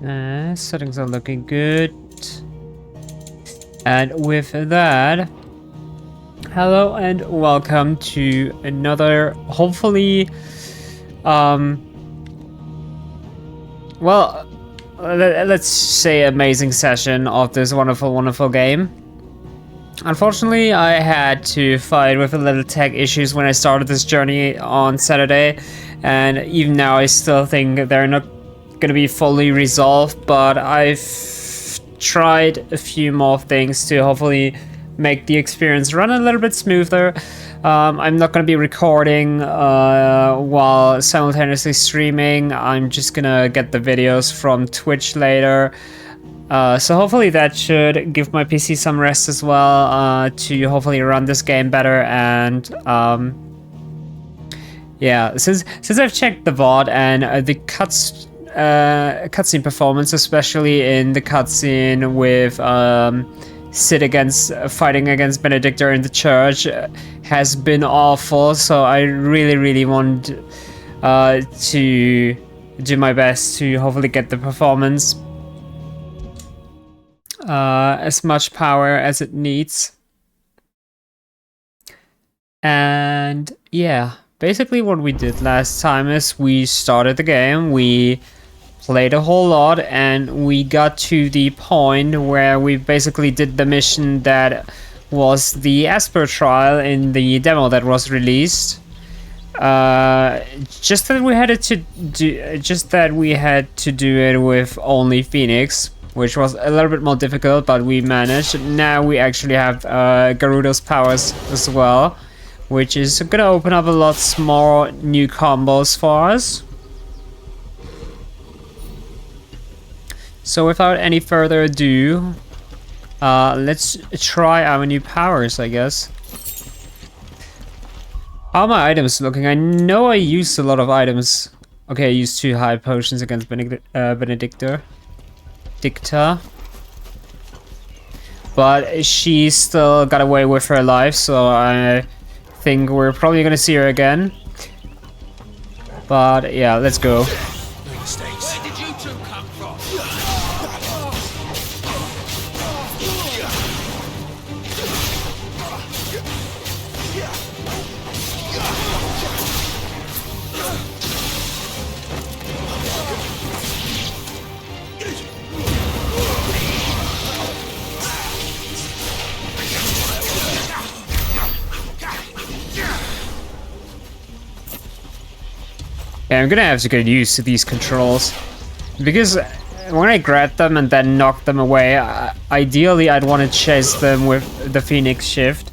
Settings are looking good. And with that, hello and welcome to another, hopefully, well, let's say amazing session of this wonderful game. Unfortunately, I had to fight with a little tech issues when I started this journey on Saturday, and even now I still think they're not going to be fully resolved, but I've tried a few more things to hopefully make the experience run a little bit smoother. I'm not going to be recording while simultaneously streaming. I'm just going to get the videos from Twitch later. So hopefully that should give my PC some rest as well, to hopefully run this game better. And yeah, since I've checked the VOD and the cutscene performance, especially in the cutscene with Sid fighting against Benedictor in the church, has been awful. So I really want to do my best to hopefully get the performance as much power as it needs. And yeah, basically what we did last time is we started the game, we played a whole lot, and we got to the point where we basically did the mission that was the Esper trial in the demo that was released. Just that we had to do it with only Phoenix, which was a little bit more difficult, but we managed. Now we actually have Garuda's powers as well, which is gonna open up a lot more new combos for us. So without any further ado, let's try our new powers, I guess. How are my items looking? I know I used a lot of items. Okay, I used 2 high potions against Benedictor. But she still got away with her life, so I think we're probably gonna see her again. But yeah, let's go. Where did you two come from? Yeah, I'm gonna have to get used to these controls, because when I grab them and then knock them away, ideally I'd want to chase them with the Phoenix shift.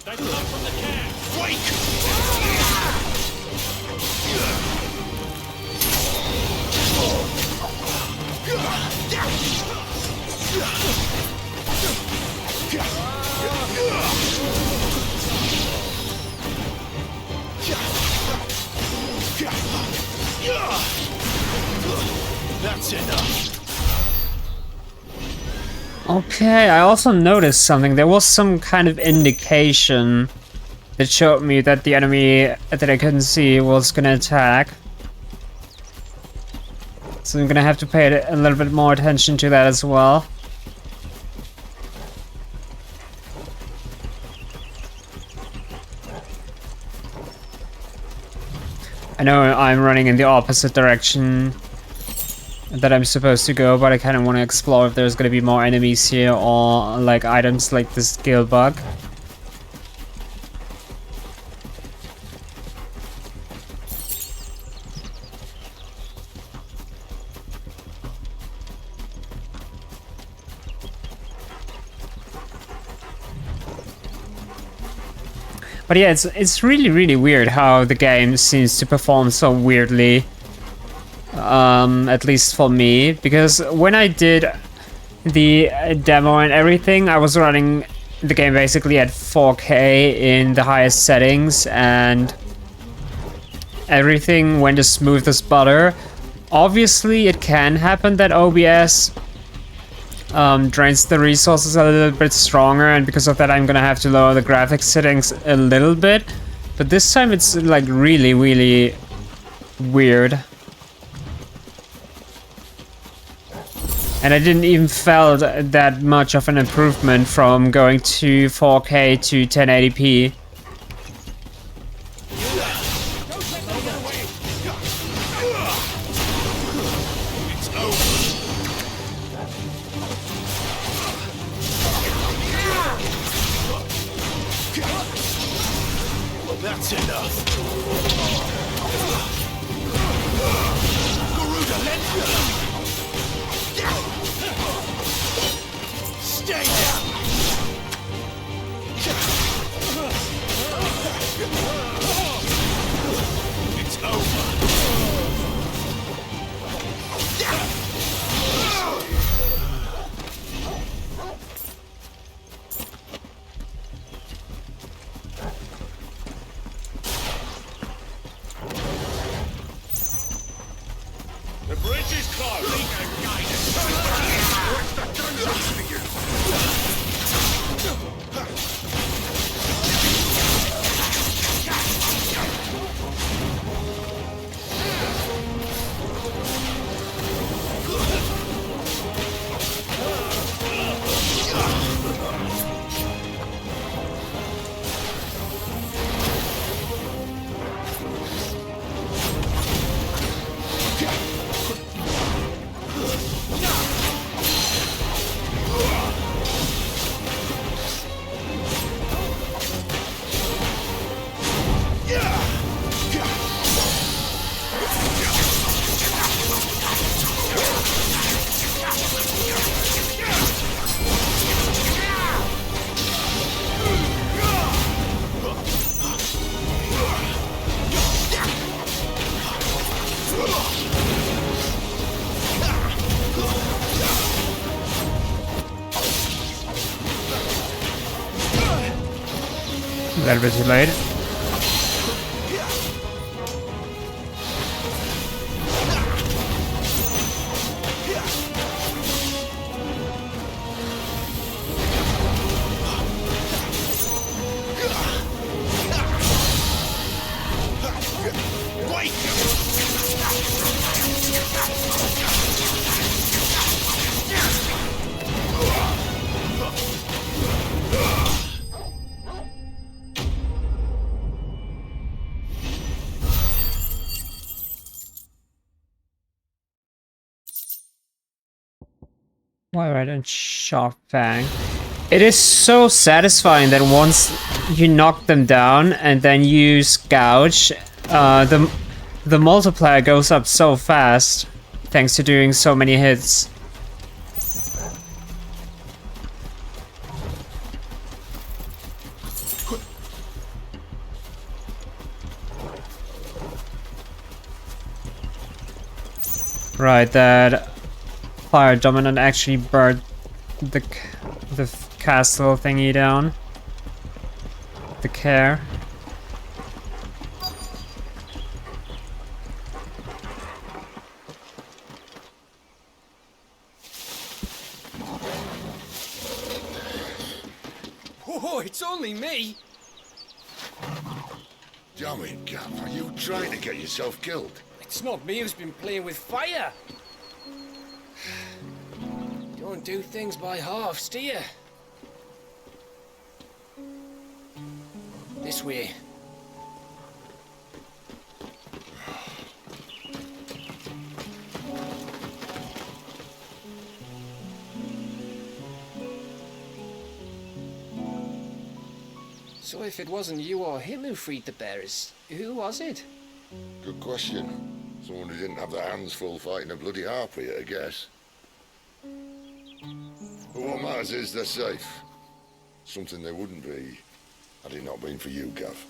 They come from the camp. Wake! That's enough. Okay, I also noticed something. There was some kind of indication that showed me that the enemy that I couldn't see was gonna attack. So I'm gonna have to pay a little bit more attention to that as well. I know I'm running in the opposite direction that I'm supposed to go, but I kind of want to explore if there's going to be more enemies here or like items like this skill bug. But yeah, it's really weird how the game seems to perform so weirdly. At least for me, because when I did the demo and everything, I was running the game basically at 4K in the highest settings, and everything went as smooth as butter. Obviously, it can happen that OBS drains the resources a little bit stronger, and because of that I'm gonna have to lower the graphics settings a little bit. But this time it's like really, really weird. And I didn't even felt that much of an improvement from going to 4K to 1080p. That's enough. Garuda, let's go. Stay down. It's over. The bridge is closed. What's the dungeon figure? A little bit too late. Why right on Sharp Fang? It is so satisfying that once you knock them down and then use Gouge, the multiplier goes up so fast thanks to doing so many hits. Right, that fire dominant actually burned the castle thingy down. The care. Oh, it's only me. Damn it, Cap, are you trying to get yourself killed? It's not me who's been playing with fire. Don't do things by halves, do you? This way. So if it wasn't you or him who freed the bearers, who was it? Good question. Someone who didn't have their hands full fighting a bloody harpy, I guess. But what matters is they're safe. Something they wouldn't be, had it not been for you, Gav.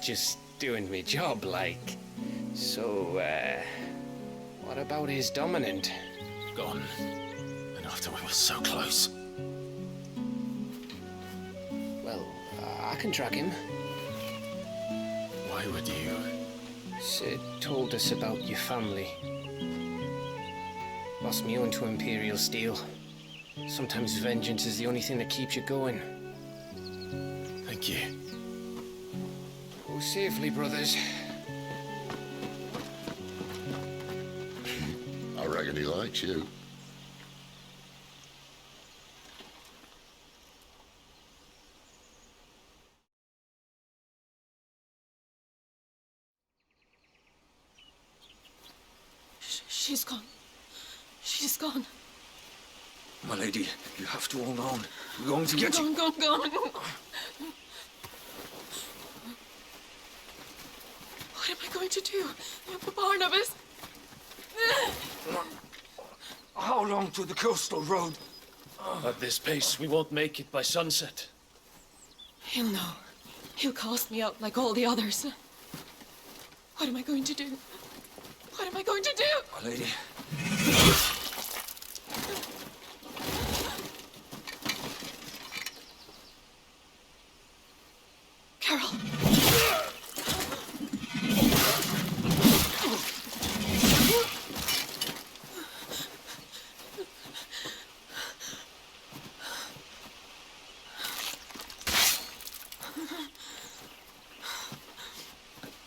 Just doing my job, like. So, what about his dominant? Gone. And after we were so close. Well, I can track him. Why would you? Sid told us about your family. Or lost me own to Imperial steel. Sometimes vengeance is the only thing that keeps you going. Thank you. Go safely, brothers. I reckon he likes you. She's gone. She's gone. My lady, you have to hold on. We're going to get you. Gone. What am I going to do? Barnabas? How long to the coastal road? At this pace, we won't make it by sunset. He'll know. He'll cast me out like all the others. What am I going to do? What am I going to do? My lady. Carol.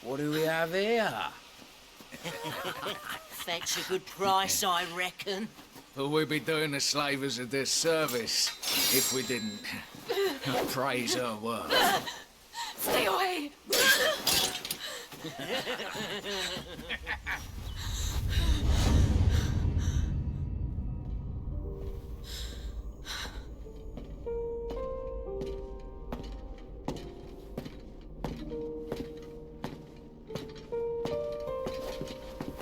What do we have here? Fetch a good price, I reckon. But we'd be doing the slavers a disservice if we didn't praise her work. Stay away!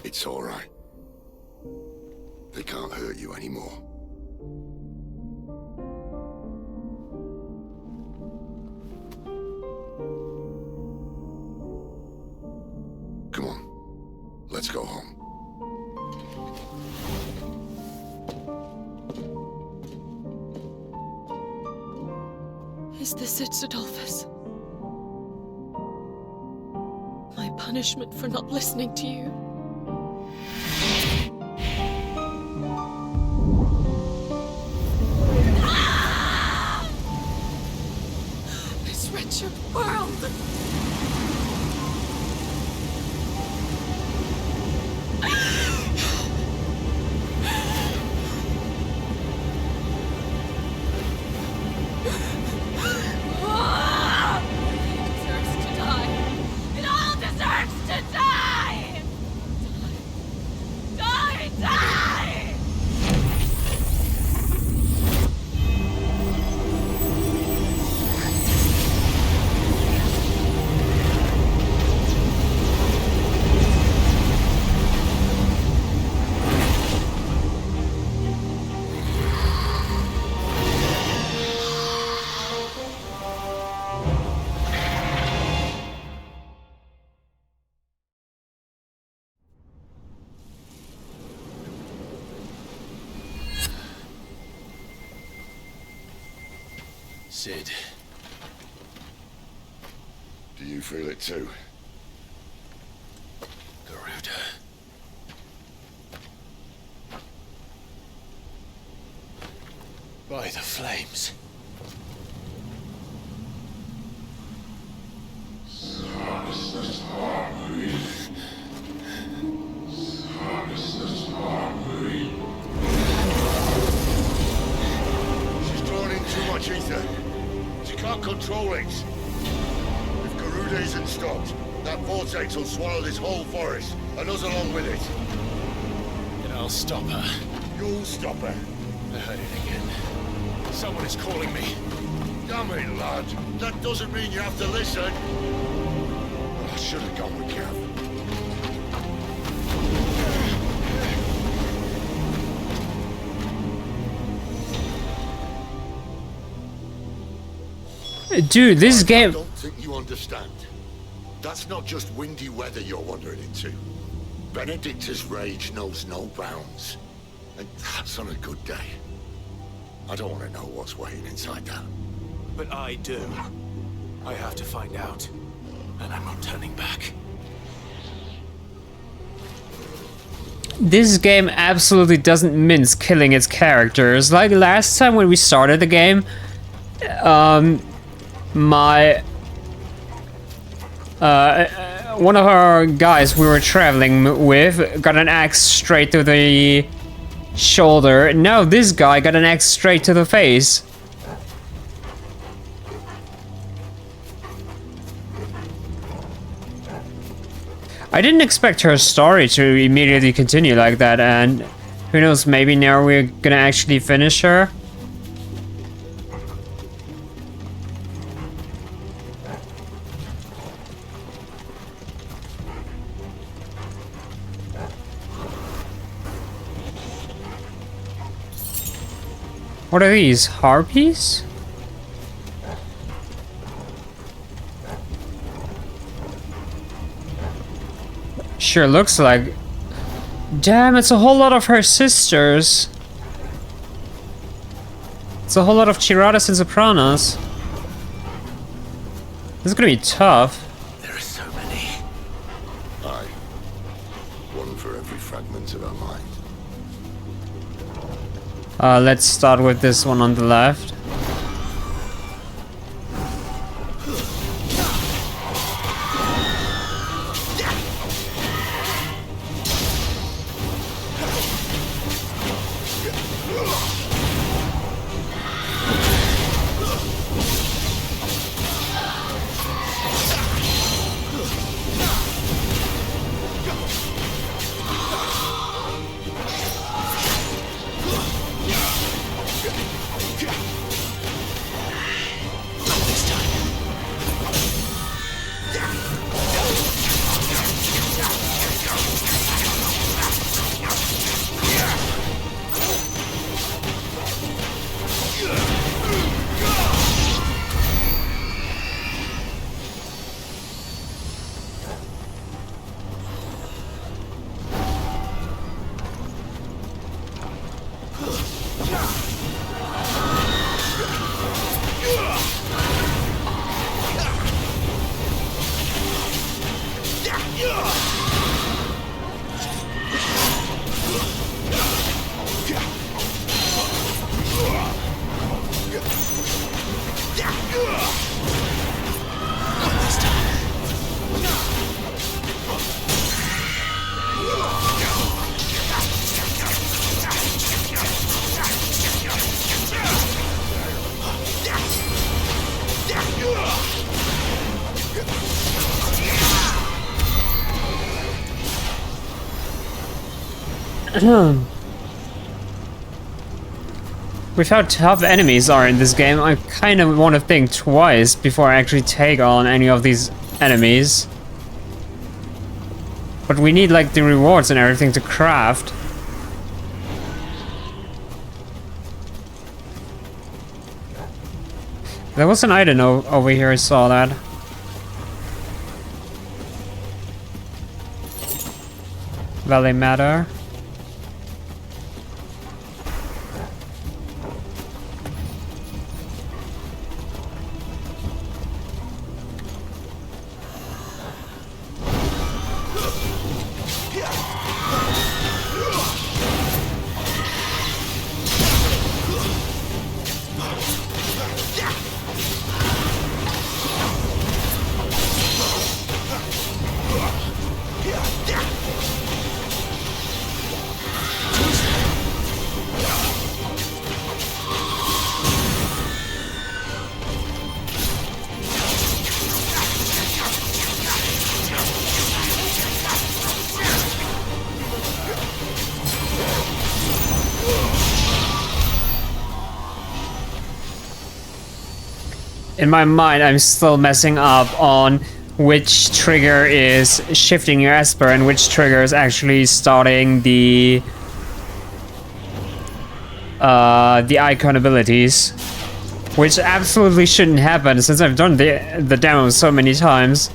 It's all right. They can't hurt you anymore. Come on, let's go home. Is this it, Adolphus? My punishment for not listening to you? This wretched world! Sid. Do you feel it too? Garuda. By the flames. She's drawn in too much ether. She can't control it. If Garuda isn't stopped, that vortex will swallow this whole forest, and us along with it. Then I'll stop her. You'll stop her. I heard it again. Someone is calling me. Damn it, lad. That doesn't mean you have to listen. I should have gone with Gav. Dude, this I game... don't think you understand. That's not just windy weather you're wandering into. Benedicta's rage knows no bounds. And that's on a good day. I don't want to know what's waiting inside that. But I do. I have to find out. And I'm not turning back. this game absolutely doesn't mince killing its characters. Like last time when we started the game, one of our guys we were traveling with got an axe straight to the shoulder. Now this guy got an axe straight to the face. I didn't expect her story to immediately continue like that, and who knows, maybe now we're gonna actually finish her. What are these, harpies? Sure looks like. Damn, it's a whole lot of her sisters. It's a whole lot of Chiradas and Sopranos. This is gonna be tough. There are so many. Aye. One for every fragment of our mind. Let's start with this one on the left. With how tough enemies are in this game, I kind of want to think twice before I actually take on any of these enemies. But we need like the rewards and everything to craft. There was an item over here, I saw that. Valley Matter. In my mind, I'm still messing up on which trigger is shifting your Esper and which trigger is actually starting the icon abilities, which absolutely shouldn't happen since I've done the demo so many times.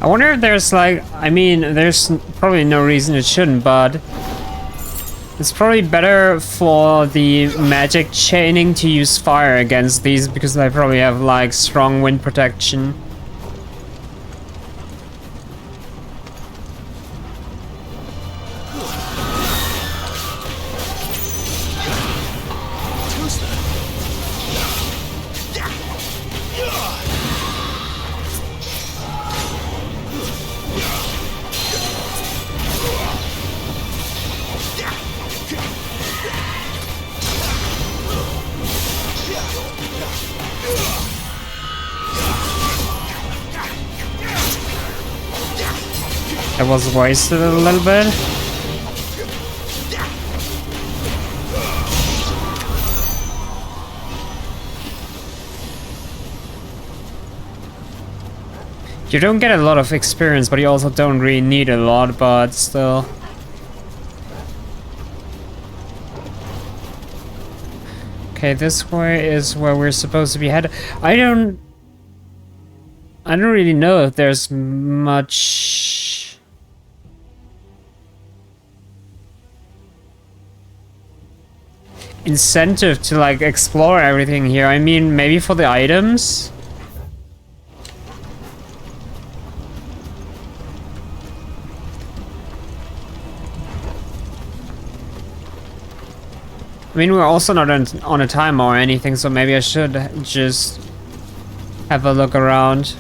I wonder if there's like, I mean, there's probably no reason it shouldn't, but it's probably better for the magic chaining to use fire against these because they probably have like strong wind protection. It was wasted a little bit. You don't get a lot of experience, but you also don't really need a lot, but still. Okay, this way is where we're supposed to be headed. I don't really know if there's much incentive to like explore everything here. I mean, maybe for the items. I mean, we're also not on a timer or anything, so maybe I should just have a look around.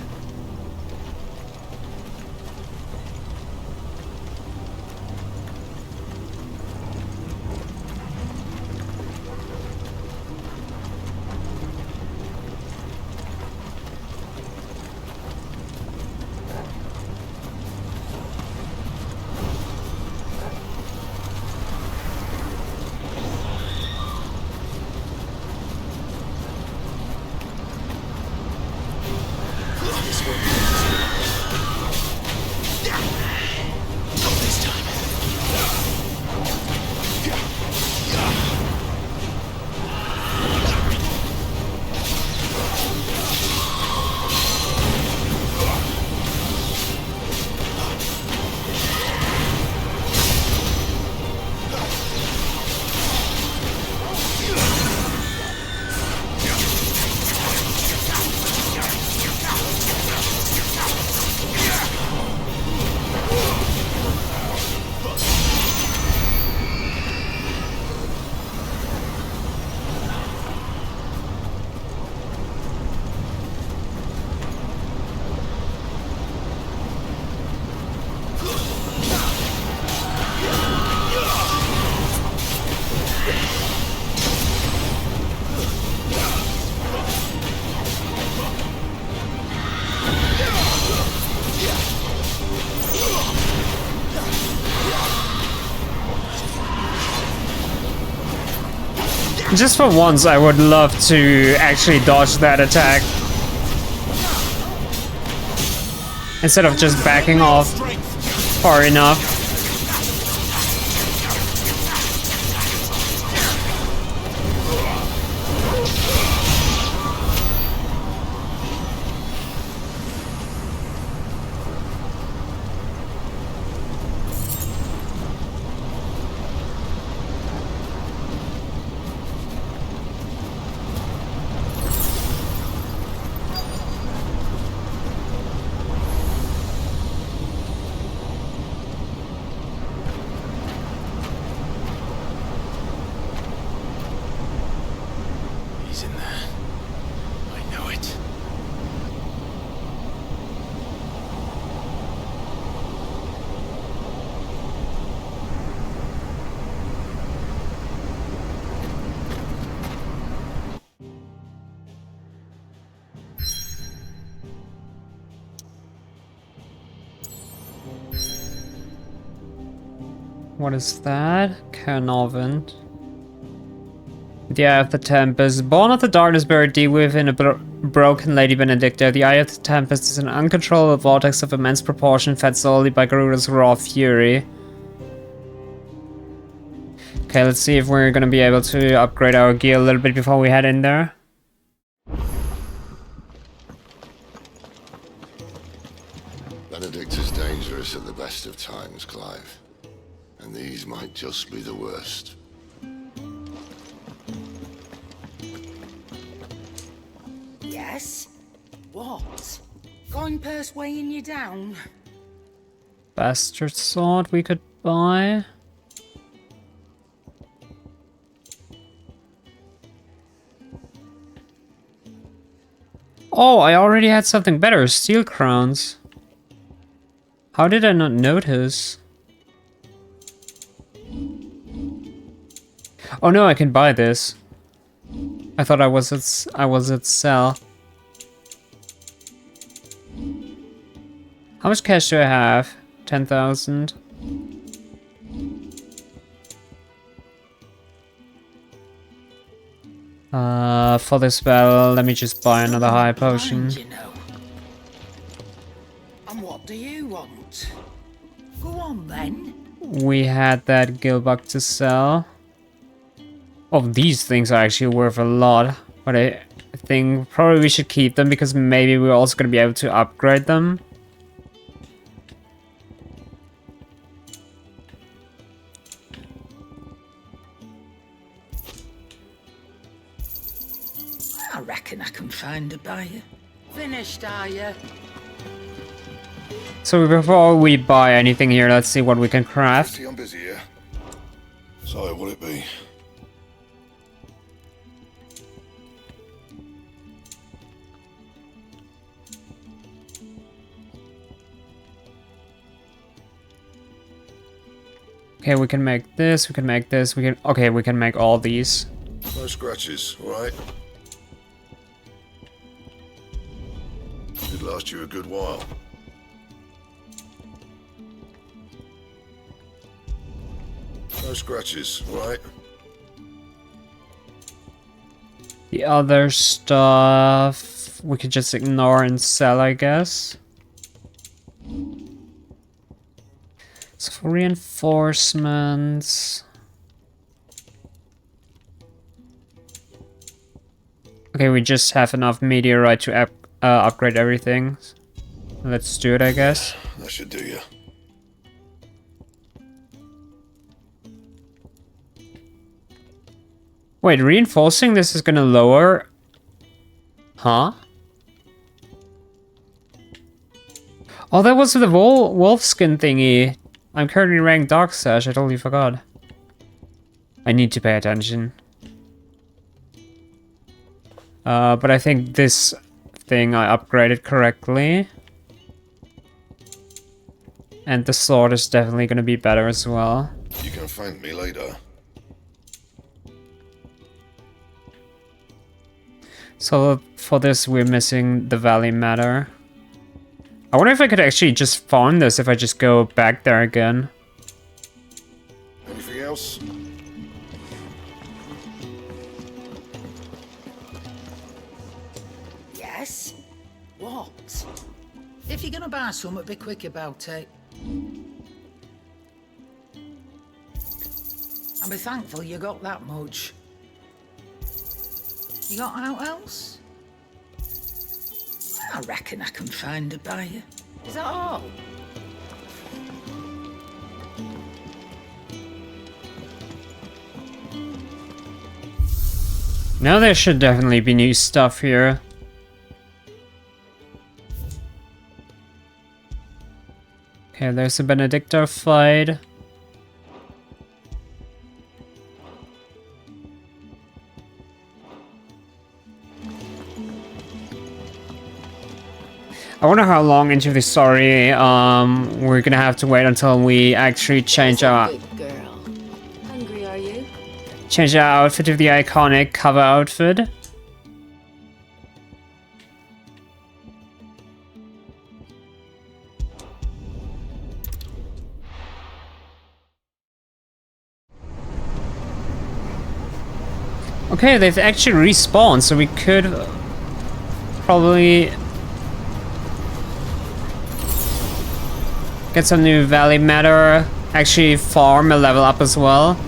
Just for once, I would love to actually dodge that attack. Instead of just backing off far enough. What is that? Carnarvon. The Eye of the Tempest. Born of the darkness buried deep within a broken Lady Benedicta, the Eye of the Tempest is an uncontrollable vortex of immense proportion fed solely by Garuda's raw fury. Okay, let's see if we're gonna be able to upgrade our gear a little bit before we head in there. Benedict us at the best of times, Clive. And these might just be the worst. Yes? What? Going purse weighing you down? Bastard sword we could buy. Oh, I already had something better. Steel crowns. How did I not notice? Oh no, I can buy this. I thought I was at sell. How much cash do I have? 10,000. For this spell, let me just buy another high potion. You know. And what do you want? Go on then. We had that Gilbuck to sell. Oh, these things are actually worth a lot, but I think probably we should keep them because maybe we're also going to be able to upgrade them. I reckon I can find a buyer. Finished, are you? So before we buy anything here, let's see what we can craft. I'm busy here. So, what'll it be? Okay, we can make this, we can make this, we can... Okay, we can make all these. No scratches, alright? Should last you a good while. No scratches, alright? The other stuff... we could just ignore and sell, I guess. So for reinforcements... Okay, we just have enough meteorite to upgrade everything. Let's do it, I guess. That should do you. Wait, reinforcing this is gonna lower... Huh? Oh, that was the wolf skin thingy. I'm currently ranked Dark Sash, I totally forgot. I need to pay attention. But I think this thing I upgraded correctly. And the sword is definitely gonna be better as well. You can thank me later. So for this we're missing the Valley Matter. I wonder if I could actually just farm this if I just go back there again. Anything else? Yes? What? If you're gonna buy something, be quick about it. And be thankful you got that much. You got out else? I reckon I can find a buyer. Is that all? Now there should definitely be new stuff here. Okay, there's a Benedictor fight. I wonder how long into the story we're gonna have to wait until we actually change our Girl. Hungry, are you? change our outfit to the iconic cover outfit. Okay, they've actually respawned, so we could probably get some new Valley Matter, actually farm a level up as well.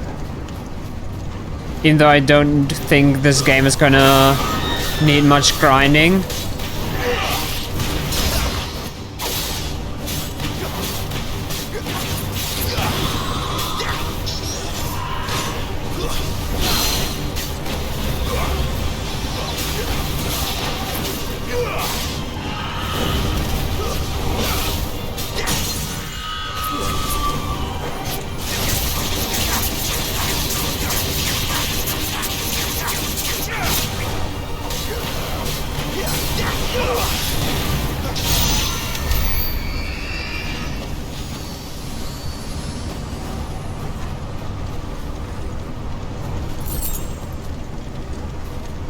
Even though I don't think this game is gonna need much grinding.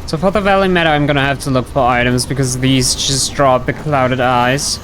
So for the Valley Matter, I'm gonna have to look for items because these just drop the clouded eyes.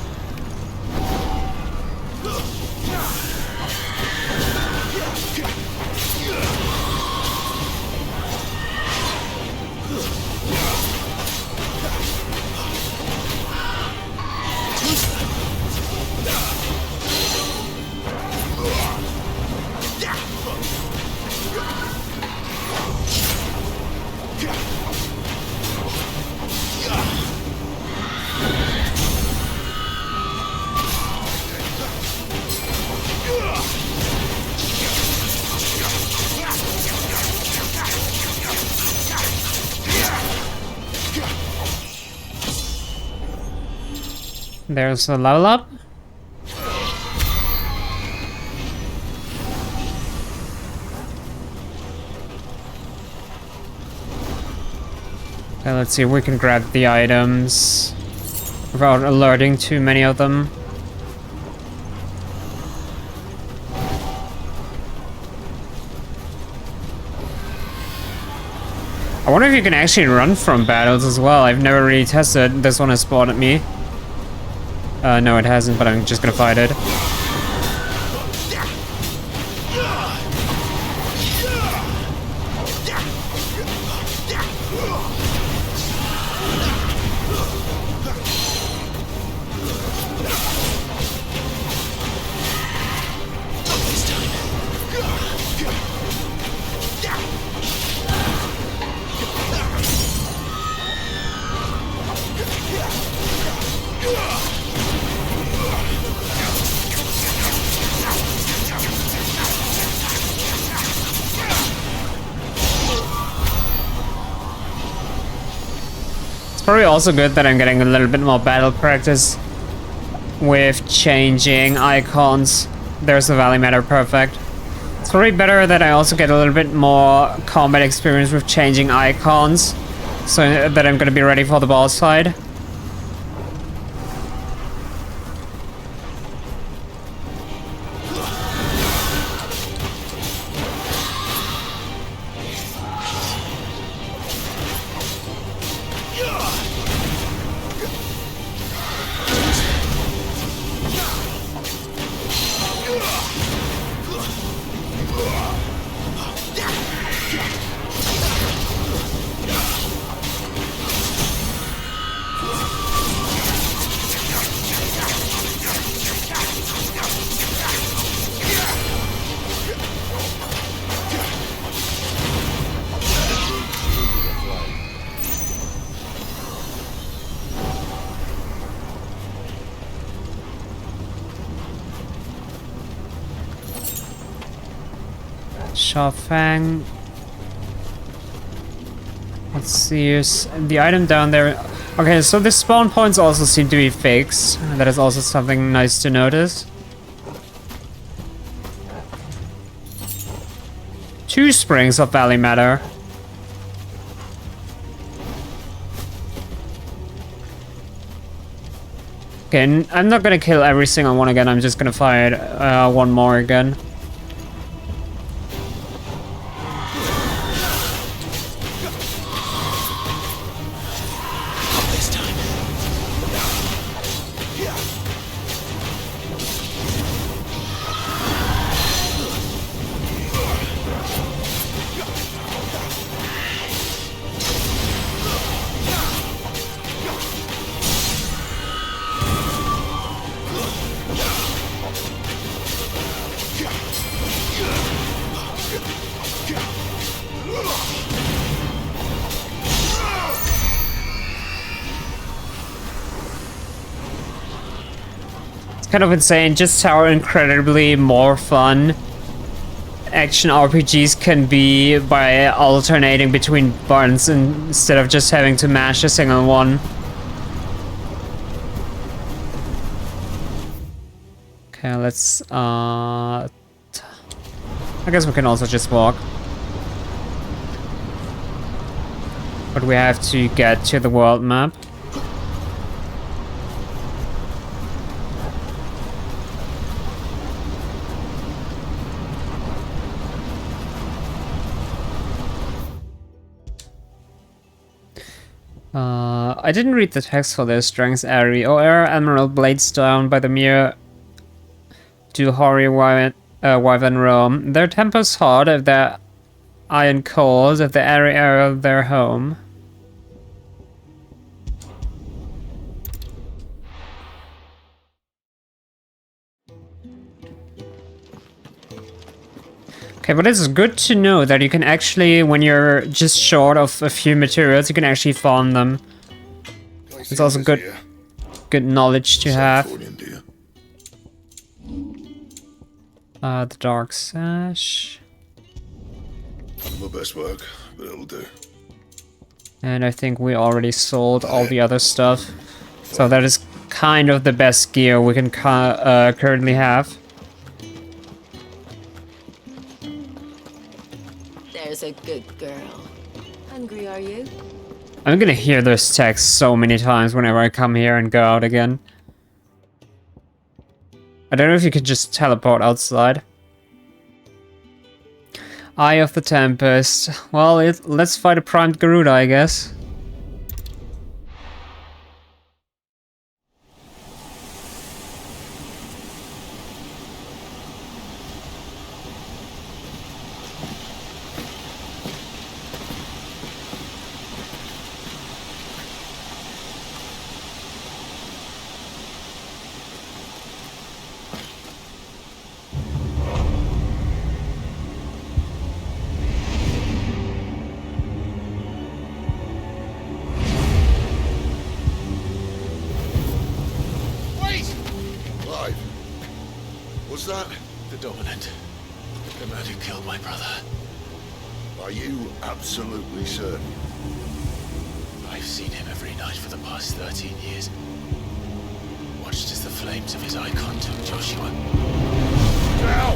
There's a level up. Okay, let's see if we can grab the items without alerting too many of them. I wonder if you can actually run from battles as well. I've never really tested. This one has spotted me. No, it hasn't, but I'm just gonna fight it. Probably also good that I'm getting a little bit more battle practice with changing icons. There's the Valley Matter, perfect. It's probably better that I also get a little bit more combat experience with changing icons, so that I'm gonna be ready for the boss fight. Sharp Fang. Let's see, the item down there. Okay, so the spawn points also seem to be fixed. That is also something nice to notice. 2 springs of Valley Matter. Okay, I'm not gonna kill every single one again, I'm just gonna fight one more again. Kind of insane just how incredibly more fun action RPGs can be by alternating between buttons instead of just having to mash a single one. Okay, let's I guess we can also just walk. But we have to get to the world map. I didn't read the text for their strengths area or emerald blades down by the mere do hoary wyvern roam. Their tempers hot if their iron cores if the area of their home. Okay, but it's good to know that you can actually, when you're just short of a few materials, you can actually farm them. It's also good knowledge to have. The dark sash. My best work, but it'll do. And I think we already sold all the other stuff. So that is kind of the best gear we can currently have. There's a good girl. Hungry, are you? I'm gonna hear this text so many times whenever I come here and go out again. I don't know if you could just teleport outside. Eye of the Tempest. Well, let's fight a primed Garuda, I guess. Was that? The Dominant. The man who killed my brother. Are you absolutely certain? I've seen him every night for the past 13 years. Watched as the flames of his Eikon took Joshua. Now!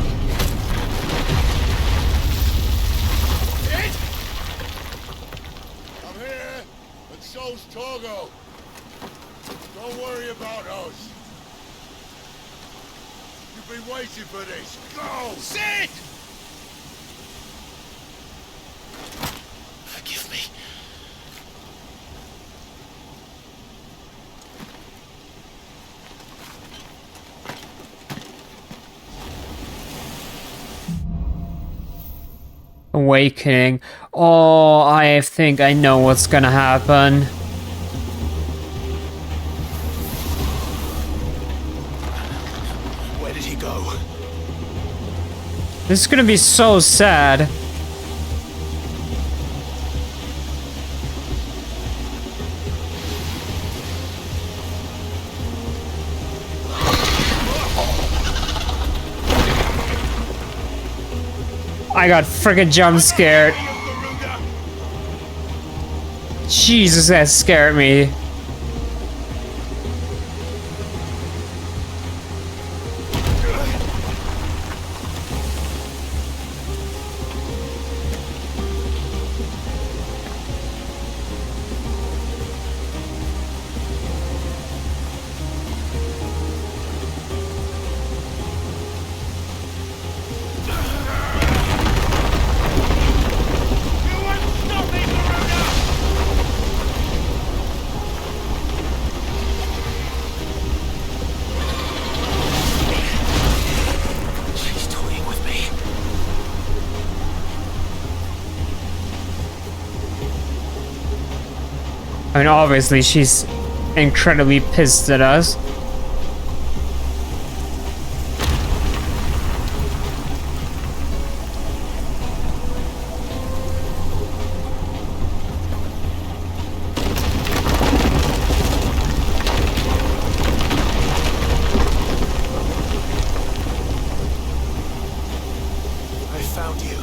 I'm here, and so's Torgo. Don't worry about us. You've been waiting for this. Go! Sid! Forgive me. Awakening. Oh, I think I know what's gonna happen. This is gonna be so sad. I got freaking jump scared. Jesus, that scared me. I mean, obviously, she's incredibly pissed at us. I found you.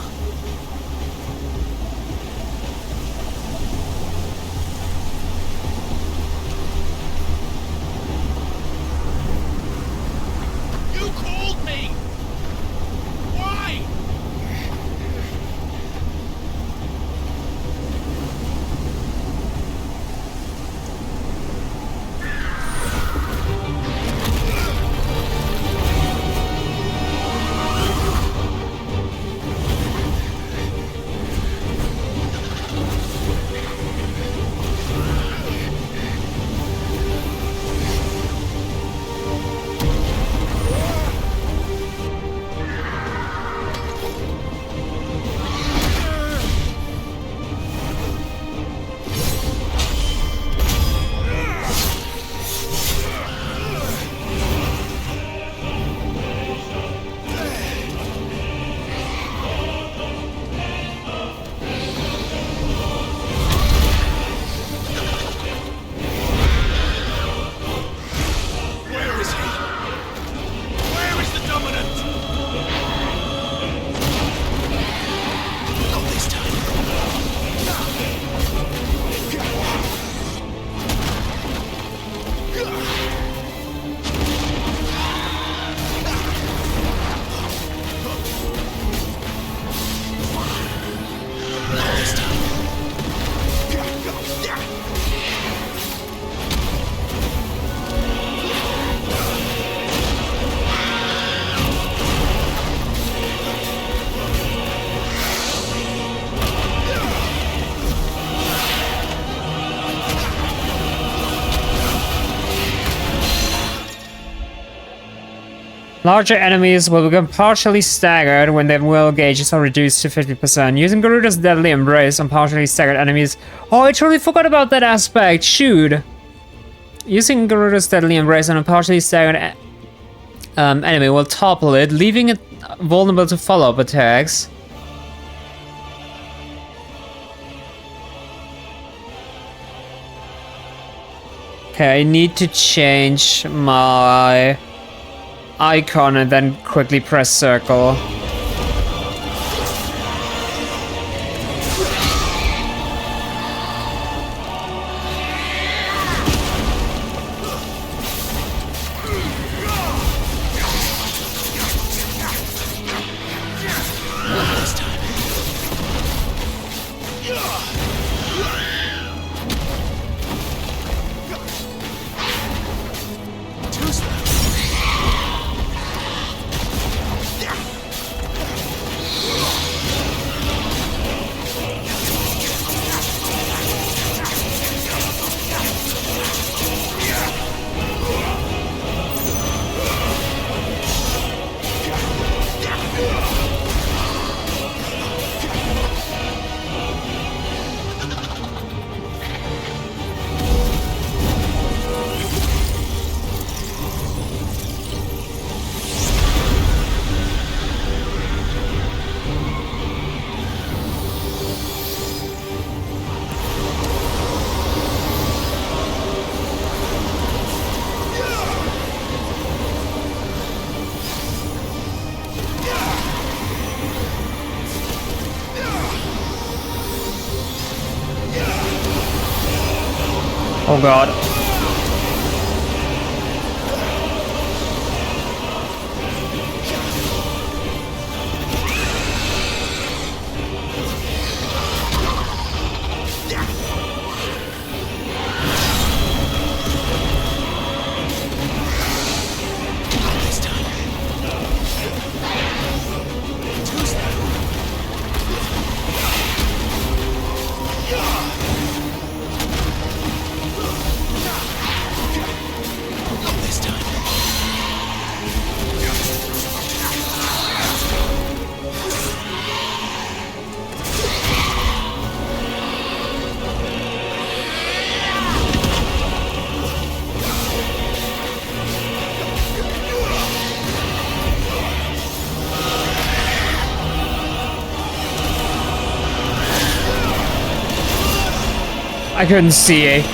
Larger enemies will become partially staggered when their will gauges are reduced to 50%. Using Garuda's Deadly Embrace on partially staggered enemies. Oh, I totally forgot about that aspect. Shoot. Using Garuda's Deadly Embrace on a partially staggered enemy will topple it, leaving it vulnerable to follow-up attacks. Okay, I need to change my icon and then quickly press circle. Oh god. I couldn't see it.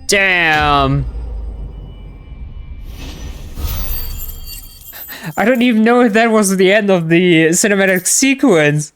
Damn. I don't even know if that was the end of the cinematic sequence.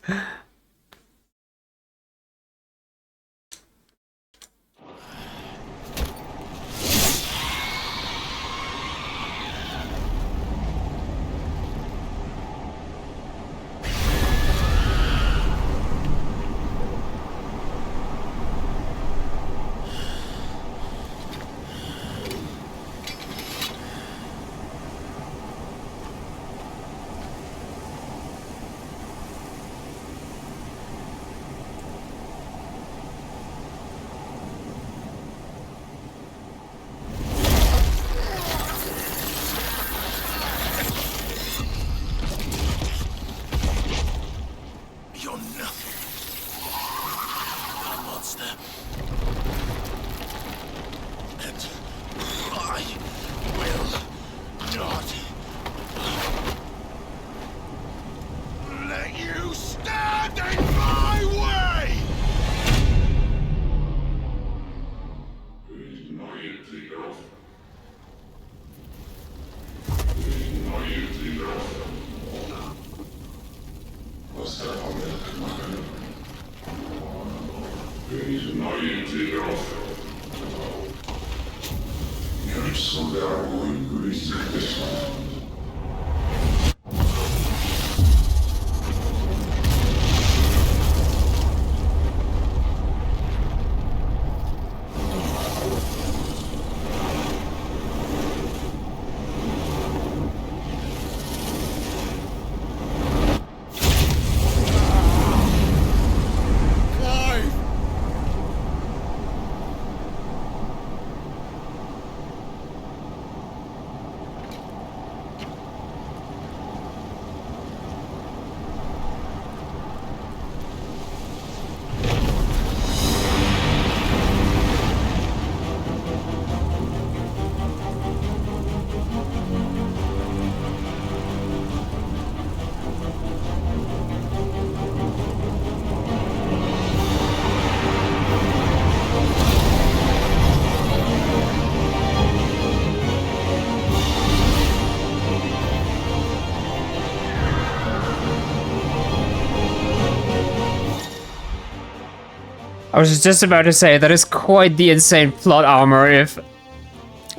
I was just about to say, that is quite the insane plot armor if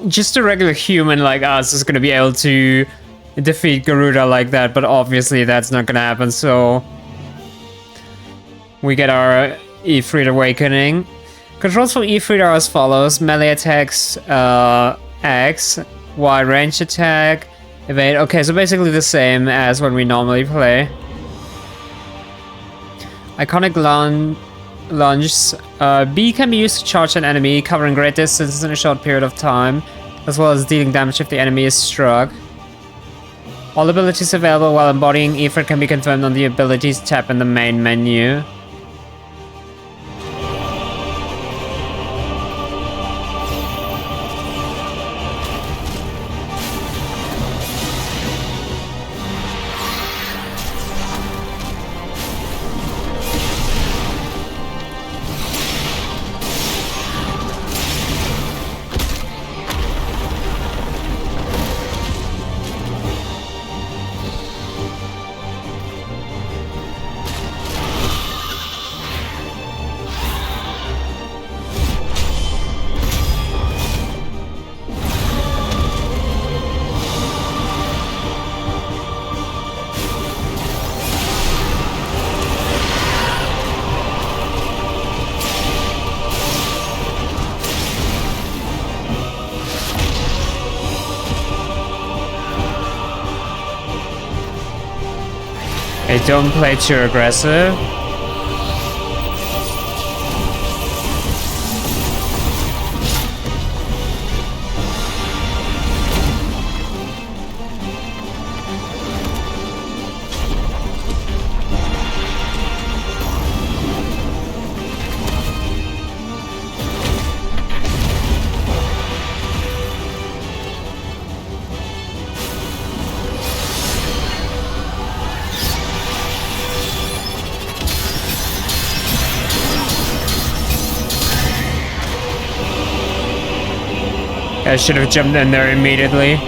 just a regular human like us is gonna be able to defeat Garuda like that, but obviously that's not gonna happen, so we get our Ifrit Awakening. Controls for Ifrit are as follows: melee attacks, X, wide range attack, evade. Okay, so basically the same as when we normally play. Iconic lunges. B can be used to charge an enemy, covering great distances in a short period of time, as well as dealing damage if the enemy is struck. All abilities available while embodying Ifrit can be confirmed on the abilities tab in the main menu. Hey, don't play too aggressive. I should have jumped in there immediately.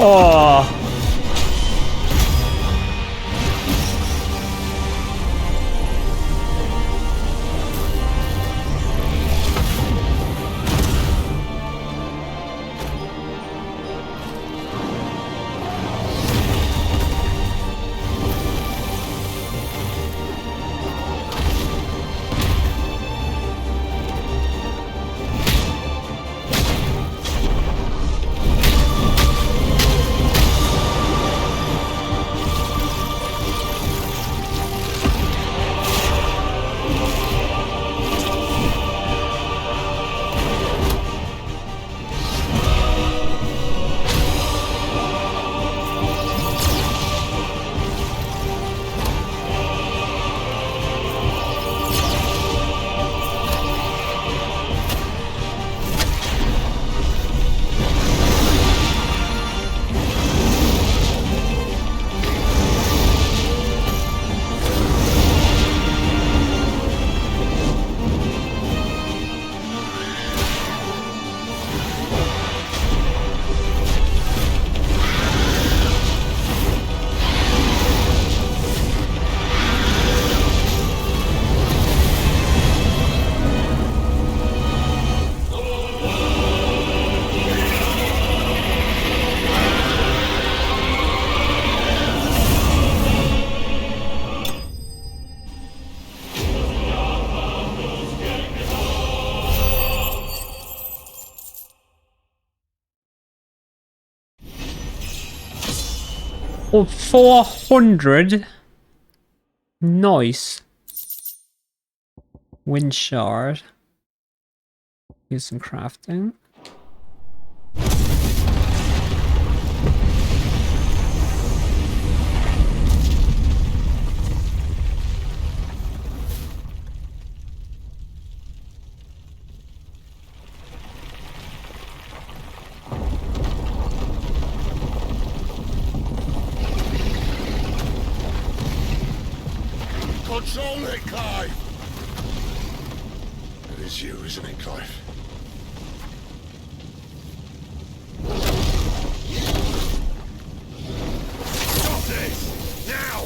Oh. Oh, 400. Nice. Wind shard. Use some crafting. Control it, Clive! It is you, isn't it, Clive? Stop this! Now!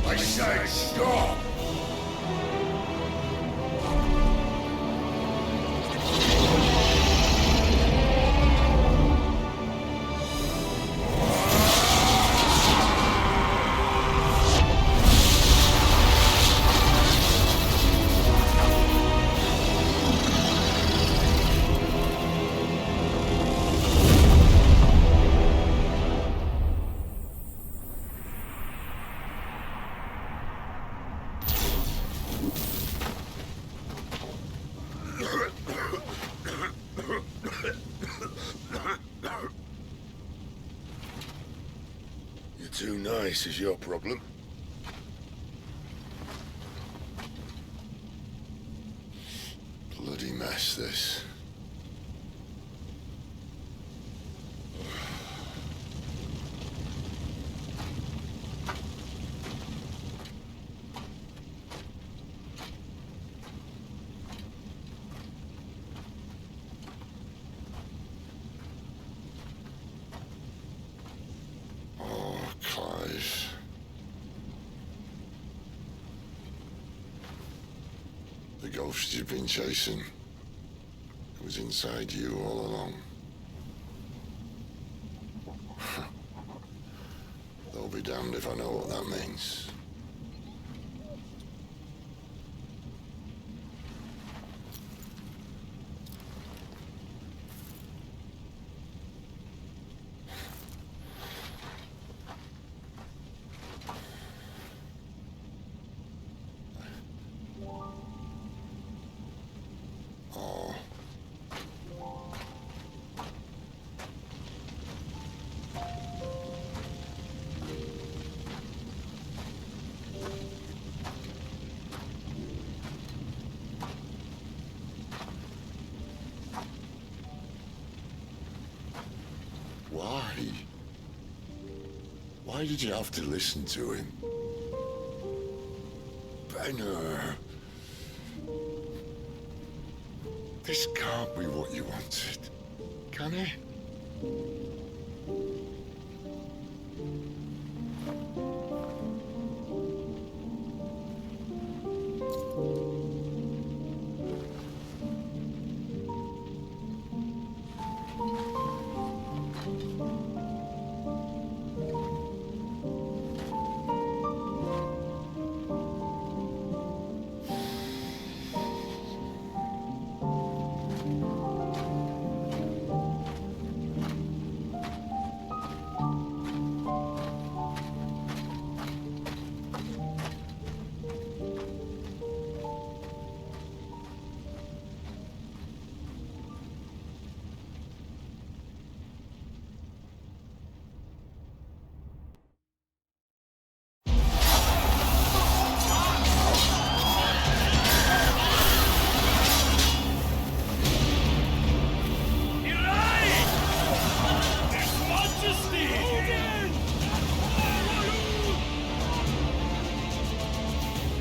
I say stop! You're too nice is your problem. Bloody mess, this. Oh, Clive. The ghost you've been chasing was inside you all along. They'll be damned if I know what that means. Why? Why did you have to listen to him? Benner. This can't be what you wanted, can it?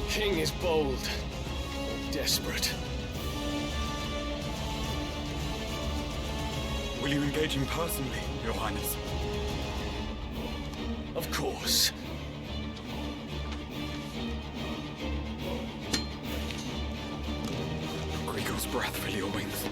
King is bold, desperate. Will you engage him personally, Your Highness? Of course. Grigor's breath fill your wings.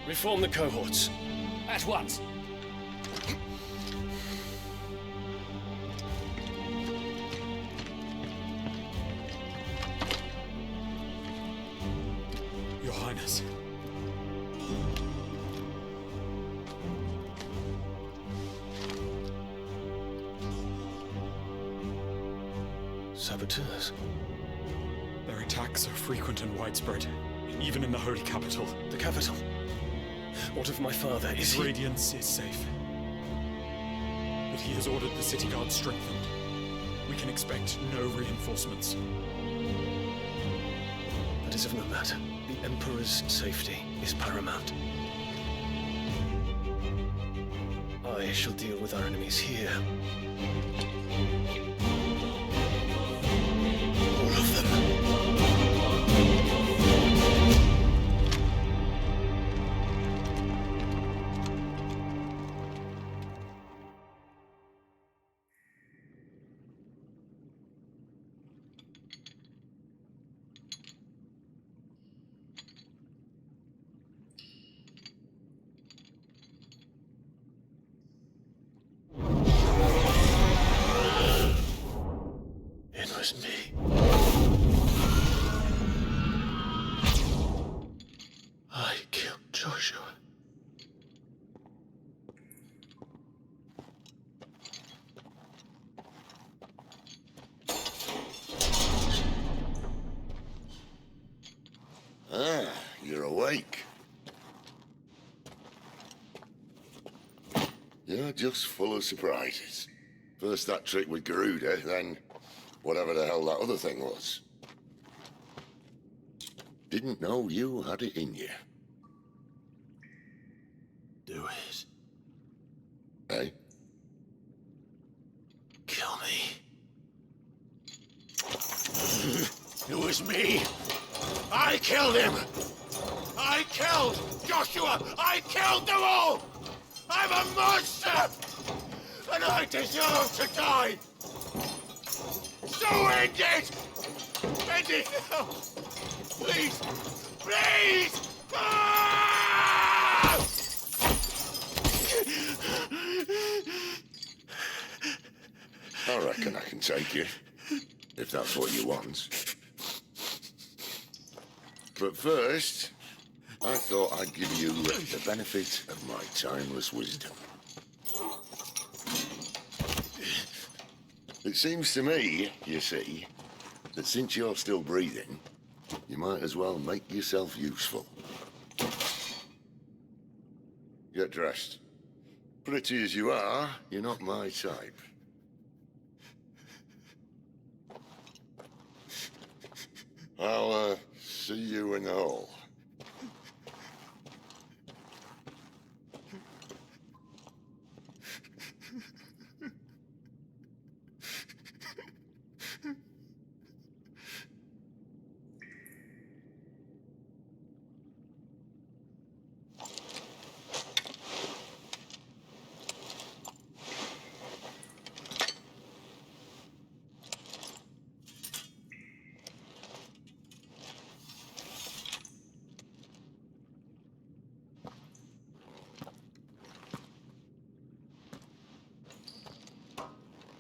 Reform the cohorts. At once. Your Highness. Saboteurs. Their attacks are frequent and widespread, even in the Holy Capital. The capital? What of my father? Is His he... radiance is safe. But he has ordered the city guard strengthened. We can expect no reinforcements. That is of no matter. The Emperor's safety is paramount. I shall deal with our enemies here. All of them. It was me. I killed Joshua. awake. You're just full of surprises. First that trick with Garuda, then whatever the hell that other thing was. Didn't know you had it in you. Do it. Hey? Kill me. It was me. I killed him. I killed Joshua. I killed them all. I'm a monster. And I deserve to die. So end it. End it now. Please. Please. Ah! I reckon I can take you, if that's what you want. But first, I thought I'd give you the benefit of my timeless wisdom. It seems to me, you see, that since you're still breathing, you might as well make yourself useful. Get dressed. Pretty as you are, you're not my type. I'll, see you in the hall.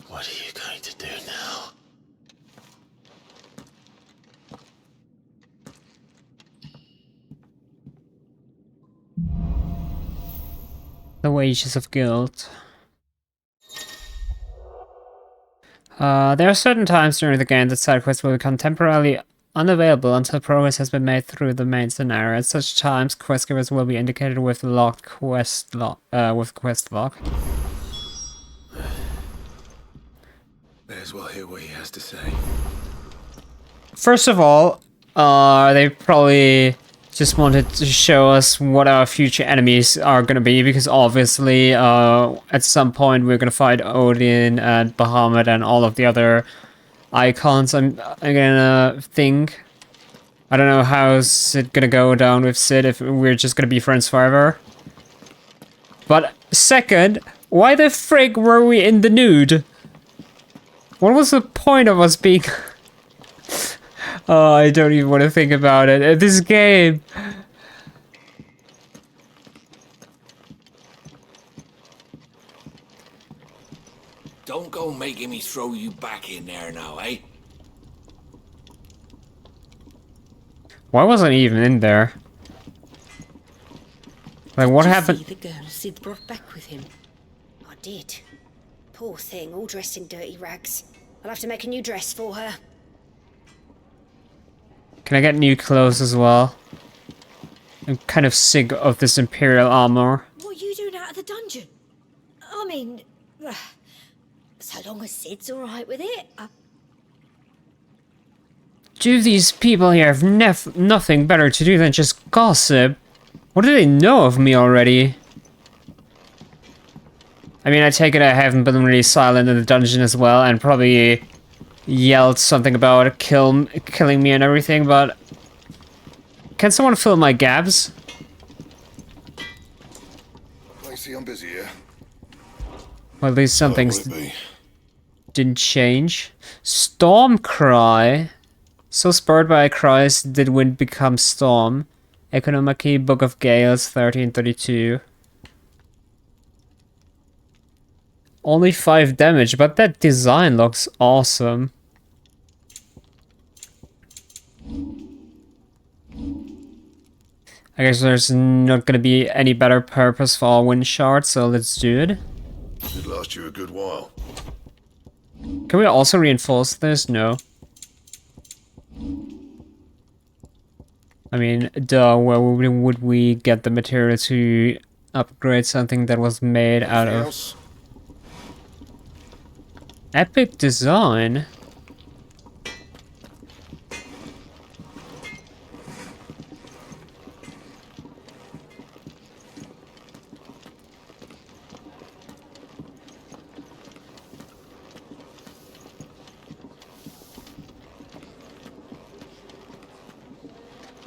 What are you going to do now? The wages of guilt. There are certain times during the game that side quests will become temporarily unavailable until progress has been made through the main scenario. At such times, quest givers will be indicated with locked quest log. May as well hear what he has to say. First of all, they probably just wanted to show us what our future enemies are gonna be, because obviously, at some point we're gonna fight Odin and Bahamut and all of the other Eikons. I'm gonna think. I don't know how's it gonna go down with Sid, if we're just gonna be friends forever. But second, why the frig were we in the nude? What was the point of us being... Oh, I don't even want to think about it. This game... Don't go making me throw you back in there now, eh? Why wasn't he even in there? Like, what happened? Did you see the girl Sid brought back with him? I did. Poor thing, all dressed in dirty rags. I'll have to make a new dress for her. Can I get new clothes as well? I'm kind of sick of this Imperial armor. What are you doing out of the dungeon? I mean, so long as Sid's alright with it. Do these people here have nothing better to do than just gossip? What do they know of me already? I mean, I take it I haven't been really silent in the dungeon as well, and probably yelled something about killing me and everything, but... Can someone fill my gaps? I see I'm busy here. Well, at least some What things will it be? didn't change. Storm Cry. So spurred by cries did wind become storm. Economically, Book of Gales, 1332. Only 5 damage, but that design looks awesome. I guess there's not gonna be any better purpose for our wind shard, so let's do it. Should last you a good while. Can we also reinforce this? No. I mean, duh, where would we get the material to upgrade something that was made out of else? epic design?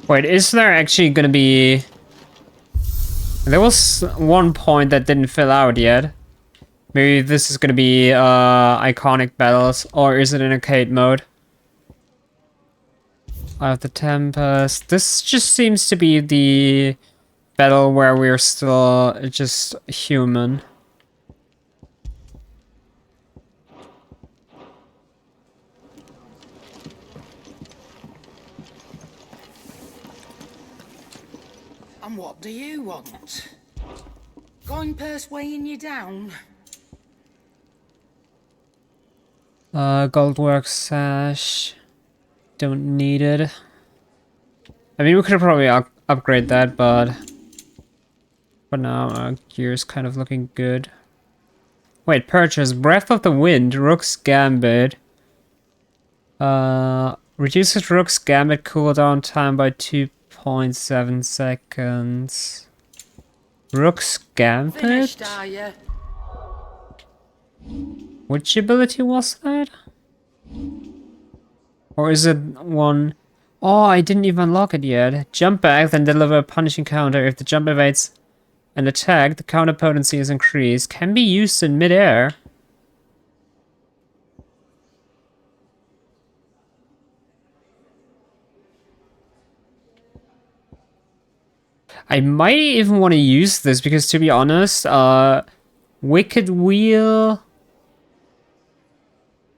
Wait, is there actually gonna be... There was one point that didn't fill out yet. Maybe this is gonna be iconic battles, or is it in arcade mode? Eye of the Tempest. This just seems to be the battle where we're still just human. And what do you want? Going purse weighing you down? Goldwork sash. Don't need it. I mean, we could probably upgrade that, but for now, our gear's kind of looking good. Wait, purchase Breath of the Wind, Rook's Gambit. Reduces Rook's Gambit cooldown time by 2.7 seconds. Rook's Gambit? Finished, are you? Which ability was that? Or is it one... Oh, I didn't even unlock it yet. Jump back, then deliver a punishing counter. If the jump evades an attack, the counter potency is increased. Can be used in midair. I might even want to use this because, to be honest, Wicked Wheel...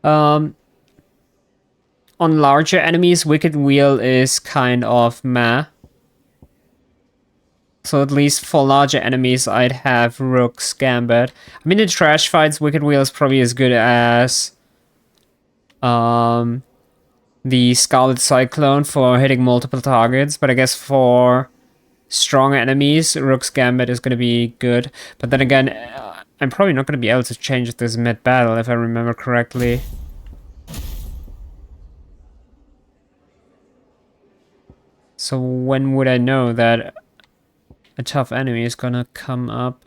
on larger enemies, Wicked Wheel is kind of meh. So at least for larger enemies, I'd have Rook's Gambit. I mean, in trash fights, Wicked Wheel is probably as good as the Scarlet Cyclone for hitting multiple targets. But I guess for stronger enemies, Rook's Gambit is going to be good. But then again, I'm probably not going to be able to change this mid-battle, if I remember correctly. So when would I know that a tough enemy is gonna come up?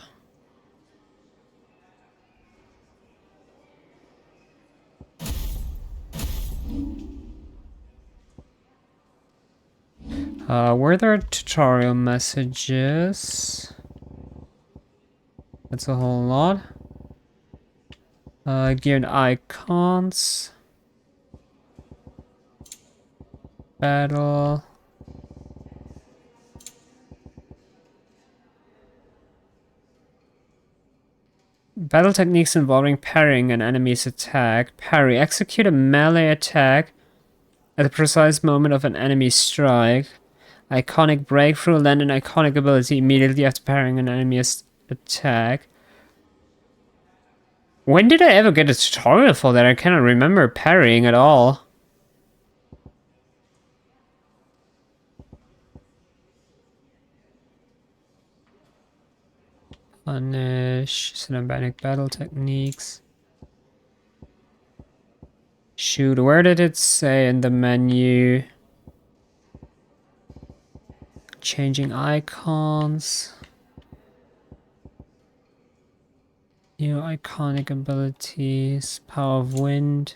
Were there tutorial messages? That's a whole lot. Gear and icons. Battle. Battle techniques involving parrying an enemy's attack. Parry. Execute a melee attack at the precise moment of an enemy's strike. Iconic breakthrough. Land an iconic ability immediately after parrying an enemy's attack. When did I ever get a tutorial for that? I cannot remember parrying at all. Punish, cinematic battle techniques. Shoot, where did it say in the menu? Changing icons. New iconic abilities. Power of Wind.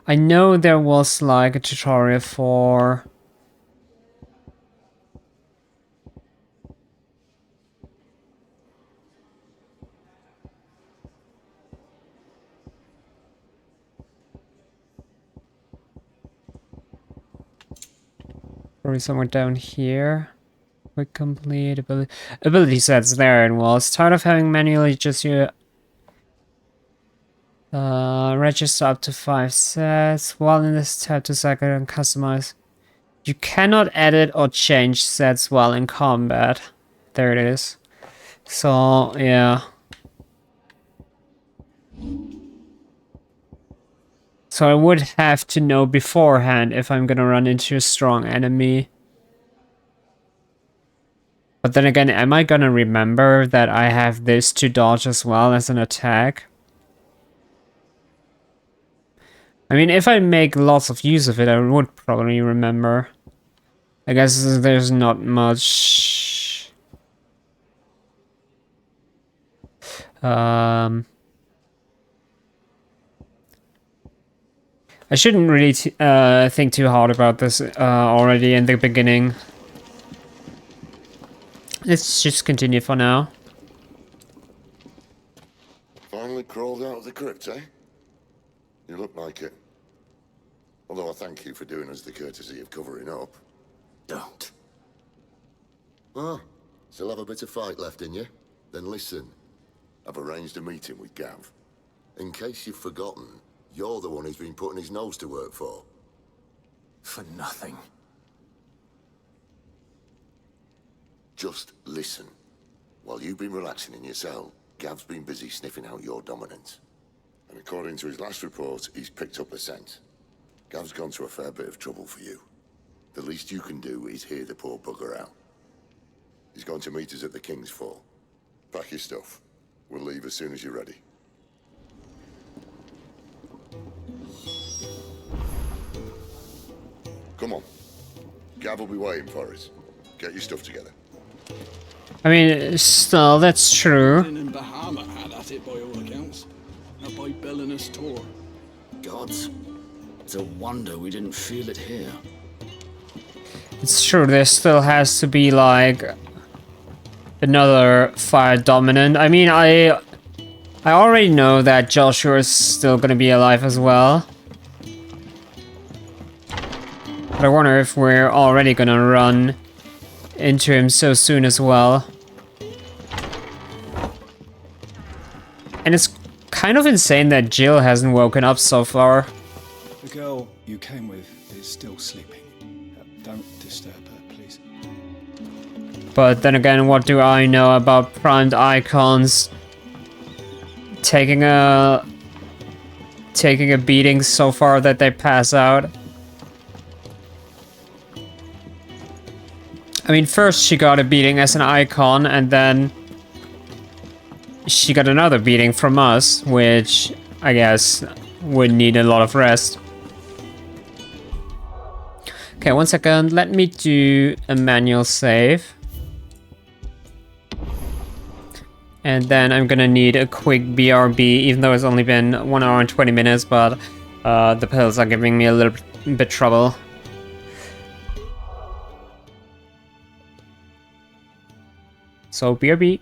I know there was like a tutorial for... Probably somewhere down here. Quick complete ability sets there and was tired of having manually just you register up to 5 sets. While in this tab to select and customize. You cannot edit or change sets while in combat. There it is. So yeah. So I would have to know beforehand if I'm gonna run into a strong enemy. But then again, am I gonna remember that I have this to dodge as well as an attack? I mean, if I make lots of use of it, I would probably remember. I guess there's not much... I shouldn't really think too hard about this already in the beginning. Let's just continue for now. Finally crawled out of the crypt, eh? You look like it. Although I thank you for doing us the courtesy of covering up. Don't. Ah, still have a bit of fight left in you? Then listen. I've arranged a meeting with Gav. In case you've forgotten, you're the one who's been putting his nose to work for. For nothing. Just listen. While you've been relaxing in your cell, Gav's been busy sniffing out your dominance. And according to his last report, he's picked up a scent. Gav's gone to a fair bit of trouble for you. The least you can do is hear the poor bugger out. He's going to meet us at the King's Fall. Pack your stuff. We'll leave as soon as you're ready. Come on. Gav will be waiting for us. Get your stuff together. I mean, still, that's true. And Bahama had at it by all accounts. Not by billing us tour. Gods. It's a wonder we didn't feel it here. It's true, there still has to be, like, another fire dominant. I mean, I already know that Joshua is still gonna be alive as well. But I wonder if we're already gonna run into him so soon as well. And it's kind of insane that Jill hasn't woken up so far. The girl you came with is still sleeping. Don't disturb her, please. But then again, what do I know about primed Eikons taking a beating so far that they pass out? I mean, first she got a beating as an Eikon, and then she got another beating from us, which I guess would need a lot of rest. Okay, 1 second. Let me do a manual save. And then I'm gonna need a quick BRB, even though it's only been 1 hour and 20 minutes, but the pills are giving me a little bit trouble. So BRB.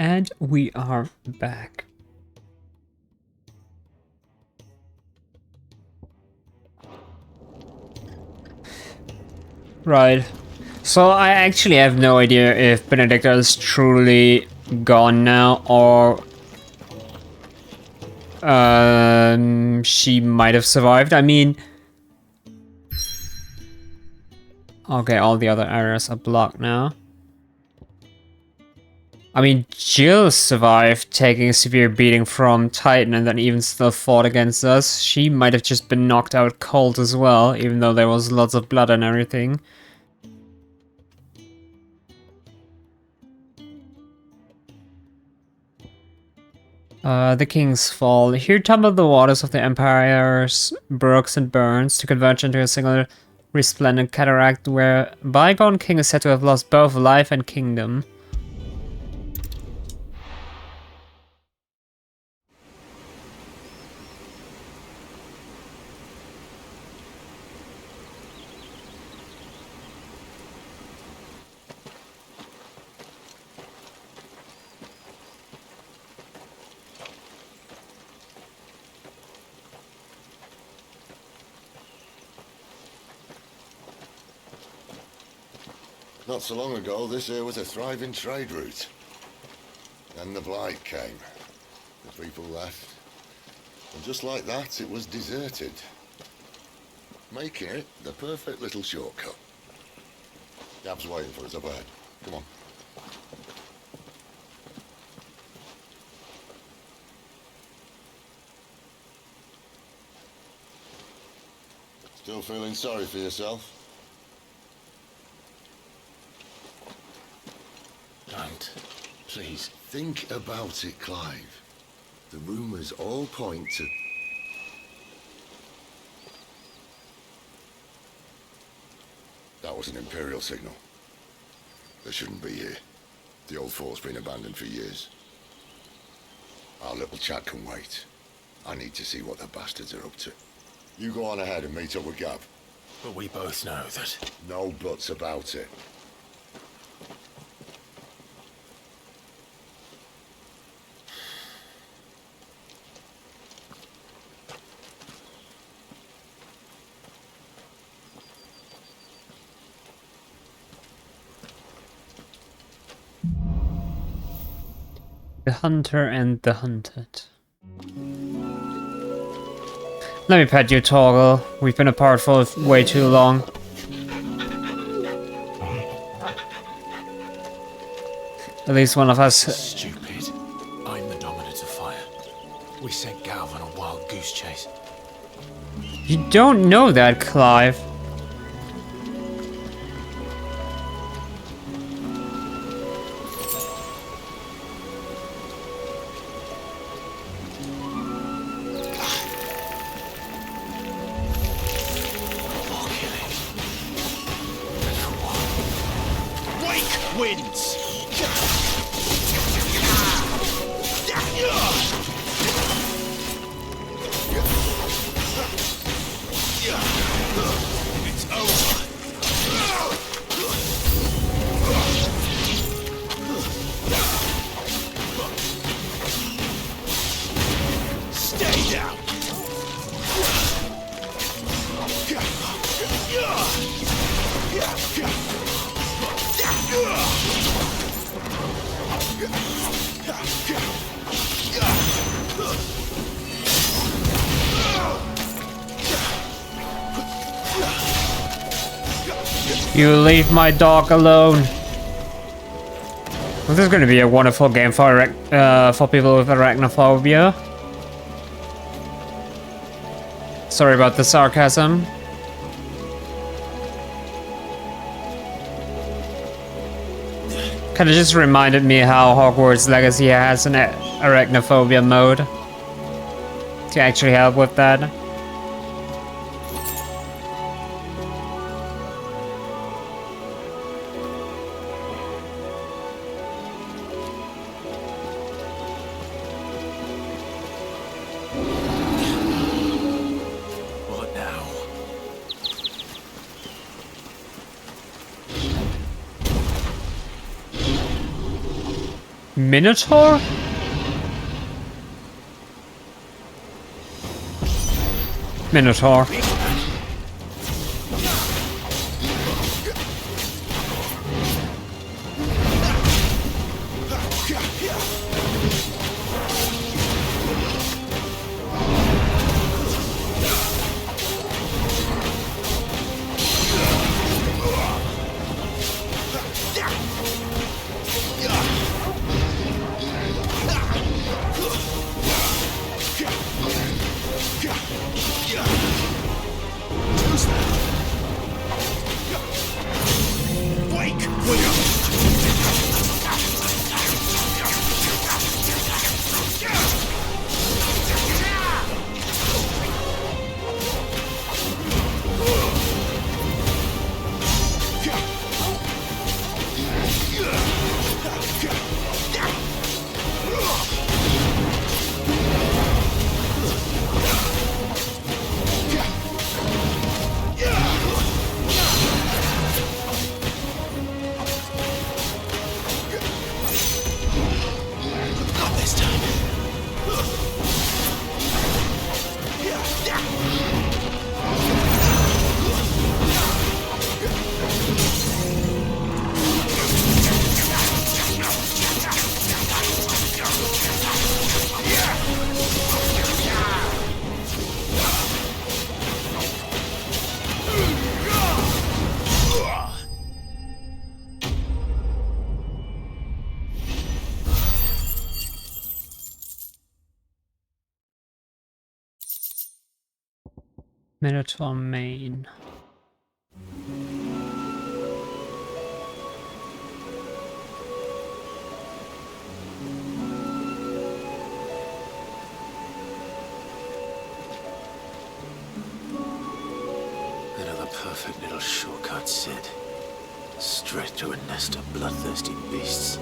And we are back. Right. So I actually have no idea if Benedicta is truly gone now, or she might have survived. I mean, okay, all the other areas are blocked now. I mean, Jill survived taking a severe beating from Titan and then even still fought against us. She might have just been knocked out cold as well, even though there was lots of blood and everything. The King's Fall. Here tumbled the waters of the Empire's brooks and burns to converge into a single resplendent cataract where a bygone king is said to have lost both life and kingdom. Not so long ago, this here was a thriving trade route. Then the Blight came. The people left. And just like that, it was deserted. Making it the perfect little shortcut. Gab's waiting for us up ahead. Come on. Still feeling sorry for yourself? Don't. Please. Think about it, Clive. The rumours all point to... That was an Imperial signal. They shouldn't be here. The old fort's been abandoned for years. Our little chat can wait. I need to see what the bastards are up to. You go on ahead and meet up with Gab. But we both know that... No buts about it. The Hunter and the Hunted. Let me pet you, Toggle. We've been apart for way too long. At least one of us... Stupid. I'm the dominant of fire. We sent Galv on a wild goose chase. You don't know that, Clive. Wins! It's over! Stay down! You leave my dog alone. Well, this is going to be a wonderful game for people with arachnophobia. Sorry about the sarcasm. Kinda just reminded me how Hogwarts Legacy has an arachnophobia mode to actually help with that. What now? Minotaur? Minotaur. Minotaur main. Another perfect little shortcut, Sid. Straight to a nest of bloodthirsty beasts.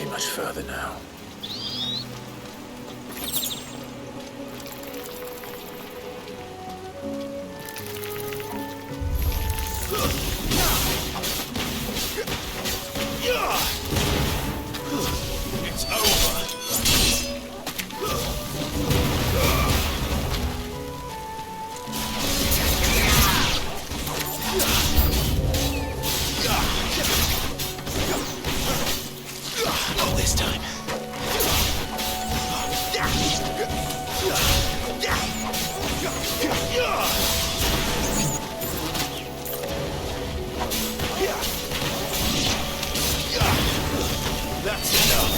Much further now. It's over. Not this time. That's enough.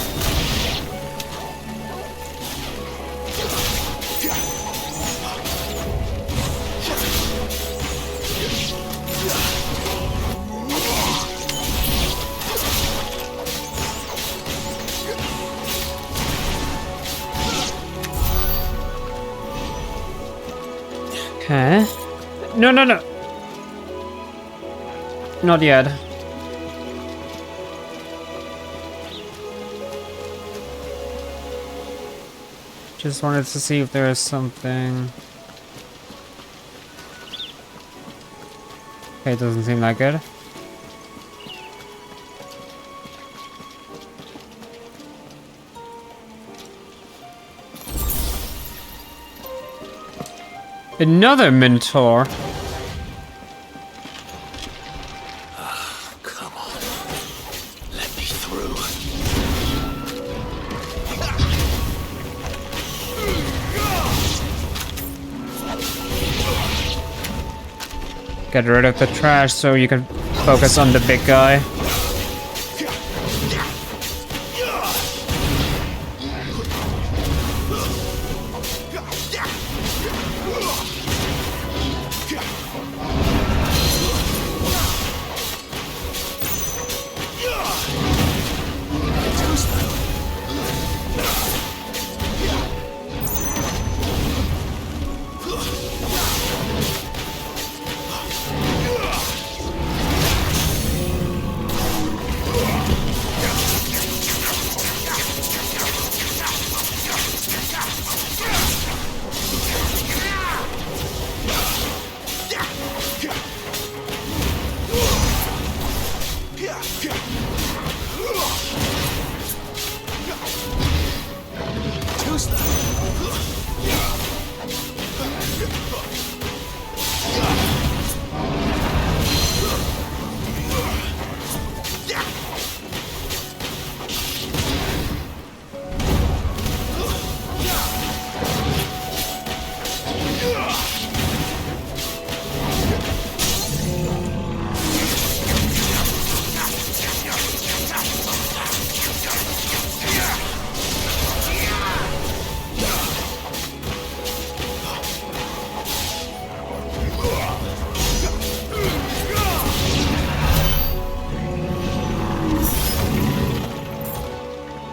Okay. No, no, no. Not yet. Just wanted to see if there is something. Okay, it doesn't seem like it. Another Minotaur. Oh, come on. Let me through. Get rid of the trash so you can focus on the big guy.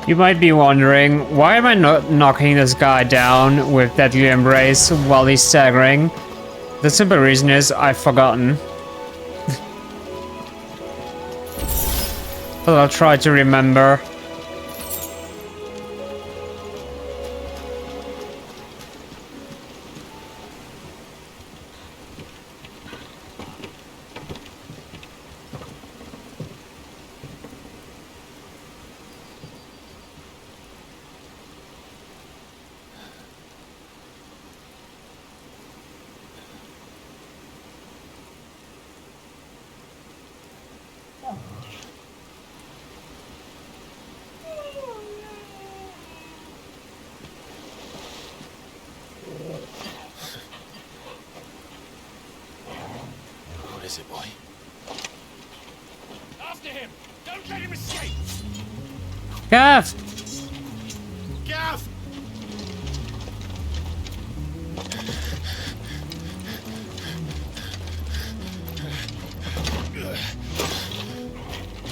You might be wondering, why am I not knocking this guy down with Deadly Embrace while he's staggering? The simple reason is I've forgotten. But I'll try to remember. What is it, boy? After him! Don't let him escape! Gav! Gav!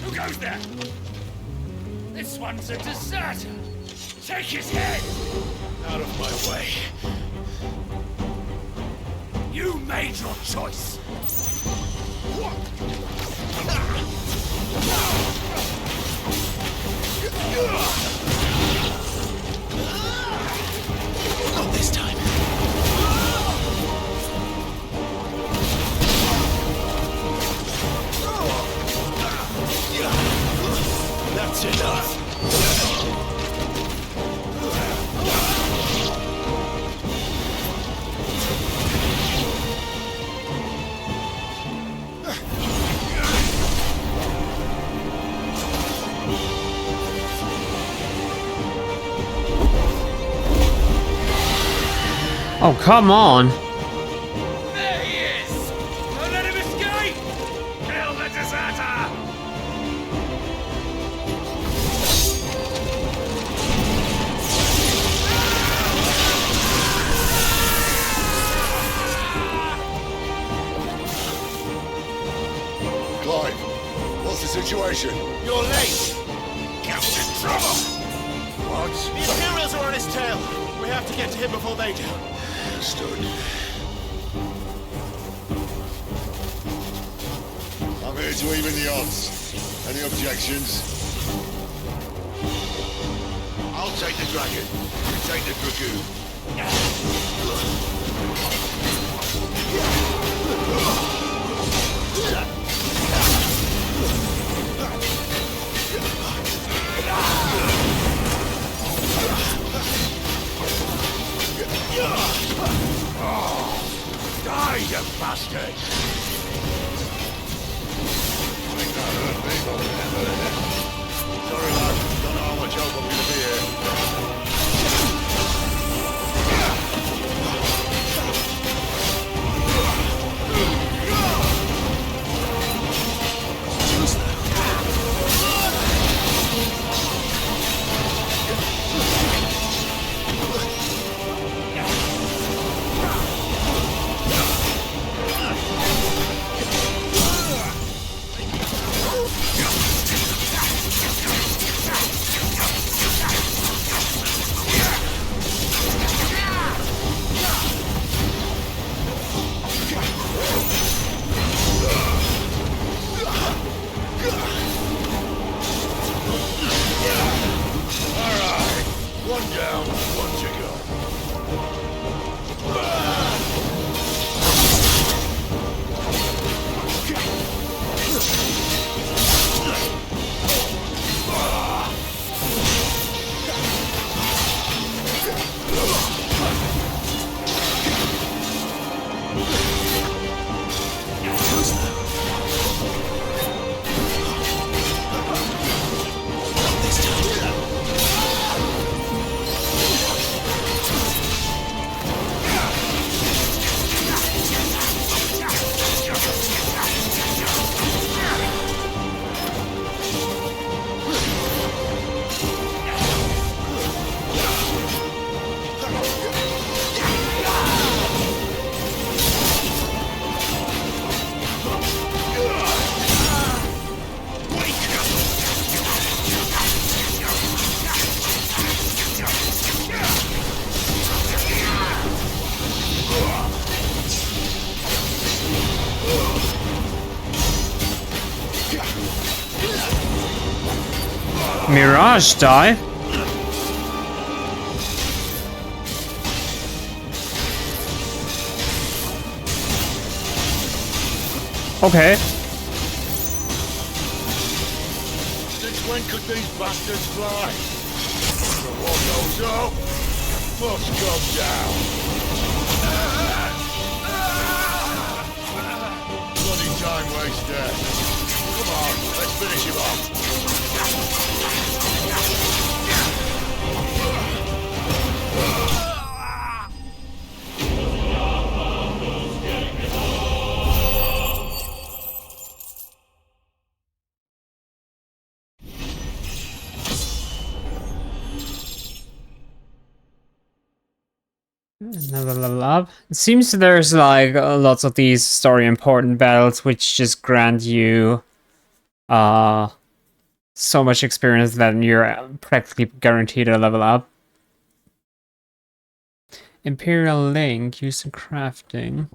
Who goes there? This one's a deserter! Take his head! Out of my way. You made your choice! Not this time. That's enough! Oh, come on. There he is! Don't let him escape! Kill the deserter! Clive, what's the situation? You're late! Cap's in trouble! What? The Imperials are on his tail! We have to get to him before they do. Understood. I'm here to even the odds. Any objections? I'll take the dragon. You take the dragoon. Die, you bastard! Sorry, lad. Don't know how much help I'm gonna be here. Mirage die? Okay. Since when could these bastards fly? The war goes up, must come down. Bloody time waster. Come on, let's finish him off. Another level up. It seems there's like lots of these story important battles which just grant you so much experience that you're practically guaranteed a level up. Imperial Link used in crafting.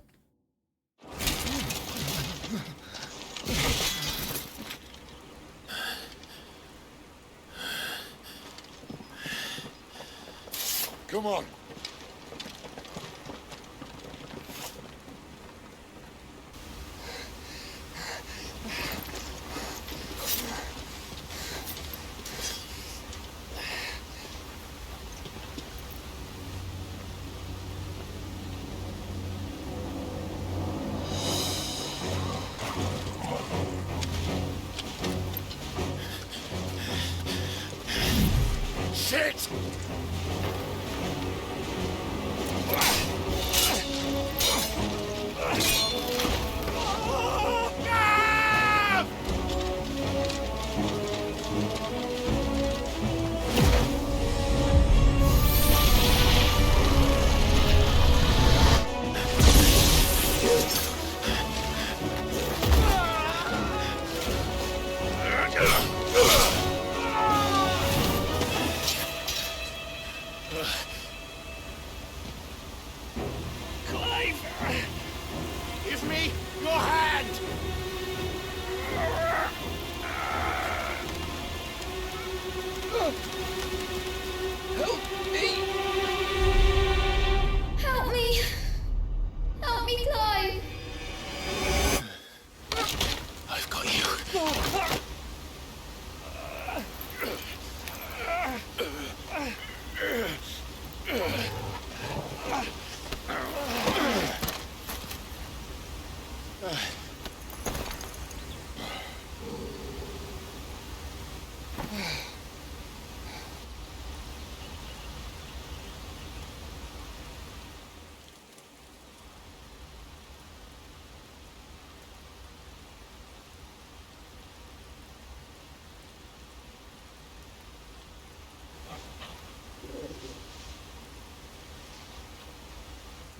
Come on. Shit! Give me your hand! Help me! Help me! Help me, Clive! I've got you.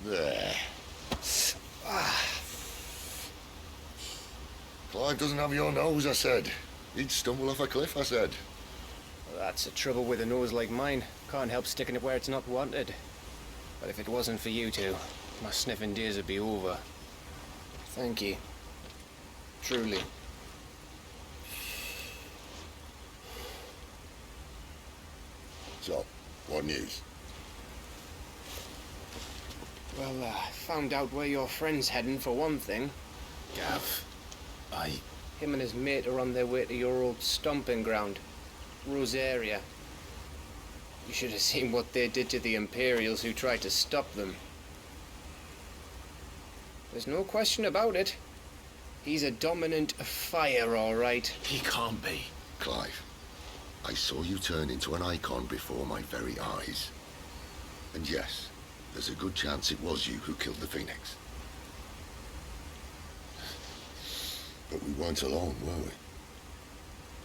There. Clive doesn't have your nose, I said. He'd stumble off a cliff, I said. Well, that's the trouble with a nose like mine. Can't help sticking it where it's not wanted. But if it wasn't for you two, my sniffing days would be over. Thank you. Truly. So, what news? Well, found out where your friend's heading for one thing. Gav, Him and his mate are on their way to your old stomping ground, Rosaria. You should have seen what they did to the Imperials who tried to stop them. There's no question about it. He's a dominant fire, all right. He can't be. Clive, I saw you turn into an Eikon before my very eyes. And yes, there's a good chance it was you who killed the Phoenix. But we weren't alone, were we?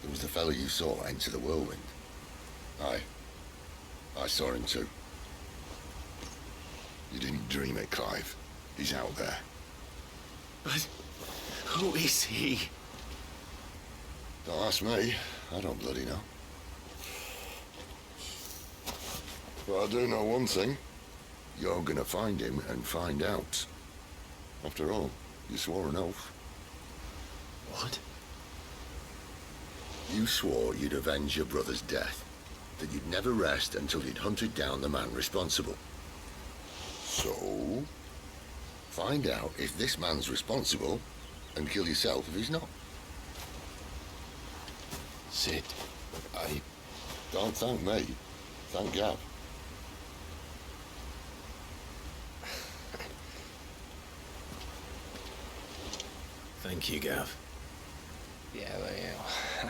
There was the fellow you saw enter the whirlwind. I saw him too. You didn't dream it, Clive. He's out there. But who is he? Don't ask me. I don't bloody know. But I do know one thing. You're gonna find him and find out. After all, you swore an oath. What? You swore you'd avenge your brother's death, that you'd never rest until you'd hunted down the man responsible. So, find out if this man's responsible, and kill yourself if he's not. Sid, I... Don't thank me. Thank Gav. Thank you, Gav. Yeah, well, yeah.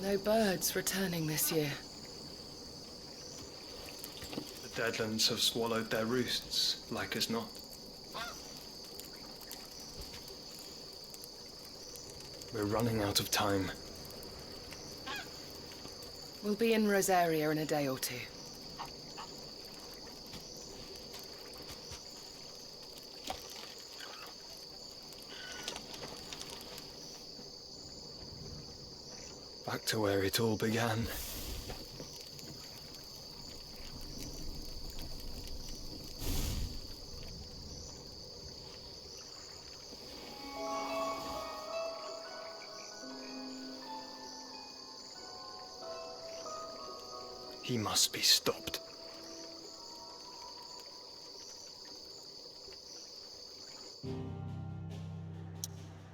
No birds returning this year. The Deadlands have swallowed their roosts, like as not. We're running out of time. We'll be in Rosaria in a day or two. Back to where it all began. He must be stopped.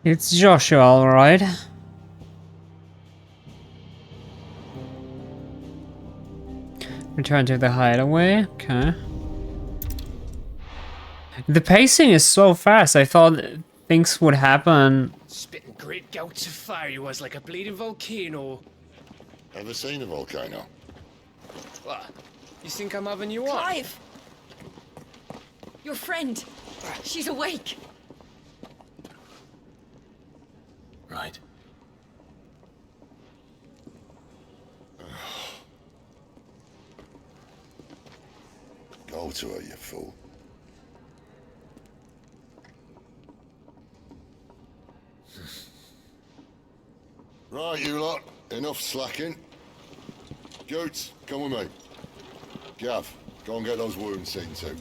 It's Joshua, alright. Return to the hideaway. Okay. The pacing is so fast. I thought things would happen. Spitting great gouts of fire he was, like a bleeding volcano. Ever seen a volcano? What? You think I'm having you on? Clive! Your friend. She's awake. Right. Go to her, you fool. Right, you lot. Enough slacking. Goots, come with me. Gav, go and get those wounds seen to.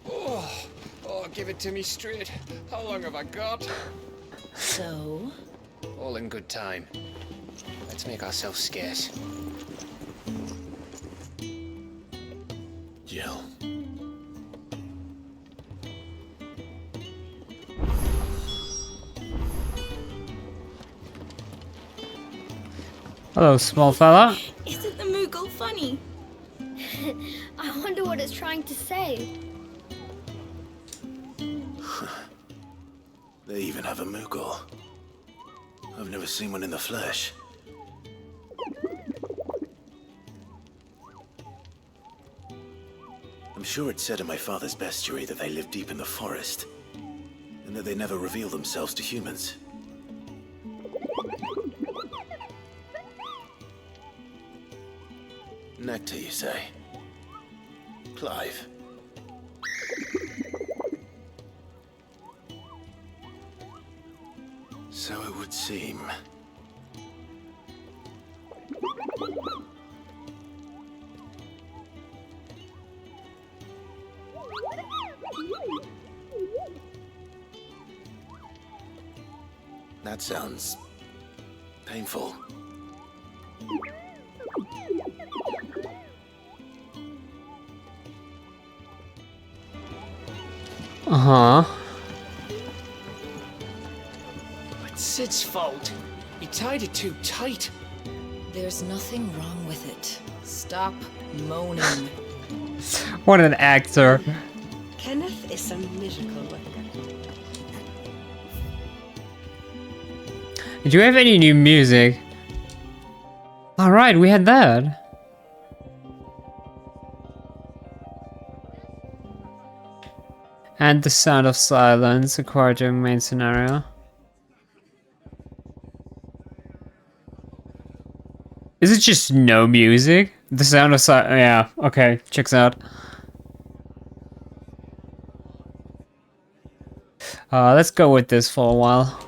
Oh, give it to me straight. How long have I got? So? All in good time. Let's make ourselves scarce. Jill. Hello, small fella. Isn't the Moogle funny? I wonder what it's trying to say. They even have a Moogle. I've never seen one in the flesh. I'm sure it said in my father's bestiary that they live deep in the forest, and that they never reveal themselves to humans. Nectar, you say? Clive. So it would seem. That sounds painful. Uh-huh. It's Sid's fault. He tied it too tight. There's nothing wrong with it. Stop moaning. What an actor. Kenneth is a miracle worker. Do you have any new music? Alright, we had that. And the sound of silence acquired during main scenario. Is it just no music? The sound of silence. Yeah, okay, checks out. Let's go with this for a while.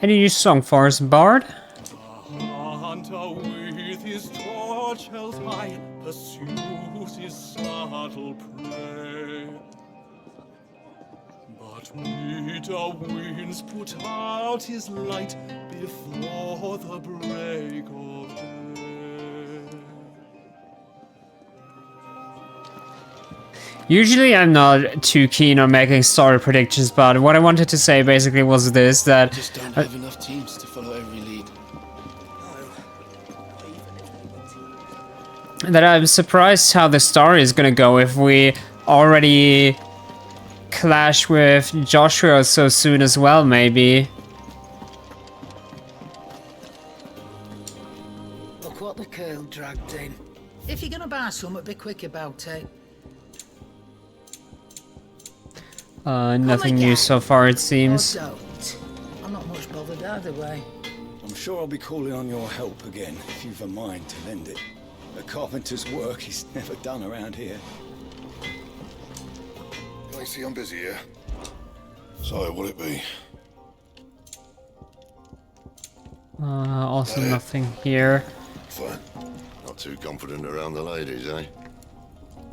Any new song for us, Bard? A hunter with his torch held high pursues his subtle prey. But bitter winds put out his light before the break of day. Usually I'm not too keen on making story predictions, but what I wanted to say basically was this, that... Just don't have enough teams to follow every lead. That I'm surprised how the story is gonna go if we already clash with Joshua so soon as well, maybe. Look what the curl dragged in. If you're gonna buy something, be quick about it. Nothing new so far, it seems. Or don't. I'm not much bothered either way. I'm sure I'll be calling on your help again, if you've a mind to lend it. A carpenter's work is never done around here. I see I'm busy here. So, what'll it be? Also nothing here. Fine. Not too confident around the ladies, eh?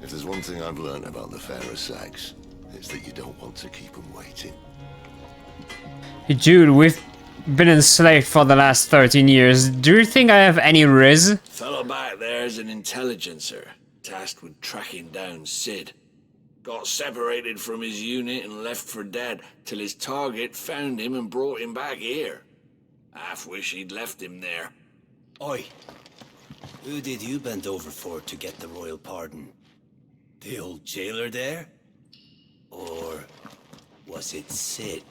If there's one thing I've learned about the Fair of Sags, it's that you don't want to keep them waiting. Hey, dude, we've been enslaved for the last 13 years. Do you think I have any riz? Fellow back there's an intelligencer, tasked with tracking down Sid. Got separated from his unit and left for dead, till his target found him and brought him back here. Half wish he'd left him there. Oi, who did you bend over for to get the royal pardon? The old jailer there? Or was it Sid?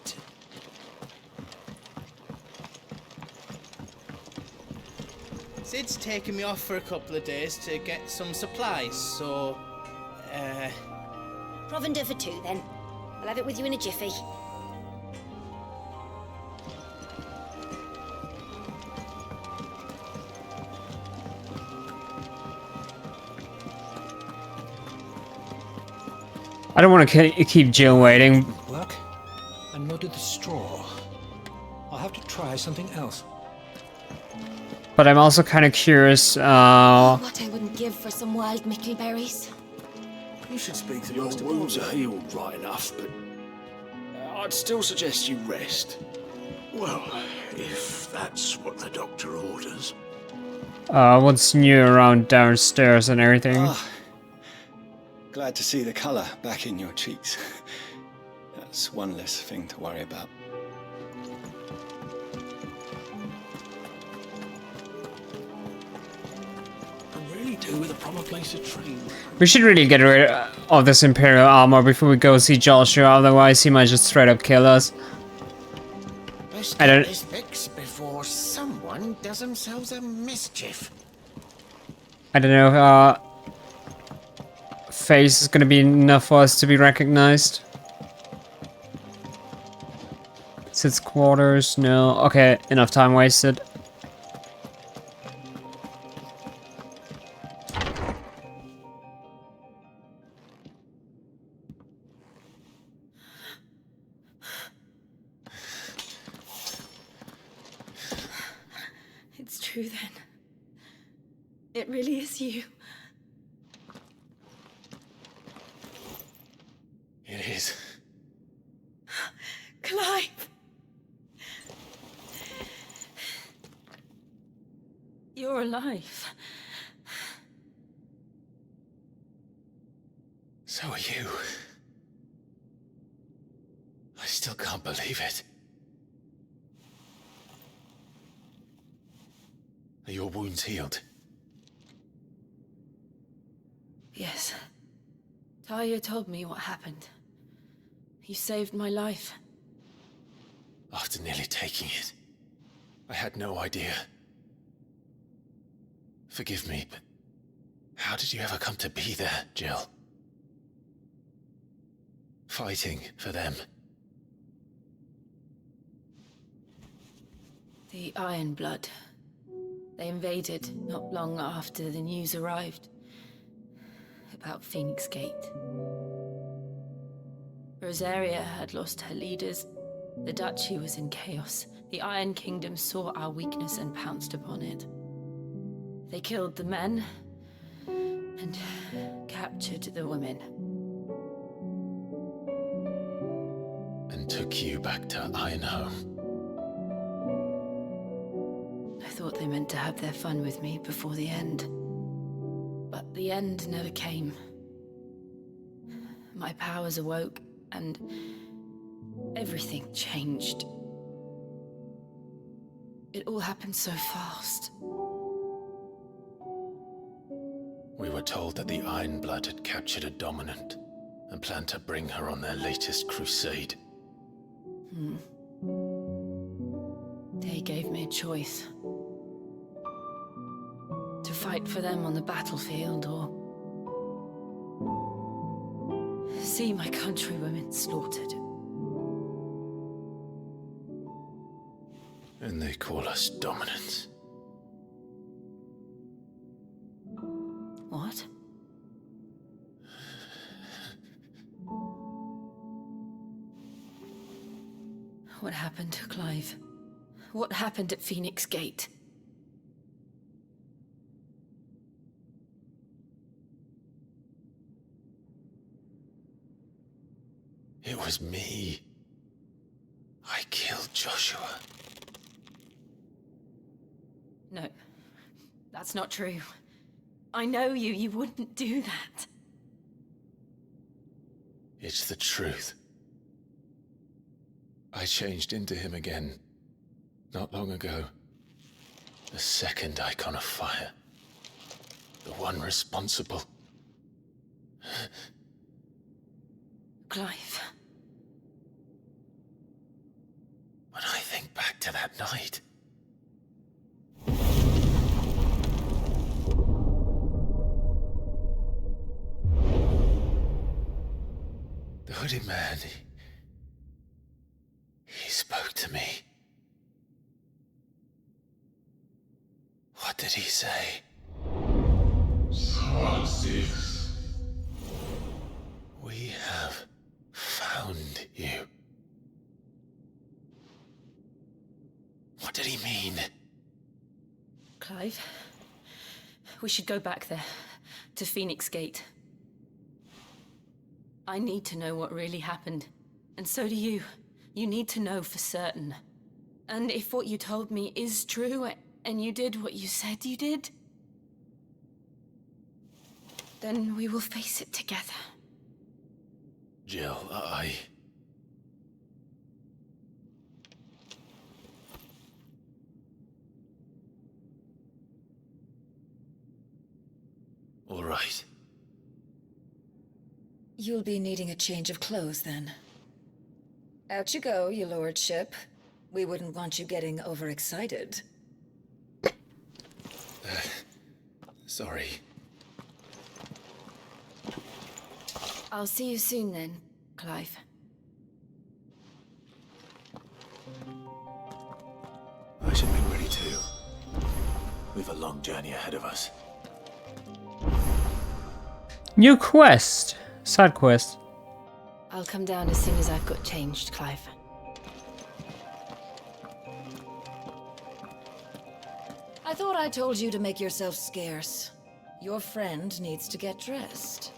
Sid's taken me off for a couple of days to get some supplies, so... Provender for 2, then. I'll have it with you in a jiffy. I don't want to keep Jill waiting. Work? And nor did the straw. I'll have to try something else. But I'm also kind of curious, What I wouldn't give for some wild mickleberries. You should speak to your wounds are healed right enough, but I'd still suggest you rest. Well, if that's what the doctor orders. What's new around downstairs and everything? Ah, glad to see the colour back in your cheeks. That's one less thing to worry about. With a proper place to train. We should really get rid of this Imperial armor before we go see Joshua, otherwise he might just straight up kill us. Best I don't... get this fixed before someone does themselves a mischief. I don't know if face is gonna be enough for us to be recognized. Sid's quarters, no. Okay, enough time wasted. It's true then. It really is you. It is. Clive! You're alive. So are you. I still can't believe it. Are your wounds healed? Yes. Talia told me what happened. You saved my life. After nearly taking it, I had no idea. Forgive me, but how did you ever come to be there, Jill? Fighting for them. The Iron Blood. They invaded not long after the news arrived about Phoenix Gate. Rosaria had lost her leaders, The Duchy was in chaos. The Iron Kingdom saw our weakness and pounced upon it. They killed the men and captured the women. And took you back to Ironhome. I thought they meant to have their fun with me before the end. But the end never came. My powers awoke, and everything changed. It all happened so fast. We were told that the Ironblood had captured a dominant and planned to bring her on their latest crusade. They gave me a choice. To fight for them on the battlefield, or see my countrywomen slaughtered. And they call us dominants. What? What happened to Clive? What happened at Phoenix Gate? It was me. I killed Joshua. No, that's not true. I know you. You wouldn't do that. It's the truth. I changed into him again, not long ago. The second Icon of Fire. The one responsible. Clive. When I think back to that night... The hooded man, he spoke to me. What did he say? Francis. We have found you. What did he mean? Clive, we should go back there, to Phoenix Gate. I need to know what really happened. And so do you. You need to know for certain. And if what you told me is true, and you did what you said you did, then we will face it together. Jill, All right. You'll be needing a change of clothes, then. Out you go, your lordship. We wouldn't want you getting overexcited. Sorry. I'll see you soon then, Clive. I should be ready too. We've a long journey ahead of us. New quest. Side quest. I'll come down as soon as I've got changed, Clive. I thought I told you to make yourself scarce. Your friend needs to get dressed.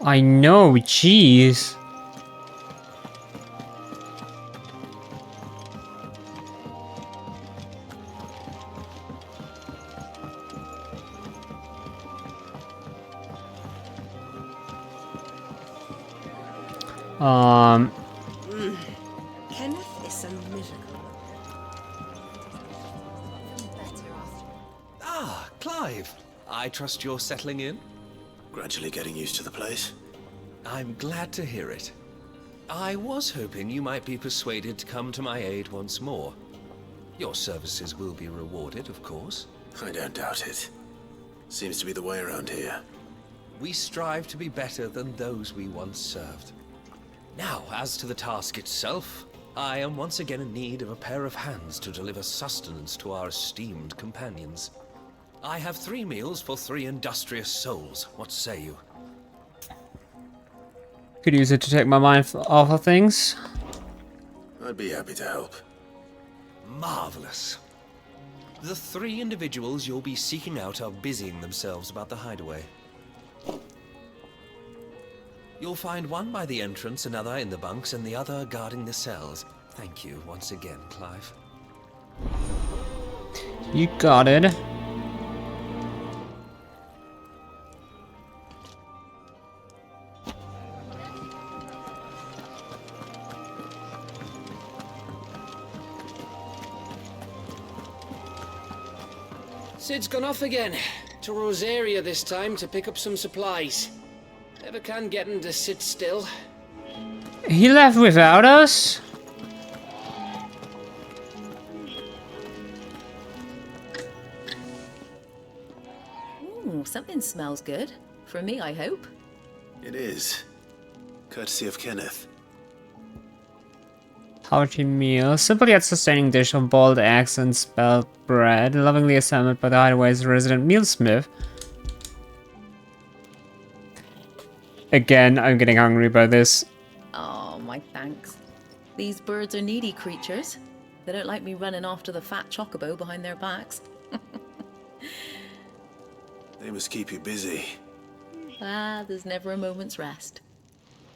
I know, jeez. Kenneth is a miracle. Ah, Clive. I trust you're settling in? Gradually getting used to the place. I'm glad to hear it. I was hoping you might be persuaded to come to my aid once more. Your services will be rewarded, of course. I don't doubt it. Seems to be the way around here. We strive to be better than those we once served. Now, as to the task itself, I am once again in need of a pair of hands to deliver sustenance to our esteemed companions. I have 3 meals for 3 industrious souls. What say you? Could use it to take my mind off of things. I'd be happy to help. Marvelous. The 3 individuals you'll be seeking out are busying themselves about the hideaway. You'll find one by the entrance, another in the bunks, and the other guarding the cells. Thank you once again, Clive. You got it. Sid's gone off again. To Rosaria this time to pick up some supplies. Never can get him to sit still. He left without us? Ooh, something smells good. For me, I hope. It is. Courtesy of Kenneth. Hearty meal. Simple yet sustaining dish of boiled eggs and spelt bread, lovingly assembled by the hideaway's resident mealsmith. Again, I'm getting hungry by this. Oh, my thanks. These birds are needy creatures. They don't like me running off to the fat chocobo behind their backs. They must keep you busy. Ah, there's never a moment's rest.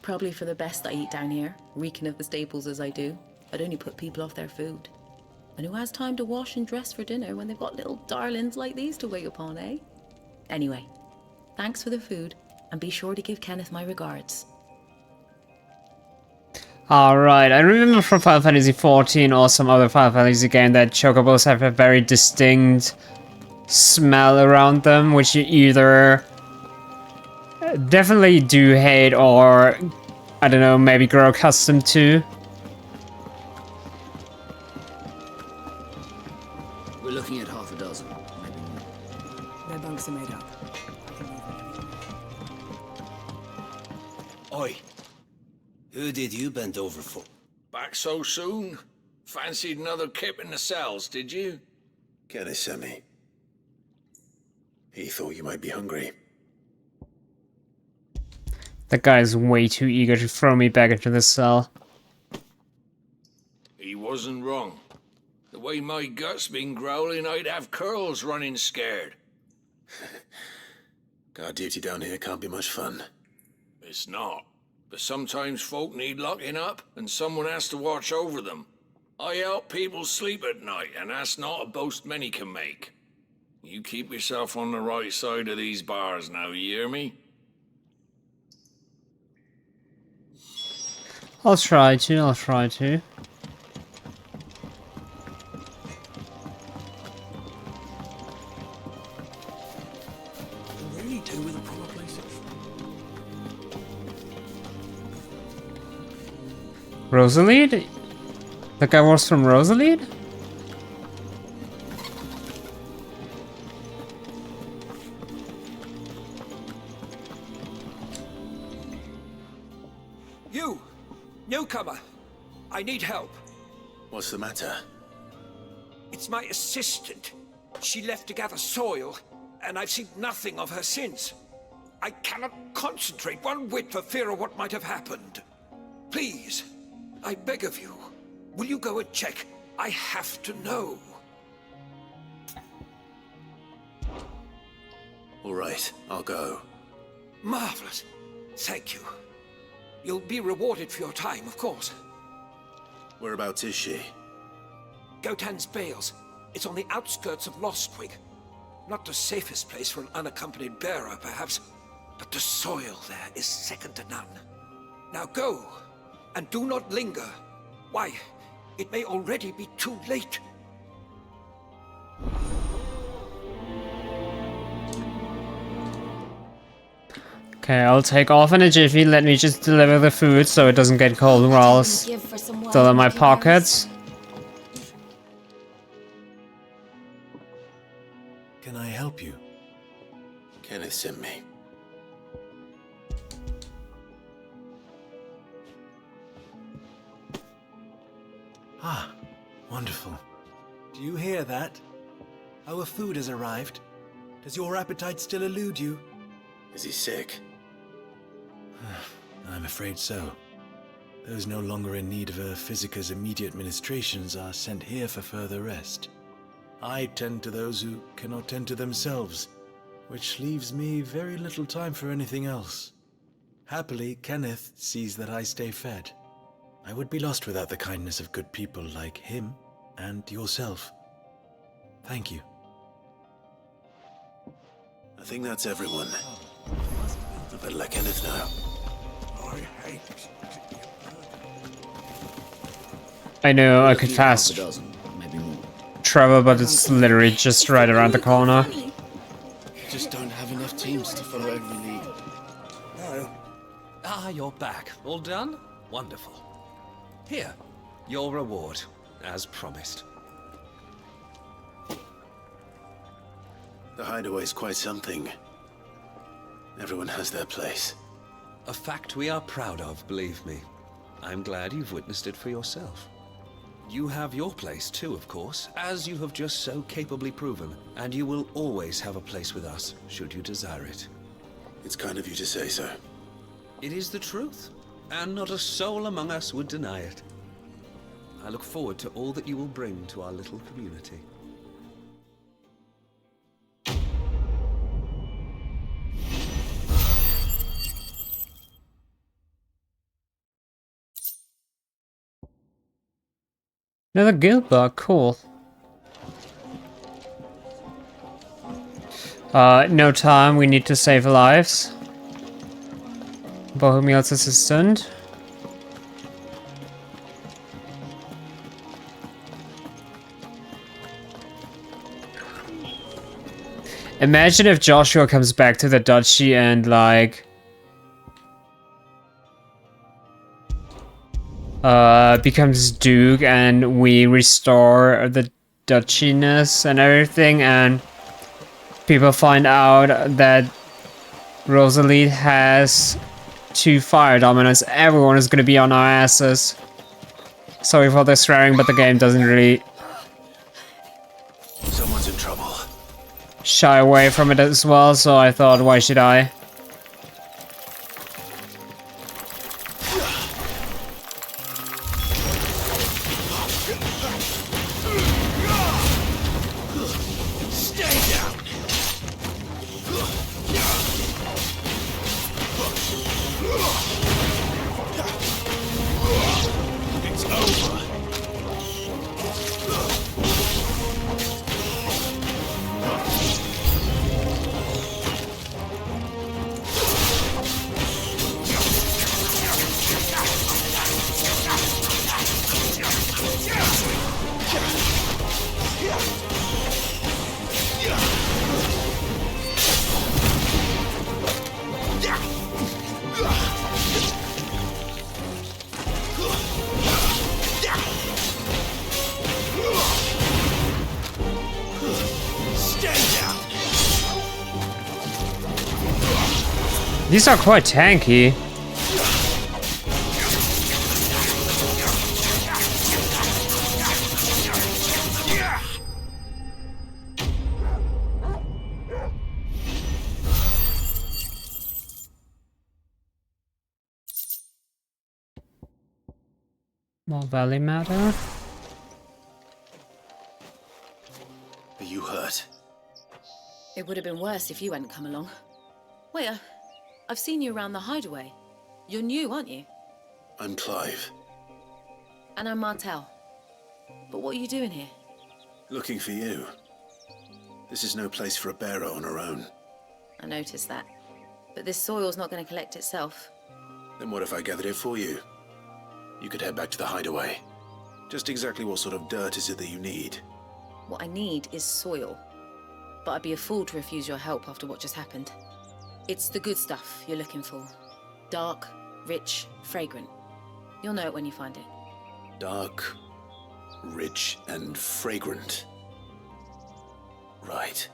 Probably for the best I eat down here, reeking of the staples as I do. I'd only put people off their food. And who has time to wash and dress for dinner when they've got little darlings like these to wait upon, eh? Anyway, thanks for the food, and be sure to give Kenneth my regards. Alright, I remember from Final Fantasy XIV or some other Final Fantasy game that chocobos have a very distinct smell around them, which you either definitely do hate or, I don't know, maybe grow accustomed to. We're looking at half a dozen, maybe more. Their bunks are made up. Oi. Who did you bend over for? Back so soon? Fancied another kip in the cells, did you? Kenneth sent me. He thought you might be hungry. That guy's way too eager to throw me back into the cell. He wasn't wrong. The way my gut's been growling, I'd have curls running scared. Guard duty down here can't be much fun. It's not. But sometimes folk need locking up, and someone has to watch over them. I help people sleep at night, and that's not a boast many can make. You keep yourself on the right side of these bars now, you hear me? I'll try to. Really do with the proper places. Rosalede? The guy was from Rosalede? You! Newcomer! I need help. What's the matter? It's my assistant. She left to gather soil, and I've seen nothing of her since. I cannot concentrate one whit for fear of what might have happened. Please, I beg of you, will you go and check? I have to know. All right, I'll go. Marvelous. Thank you. You'll be rewarded for your time, of course. Whereabouts is she? Gotan's Bales. It's on the outskirts of Lostwig. Not the safest place for an unaccompanied bearer, perhaps, but the soil there is second to none. Now go, and do not linger. Why, it may already be too late. Okay, I'll take off in a jiffy. Let me just deliver the food so it doesn't get cold while it's still in my pockets. Can I help you? Kenneth sent me. Ah, wonderful. Do you hear that? Our food has arrived. Does your appetite still elude you? Is he sick? I'm afraid so. Those no longer in need of a Physica's immediate ministrations are sent here for further rest. I tend to those who cannot tend to themselves, which leaves me very little time for anything else. Happily, Kenneth sees that I stay fed. I would be lost without the kindness of good people like him and yourself. Thank you. I think that's everyone. I better let Kenneth know. I know I could fast travel, but it's literally just right around the corner. Just don't have enough teams to follow every lead. No. Ah, you're back. All done? Wonderful. Here, your reward, as promised. The hideaway's quite something. Everyone has their place. A fact we are proud of, believe me. I'm glad you've witnessed it for yourself. You have your place too, of course, as you have just so capably proven, and you will always have a place with us, should you desire it. It's kind of you to say so. It is the truth, and not a soul among us would deny it. I look forward to all that you will bring to our little community. Another guild bug, cool. No time, we need to save lives. Bohemian's assistant. Imagine if Joshua comes back to the duchy and like becomes Duke and we restore the duchiness and everything, and people find out that Rosalie has 2 fire dominants. Everyone is gonna be on our asses. Sorry for the swearing, but the game doesn't really Someone's in trouble. shy away from it as well, so I thought, why should I? These are quite tanky. More valley matter. Are you hurt? It would have been worse if you hadn't come along. Wait, I've seen you around the hideaway. You're new, aren't you? I'm Clive. And I'm Martel. But what are you doing here? Looking for you. This is no place for a bearer on her own. I noticed that. But this soil's not going to collect itself. Then what if I gathered it for you? You could head back to the hideaway. Just exactly what sort of dirt is it that you need? What I need is soil. But I'd be a fool to refuse your help after what just happened. It's the good stuff you're looking for. Dark, rich, fragrant. You'll know it when you find it. Dark, rich, and fragrant. Right.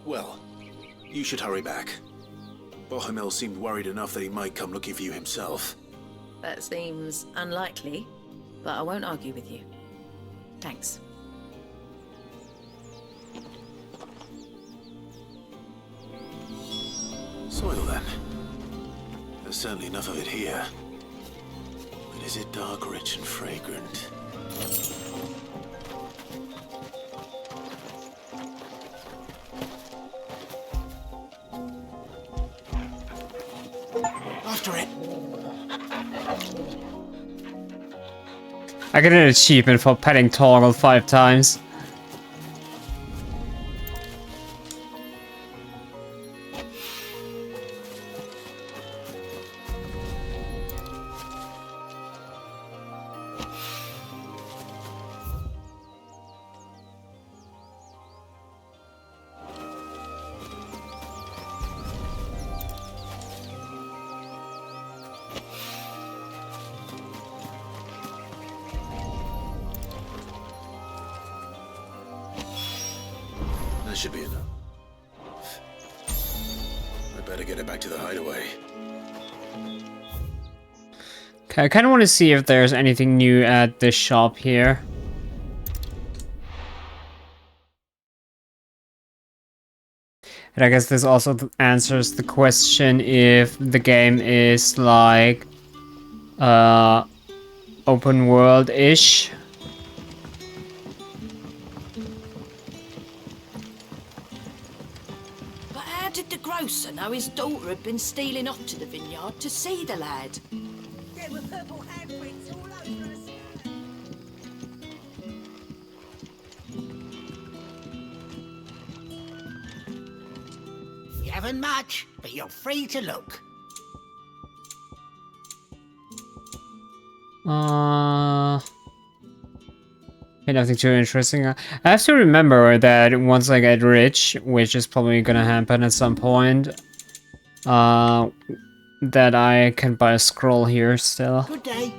Well, you should hurry back. Bohemil seemed worried enough that he might come looking for you himself. That seems unlikely, but I won't argue with you. Thanks. Soil, then. There's certainly enough of it here. Is it dark, rich, and fragrant? After it. I get an achievement for petting Torgal 5 times. That should be enough. I better get it back to the hideaway. Okay, I kind of want to see if there's anything new at this shop here. And I guess this also answers the question if the game is like open world-ish. But how did the grocer know his daughter had been stealing off to the vineyard to see the lad? There were purple handprints all over us. You haven't much, but you're free to look. Nothing too interesting. I have to remember that once I get rich, which is probably gonna happen at some point, that I can buy a scroll here still. Good day.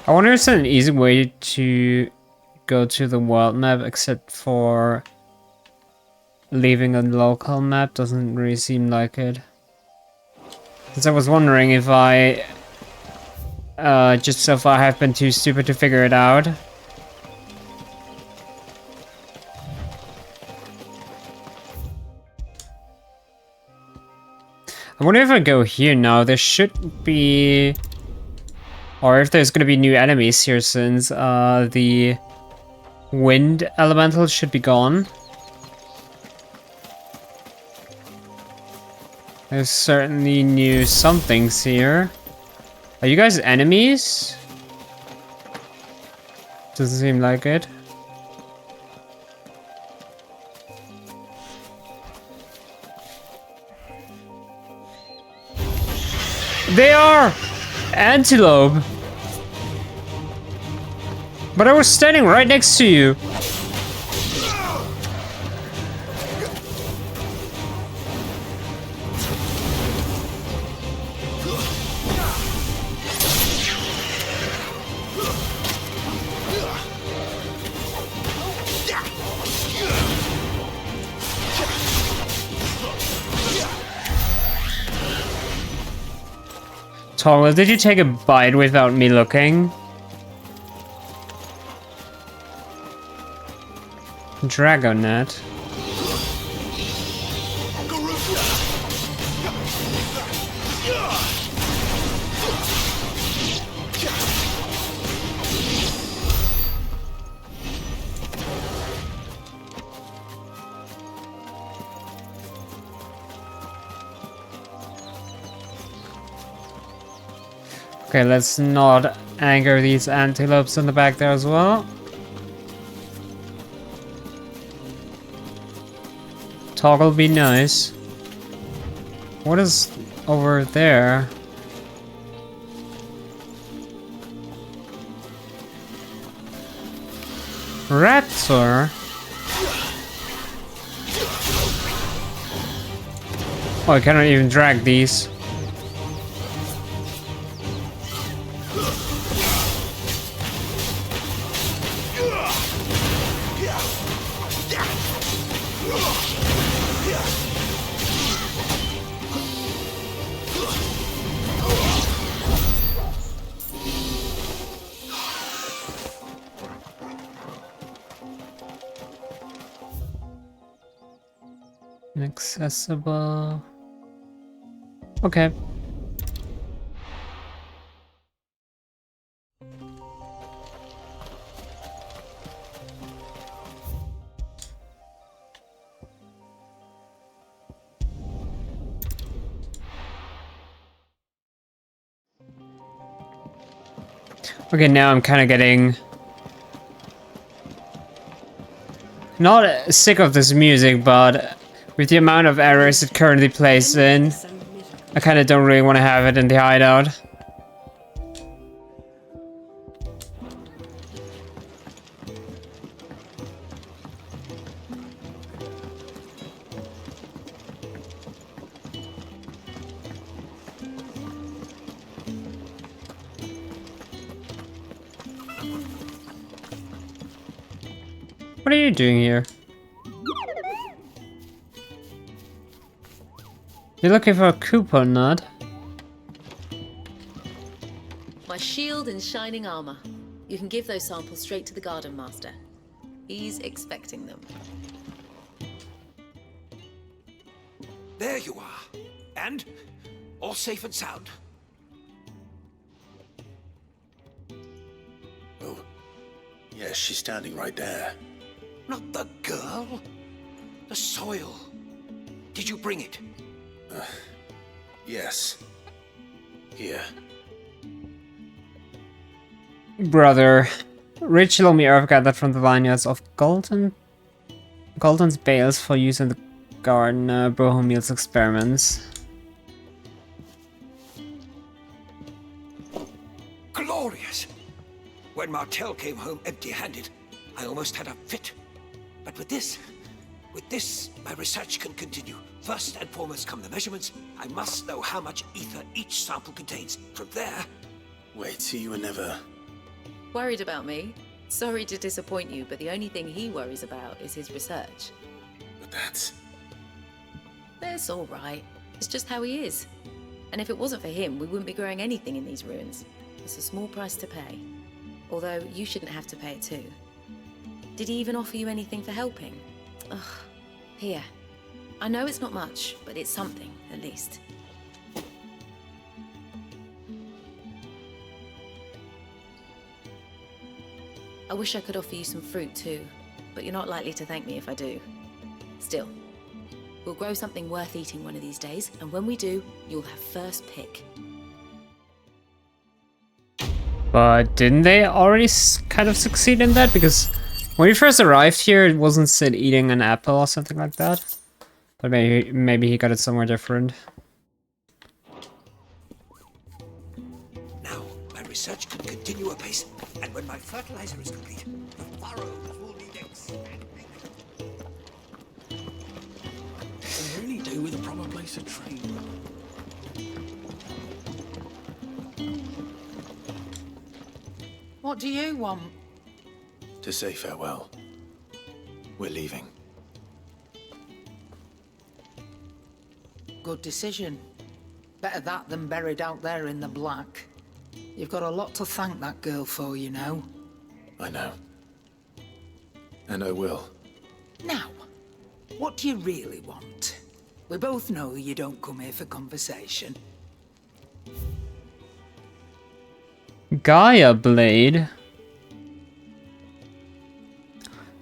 I wonder if there's an easy way to go to the world map except for leaving a local map. Doesn't really seem like it. Because I was wondering if I just so far have been too stupid to figure it out. I wonder if I go here now, there should be... Or if there's gonna be new enemies here since the wind elemental should be gone. There's certainly new somethings here. Are you guys enemies? Doesn't seem like it. They are! Antelope! But I was standing right next to you. Toggle, did you take a bite without me looking? Dragonet. Okay, let's not anger these antelopes in the back there as well. Toggle be nice. What is over there? Raptor? Oh, I cannot even drag these. Inaccessible. Okay. Okay, now I'm kind of getting not sick of this music, but with the amount of errors it currently plays in, I kind of don't really want to have it in the hideout. What are you doing here? You're looking for a coupon, Nod? My shield and shining armor. You can give those samples straight to the Garden Master. He's expecting them. There you are. And all safe and sound. Oh, yes, she's standing right there. Not the girl. The soil. Did you bring it? Yes. Here. Brother, rich loamy earth gathered from the vineyards of Golden's bales for use in the gardener Bohemiel's experiments. Glorious! When Martel came home empty-handed, I almost had a fit. But with this, my research can continue. First and foremost come the measurements. I must know how much ether each sample contains. From there... Wait, so you were never... Worried about me? Sorry to disappoint you, but the only thing he worries about is his research. But that's all right. It's just how he is. And if it wasn't for him, we wouldn't be growing anything in these ruins. It's a small price to pay. Although, you shouldn't have to pay it too. Did he even offer you anything for helping? Ugh. Here. I know it's not much, but it's something, at least. I wish I could offer you some fruit too, but you're not likely to thank me if I do. Still, we'll grow something worth eating one of these days, and when we do, you'll have first pick. But didn't they already kind of succeed in that? Because when we first arrived here, it wasn't Sid eating an apple or something like that. But maybe he got it somewhere different. Now, my research can continue apace, and when my fertilizer is complete, the furrows will be next. They really do with a proper place to train. What do you want? to say farewell. We're leaving. Good decision. Better that than buried out there in the black. You've got a lot to thank that girl for, you know. I know. And I will. Now, what do you really want? We both know you don't come here for conversation. Gaia Blade.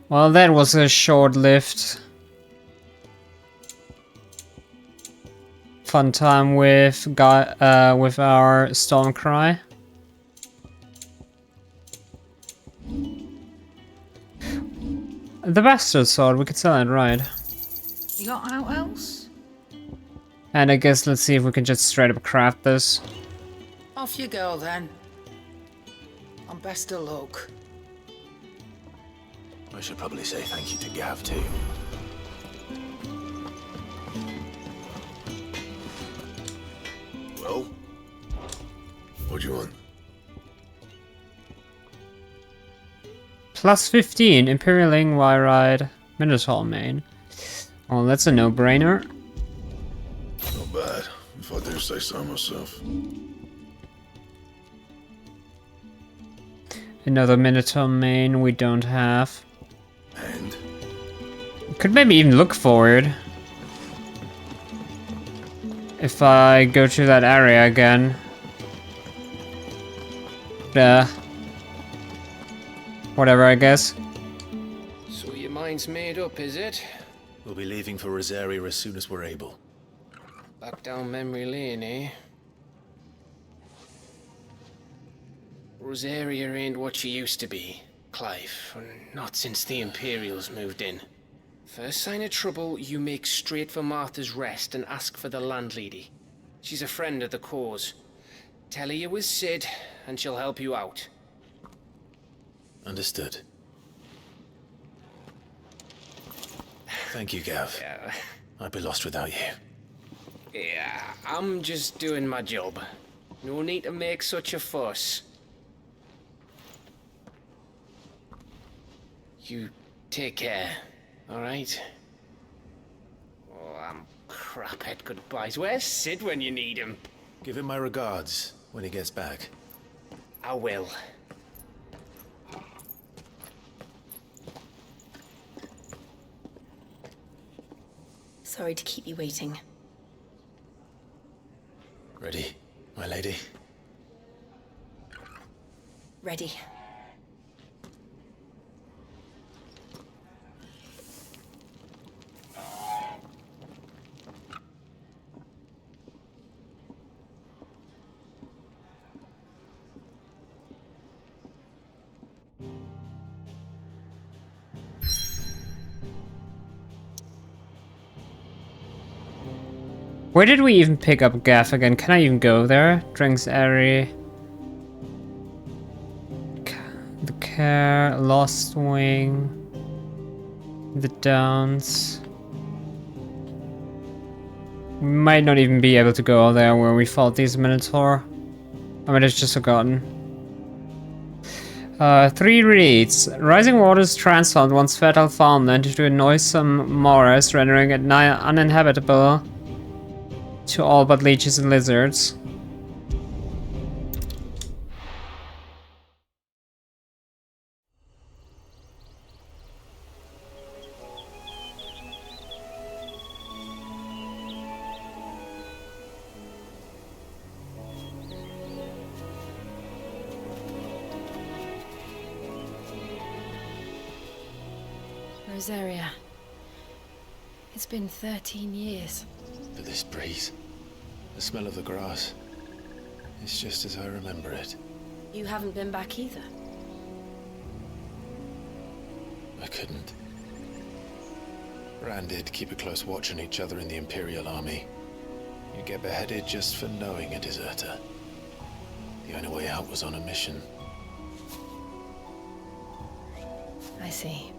Well, that was a short-lived fun time with our Stormcry. The bastard sword, we could sell it, right? You got out else? And I guess let's see if we can just straight up craft this. Off you go then. And best of luck. I should probably say thank you to Gav too. Well, what do you want? Plus 15, Imperial Ing, Wyride, Minotaur main. Oh, that's a no-brainer. Not bad, if I do say so myself. Another Minotaur main we don't have. And? Could maybe even look for it. if I go to that area again. Whatever, I guess. So your mind's made up, is it? We'll be leaving for Rosaria as soon as we're able. Back down memory lane, eh? Rosaria ain't what she used to be, Clive. Not since the Imperials moved in. First sign of trouble, you make straight for Martha's Rest and ask for the landlady. She's a friend of the cause. Tell her you was Sid, and she'll help you out. Understood. Thank you, Gav. Yeah. I'd be lost without you. Yeah, I'm just doing my job. No need to make such a fuss. You take care, alright? Oh, I'm crap at goodbyes. Where's Sid when you need him? Give him my regards when he gets back. I will. Sorry to keep you waiting. Ready, my lady? Ready. Where did we even pick up Gaff again? Can I even go there? Drinks area. The Care, Lost Wing. The Downs. We might not even be able to go there where we fought these Minotaur. I might have just forgotten. 3 reads. Rising waters transformed once fertile farmland into a noisome morass, rendering it nigh uninhabitable to all but leeches and lizards. Rosaria. It's been 13 years. But this breeze, the smell of the grass, it's just as I remember it. You haven't been back either. I couldn't. Rand did keep a close watch on each other in the Imperial Army. You get beheaded just for knowing a deserter. The only way out was on a mission. I see.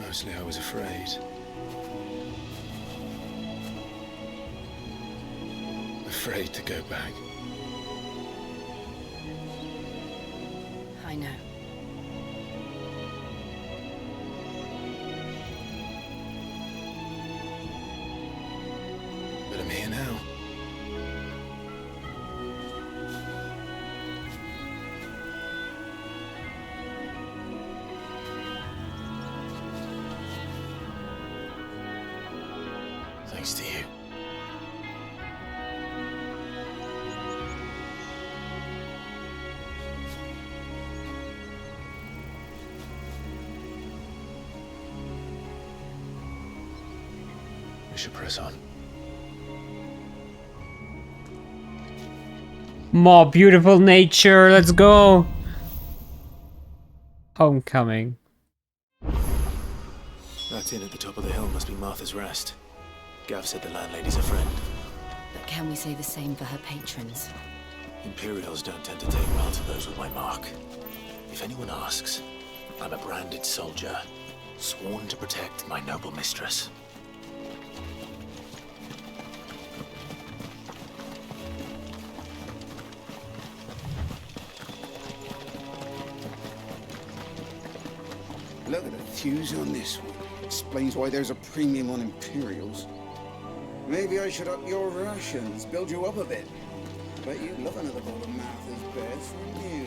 Mostly I was afraid. Afraid to go back. I know. But I'm here now. Thanks to you. We should press on. More beautiful nature, let's go! Homecoming. That inn at the top of the hill must be Martha's Rest. Gav said the landlady's a friend. But can we say the same for her patrons? Imperials don't tend to take well to those with my mark. If anyone asks, I'm a branded soldier, sworn to protect my noble mistress. Look at the fuse on this one. Explains why there's a premium on Imperials. Maybe I should up your rations, build you up a bit. Bet you'd love another bowl of Martha's beds from you.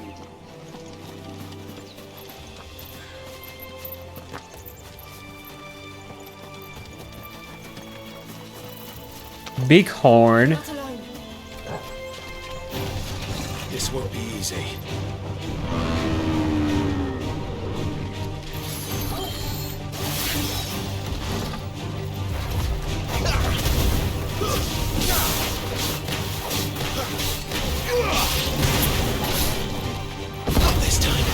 Bighorn. This won't be easy. Not this time.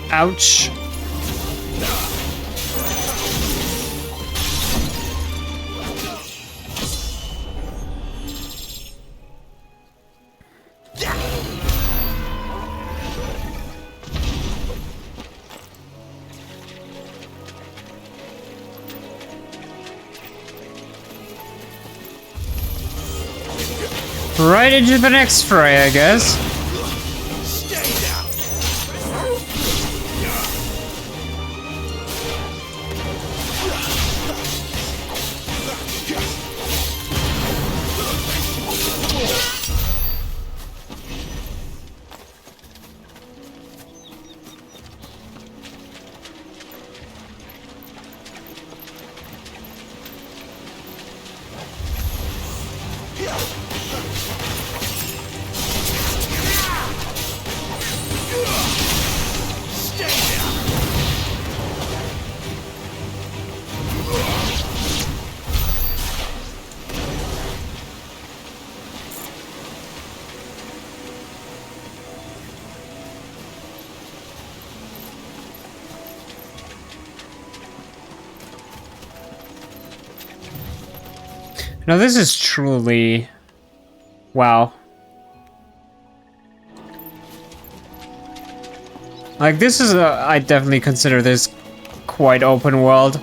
Ouch. Right into the next fray, I guess. Now this is truly... wow. Like, this is I definitely consider this quite open world.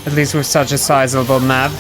At least with such a sizable map.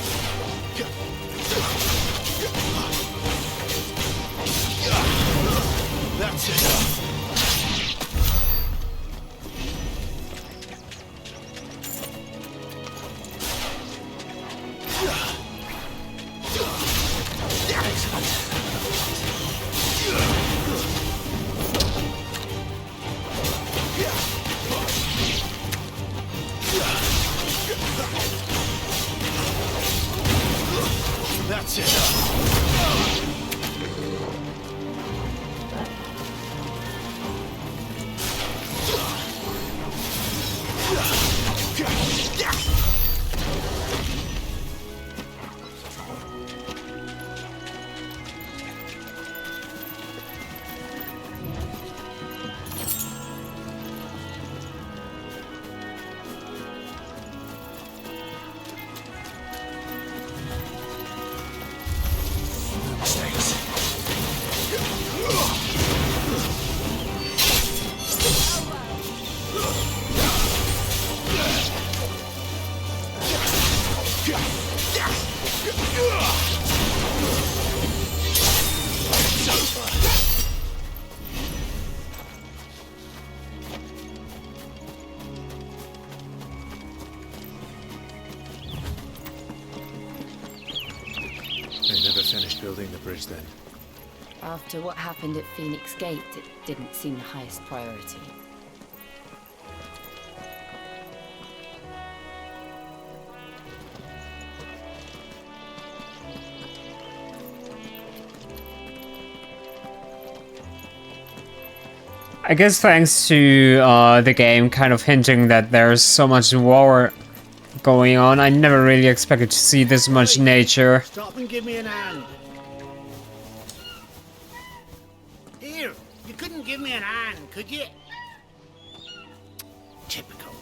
After what happened at Phoenix Gate, it didn't seem the highest priority. I guess thanks to the game kind of hinting that there's so much war going on, I never really expected to see this much nature. Stop and give me an hand. Here, you couldn't give me an hand, could you? Typical.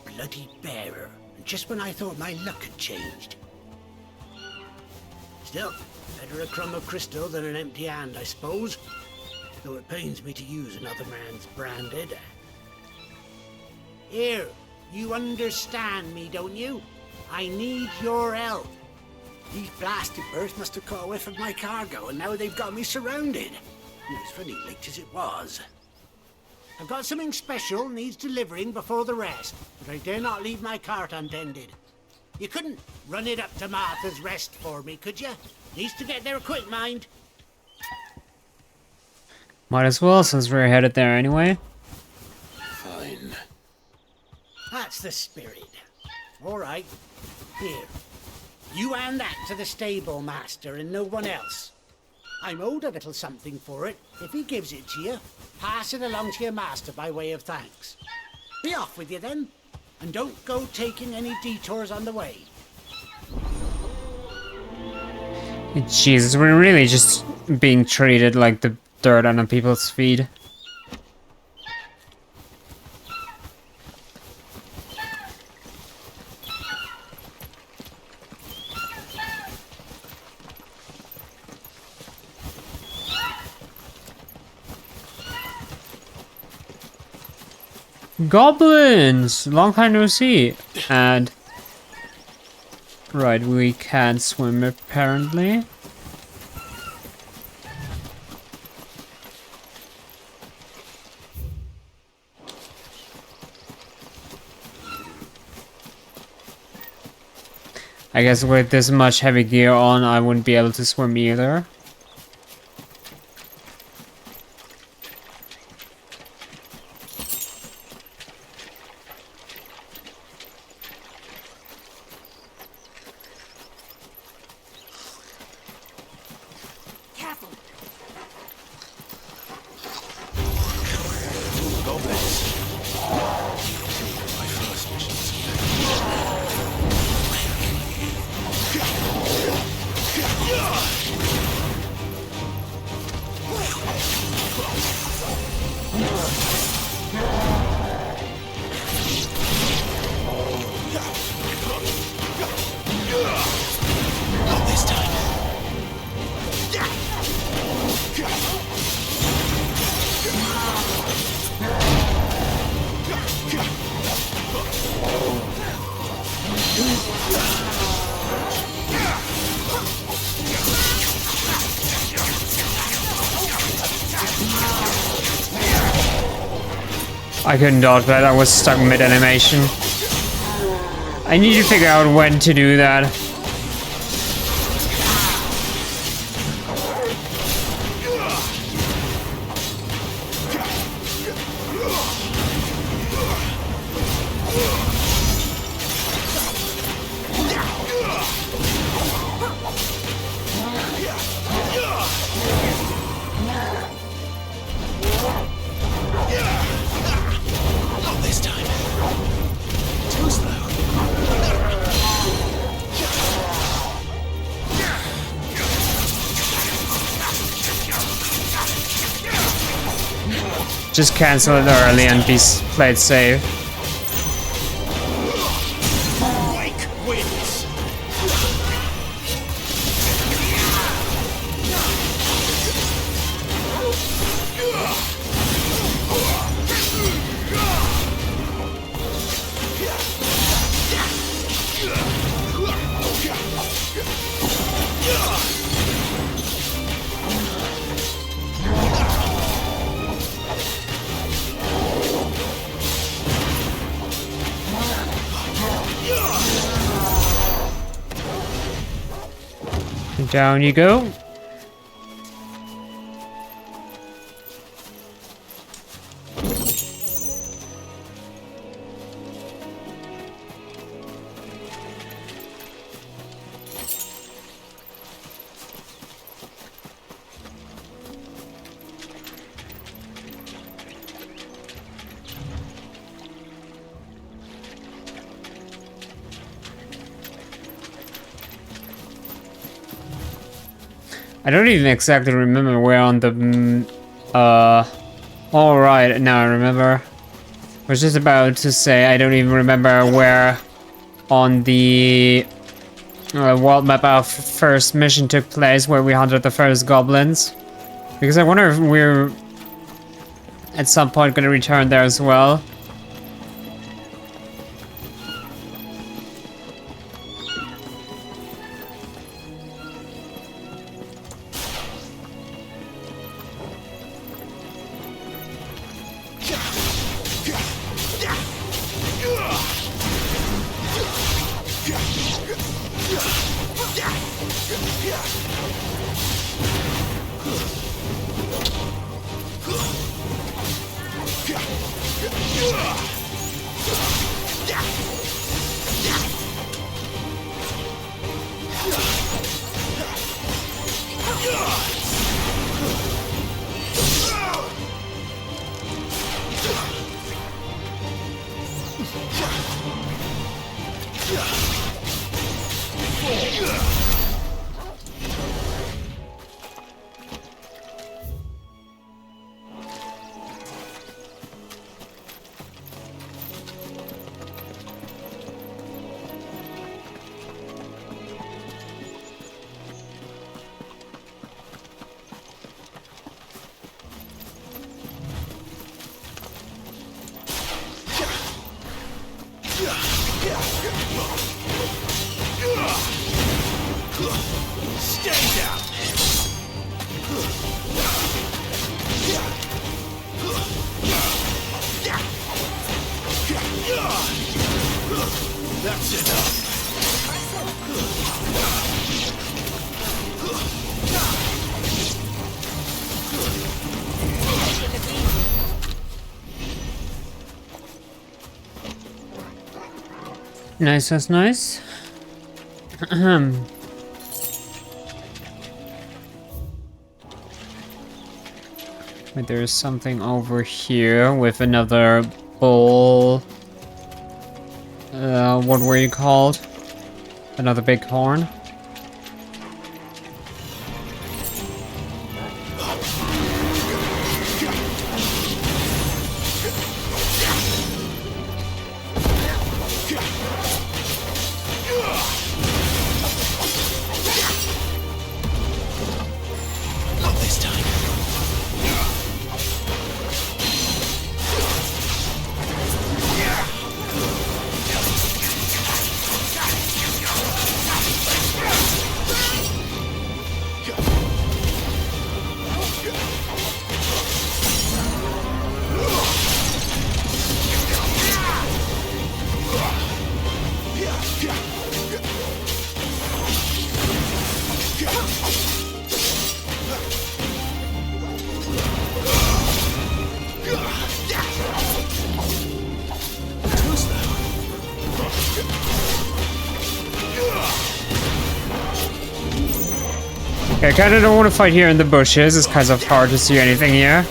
A bloody bearer. And just when I thought my luck had changed. Still, better a crumb of crystal than an empty hand, I suppose. Though it pains me to use another man's branded. Here, you understand me, don't you? I need your help. These blasted birds must have caught a whiff of my cargo, and now they've got me surrounded. It was funny late as it was. I've got something special needs delivering before the rest, but I dare not leave my cart untended. You couldn't run it up to Martha's Rest for me, could you? Needs to get there quick, mind. Might as well, since we're headed there anyway. Fine. That's the spirit. All right. Here. You hand that to the stable master and no one else. I'm owed a little something for it. If he gives it to you, pass it along to your master by way of thanks. Be off with you then. And don't go taking any detours on the way. Jesus, we're really just being treated like the dirt on people's feet. Goblins! Long time no see. And right, we can't swim apparently. I guess with this much heavy gear on, I wouldn't be able to swim either. I couldn't dodge that, I was stuck mid-animation. I need to figure out when to do that. Just cancel it early and be played safe. Down you go. I don't even exactly remember where on the... Alright, now I remember. I was just about to say I don't even remember where on the world map our first mission took place, where we hunted the first goblins. Because I wonder if we're at some point gonna return there as well. Nice, that's nice. But there's something over here with another bull. What were you called? Another big horn? Okay, I kinda don't want to fight here in the bushes. It's kind of hard to see anything here.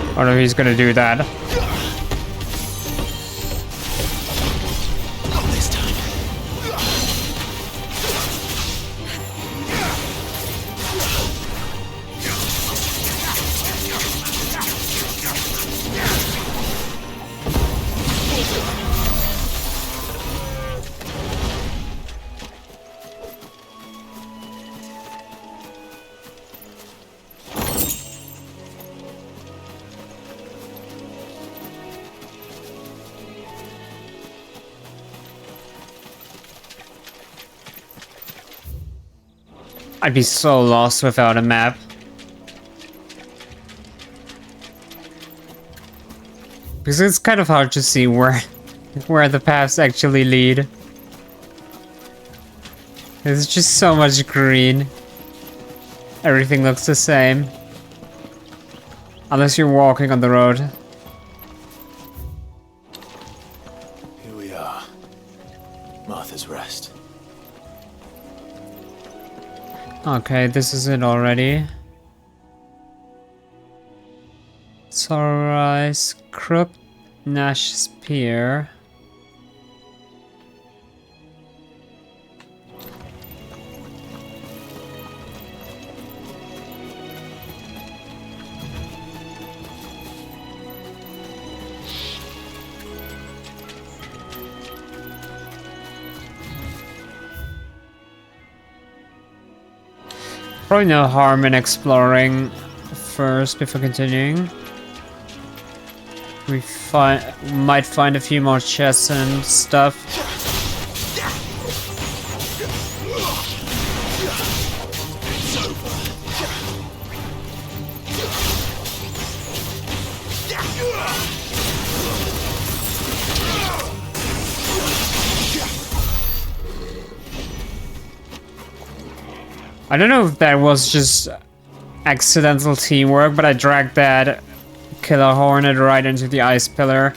I don't know if he's gonna do that. I'd be so lost without a map. Because it's kind of hard to see where the paths actually lead. There's just so much green. Everything looks the same. Unless you're walking on the road. Here we are. Martha's Rest. Okay, this is it already. Sunrise Crook Nash's Pier. Probably no harm in exploring first before continuing. We might find a few more chests and stuff. I don't know if that was just accidental teamwork, but I dragged that killer hornet right into the ice pillar.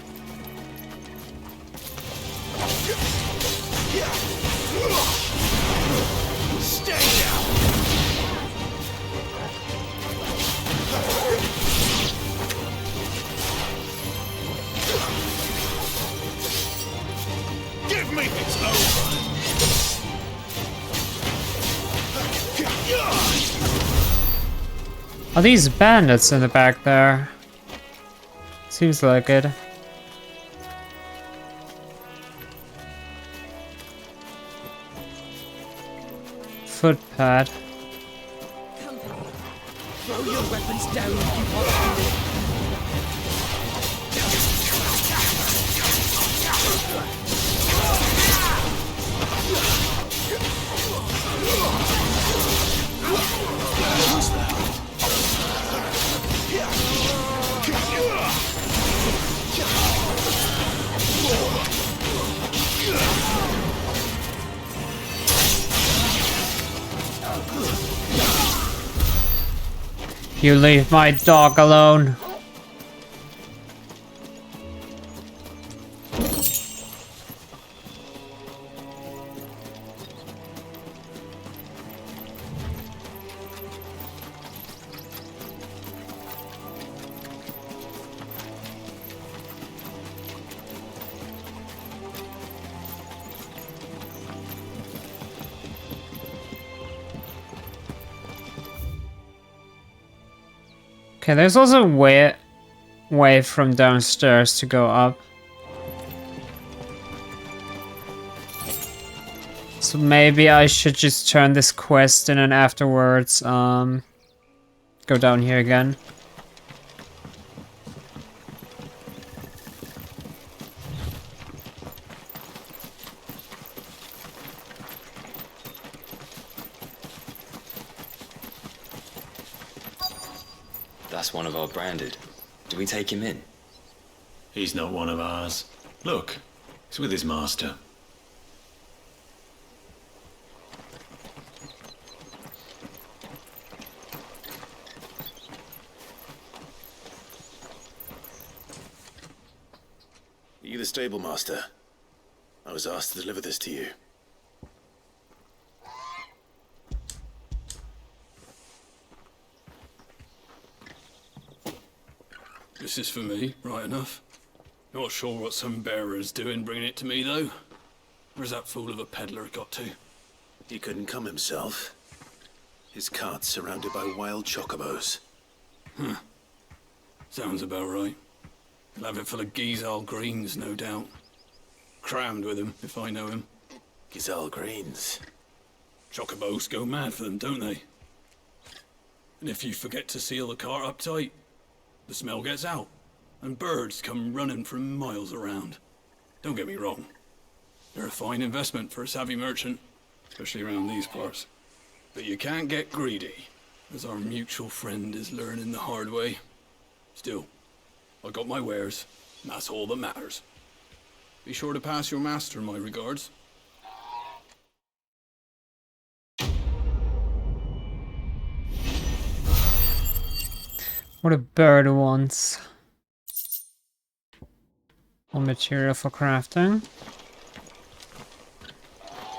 Give me it's over. Are these bandits in the back there? Seems like it. Footpad. Throw your weapons down if you want to live. You leave my dog alone. Okay, there's also a way from downstairs to go up. So maybe I should just turn this quest in and afterwards go down here again. That's one of our branded. Do we take him in? He's not one of ours. Look, he's with his master. Are you the stable master? I was asked to deliver this to you. This is for me, right enough. Not sure what some bearer's doing bringing it to me, though. Where's that fool of a peddler got to? He couldn't come himself. His cart's surrounded by wild chocobos. Huh. Sounds about right. He'll have it full of Gizal greens, no doubt. Crammed with him, if I know him. Gizal greens? Chocobos go mad for them, don't they? And if you forget to seal the cart up tight, the smell gets out, and birds come running from miles around. Don't get me wrong. They're a fine investment for a savvy merchant, especially around these parts. But you can't get greedy, as our mutual friend is learning the hard way. Still, I got my wares, and that's all that matters. Be sure to pass your master my regards. What a bird wants. All material for crafting.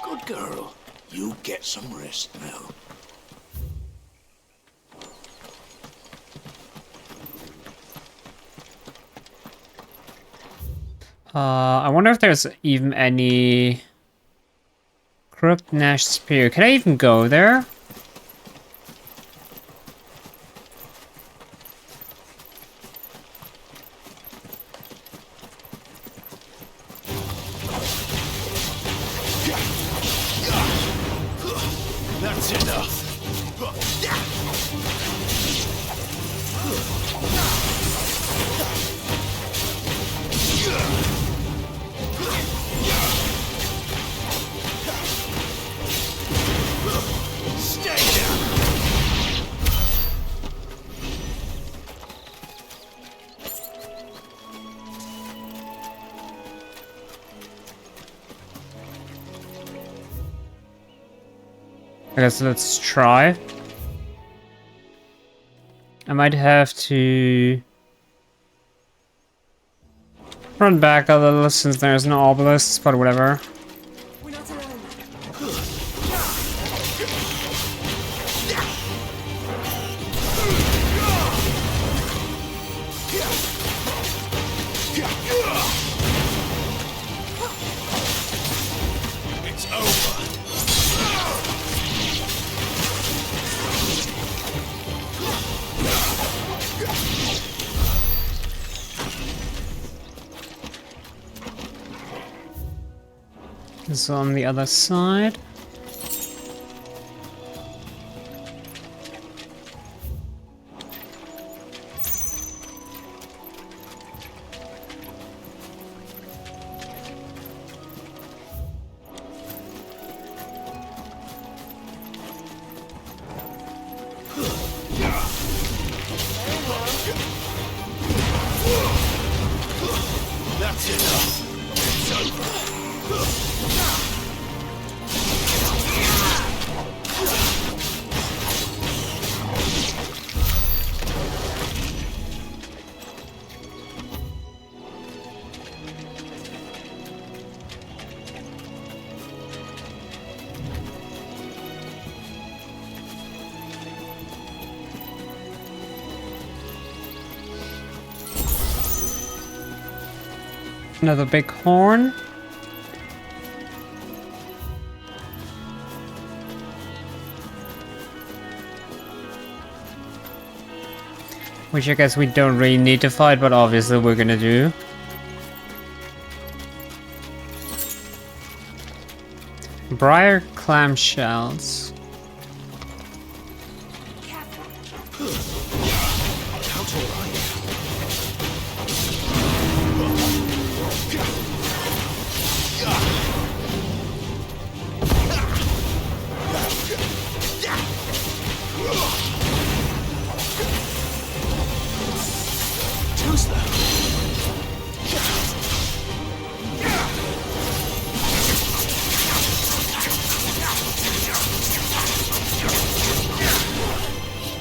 Good girl. You get some rest now. I wonder if there's even any Crooked Nash Spear. Can I even go there? That's enough. Stay down. I guess let's try. I might have to run back a little since there's no obelisk, but whatever. It's over. This is on the other side. That's enough. It's over. Another big horn. Which I guess we don't really need to fight, but obviously we're gonna do. Briar clamshells. How tall are you? Too slow.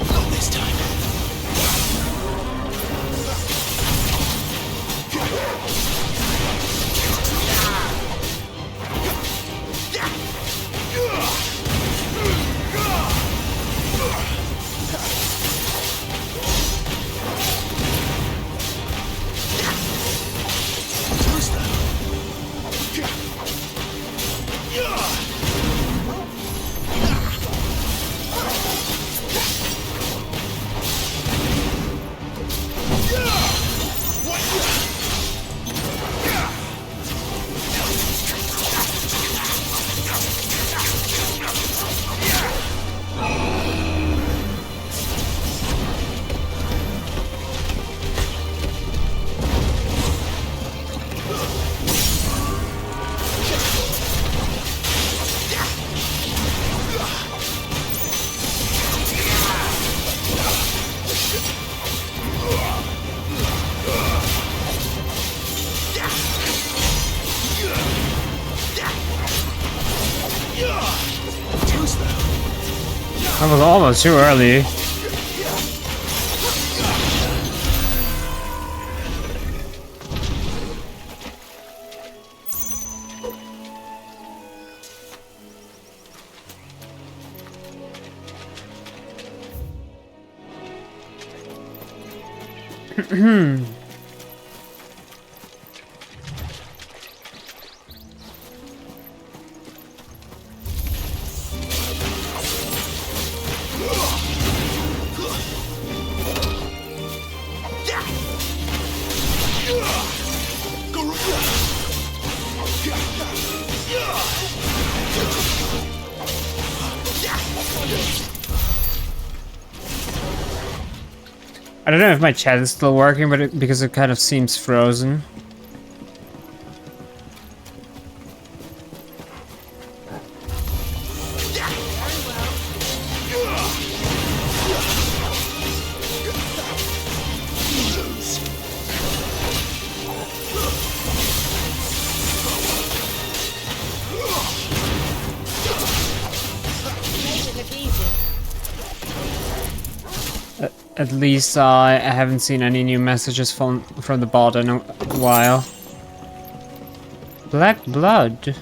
Not this time. That was almost too early. I don't know if my chat is still working, but because it kind of seems frozen. At least I haven't seen any new messages from the bot in a while. Black blood.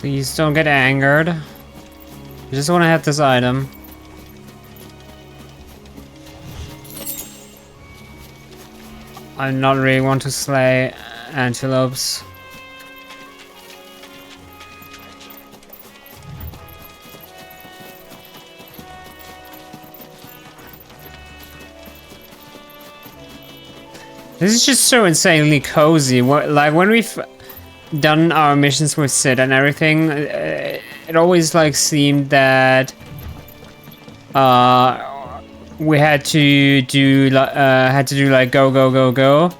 Please don't get angered. I just want to have this item. I not really want to slay antelopes. This is just so insanely cozy. Like when we've done our missions with Sid and everything, it always like seemed that we had to do like go go go go.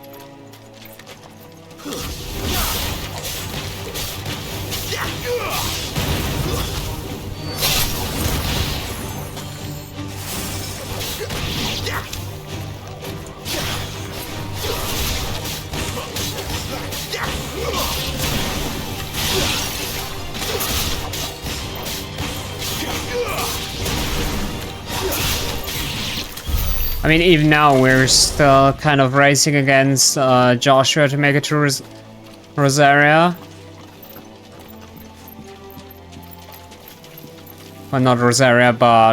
I mean, even now we're still kind of racing against Joshua to make it to Rosaria. Well, not Rosaria, but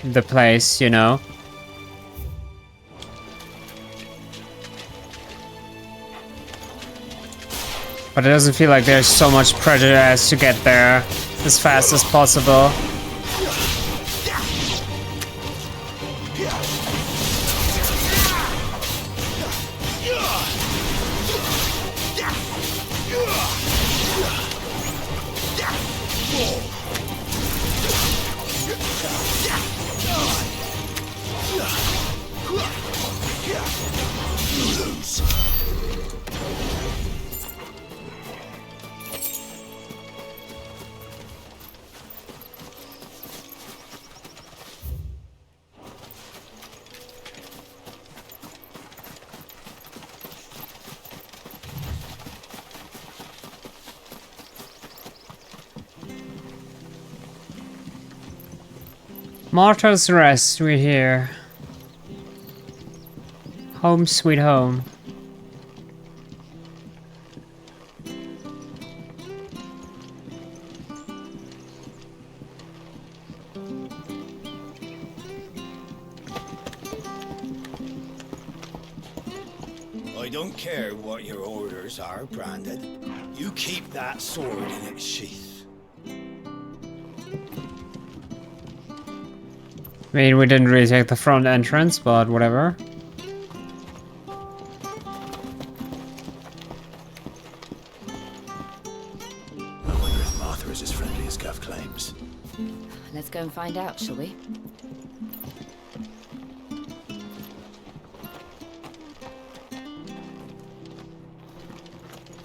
the place, you know. But it doesn't feel like there's so much pressure as to get there as fast as possible. Martha's Rest, we're here. Home sweet home. I don't care what your orders are, Branded. You keep that sword in its sheath. I mean, we didn't really take the front entrance, but whatever. I wonder if Martha is as friendly as Gav claims. Let's go and find out, shall we?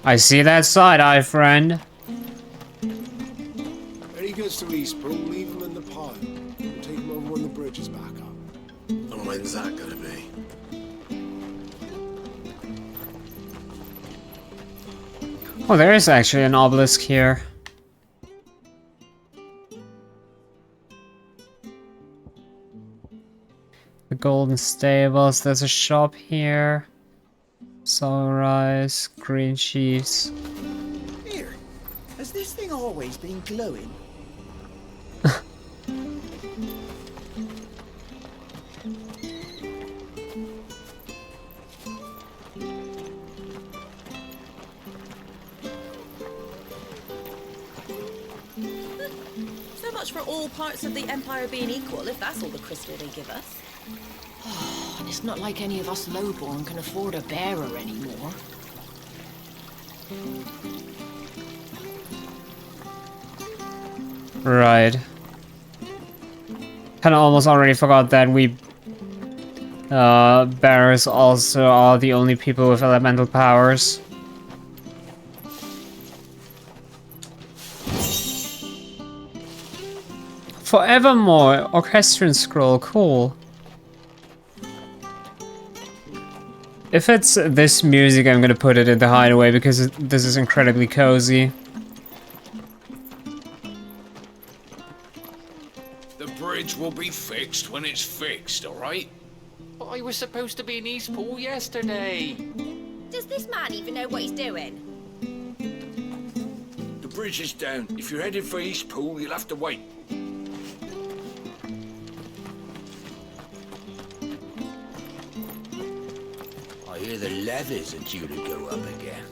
I see that side-eye, friend. When he gets to Eastpool, leave him in the pile. We'll take him over when the bridge is back up. And when's that gonna be? Oh, there is actually an obelisk here. The Golden Stables, there's a shop here. Sunrise, Green Chiefs. Here, has this thing always been glowing? So much for all parts of the Empire being equal, if that's all the crystal they give us. And it's not like any of us lowborn can afford a bearer anymore. Right. Kinda almost already forgot that we bearers also are the only people with elemental powers. Forevermore, orchestrion scroll, cool. If it's this music, I'm gonna put it in the hideaway because this is incredibly cozy. The bridge will be fixed when it's fixed, alright? But I was supposed to be in Eastpool yesterday. Does this man even know what he's doing? The bridge is down. If you're headed for Eastpool, you'll have to wait. I hear the levies are due to go up again.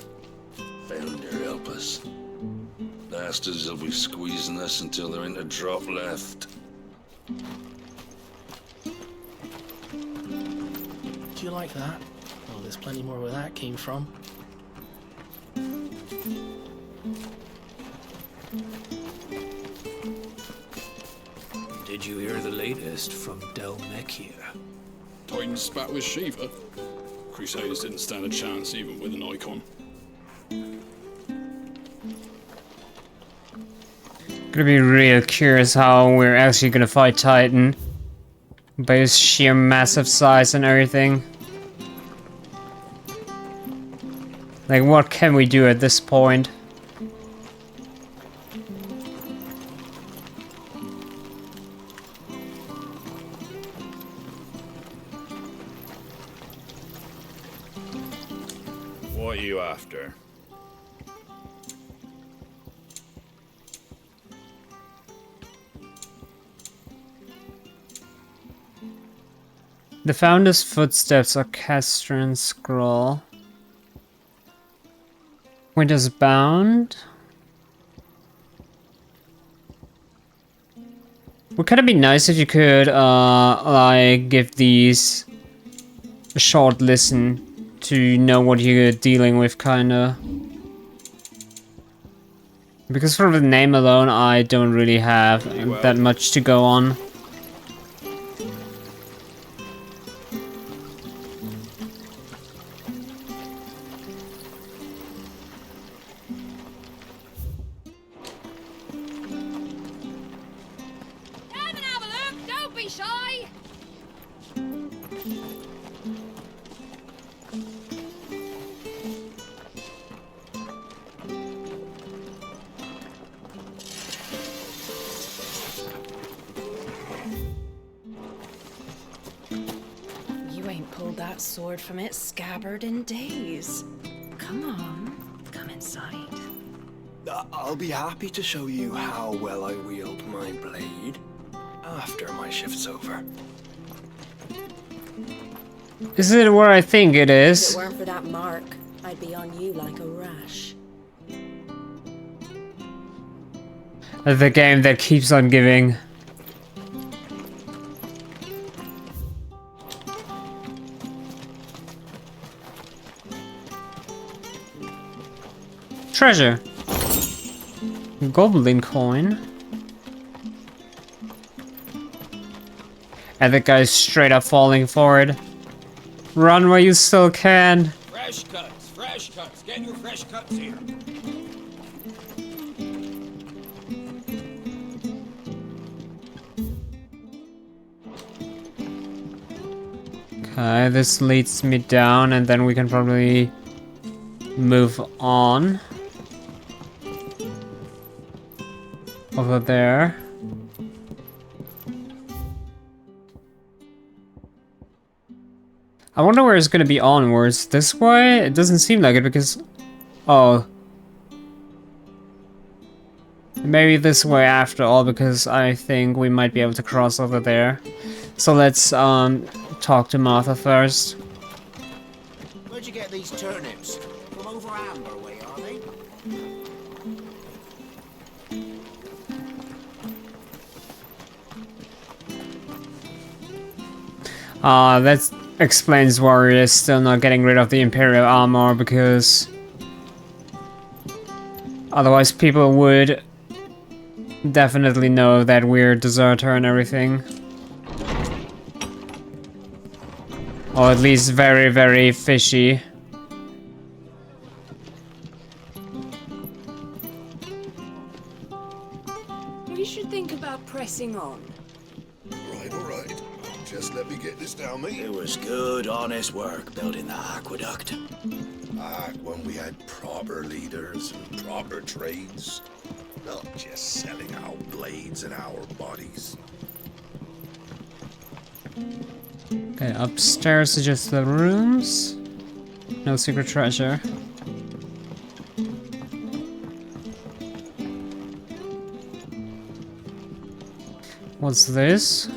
Founder help us. Bastards will be squeezing us until there ain't a drop left. Do you like that? Oh, there's plenty more where that came from. Did you hear the latest from Del Mekir? Titan spat with Shiva. Crusaders didn't stand a chance even with an Eikon. Gonna be real curious how we're actually gonna fight Titan. By his sheer massive size and everything. Like, what can we do at this point? What are you after? The Founder's Footsteps, Orchestrion Scroll. Winter's Bound. Would kind of be nice if you could, like, give these a short listen to know what you're dealing with, kinda. Because from the name alone, I don't really have that much to go on. Don't be shy! You ain't pulled that sword from its scabbard in days. Come on, come inside. I'll be happy to show you how well I wield my blade after my shift's over. Is it where I think it If is? it weren't for that mark, I'd be on you like a rash. The game that keeps on giving. Treasure. Goblin coin. And the guy's straight up falling for it. Run while you still can. Fresh cuts, get your fresh cuts here. Okay, this leads me down, and then we can probably move on. Over there. I wonder where it's gonna be onwards. This way? It doesn't seem like it because... Oh. Maybe this way after all, because I think we might be able to cross over there. So let's talk to Martha first. Where'd you get these turnips? From over Amber way, are they? That explains why we're still not getting rid of the Imperial armor, because otherwise people would definitely know that we're deserter and everything. Or at least very, very fishy. We should think about pressing on. Right, all right. Just let me get this down, mate. It was good, honest work building the aqueduct. Back when we had proper leaders and proper trades. Not just selling our blades and our bodies. Okay, upstairs is just the rooms. No secret treasure. What's this?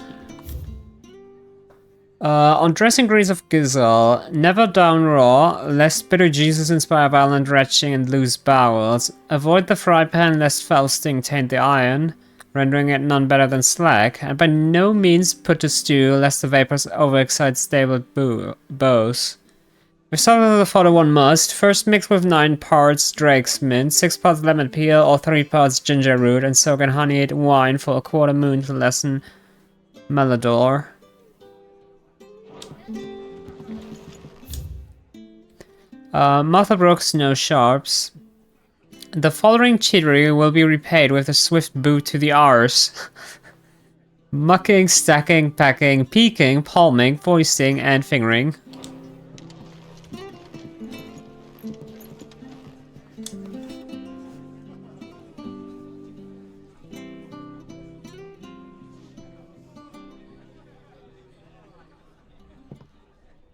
On dressing grease of Gizzle, never down raw, lest bitter Jesus inspire violent retching and loose bowels. Avoid the fry pan lest foul sting taint the iron, rendering it none better than slack, and by no means put to stew lest the vapors overexcite stable bows. If something of the fodder one must, first mix with 9 parts drake's mint, 6 parts lemon peel, or 3 parts ginger root, and soak in honeyed wine for a quarter moon to lessen malodor. Martha Brooks, no sharps. The following cheatery will be repaid with a swift boot to the arse. Mucking, stacking, packing, peeking, palming, foisting, and fingering.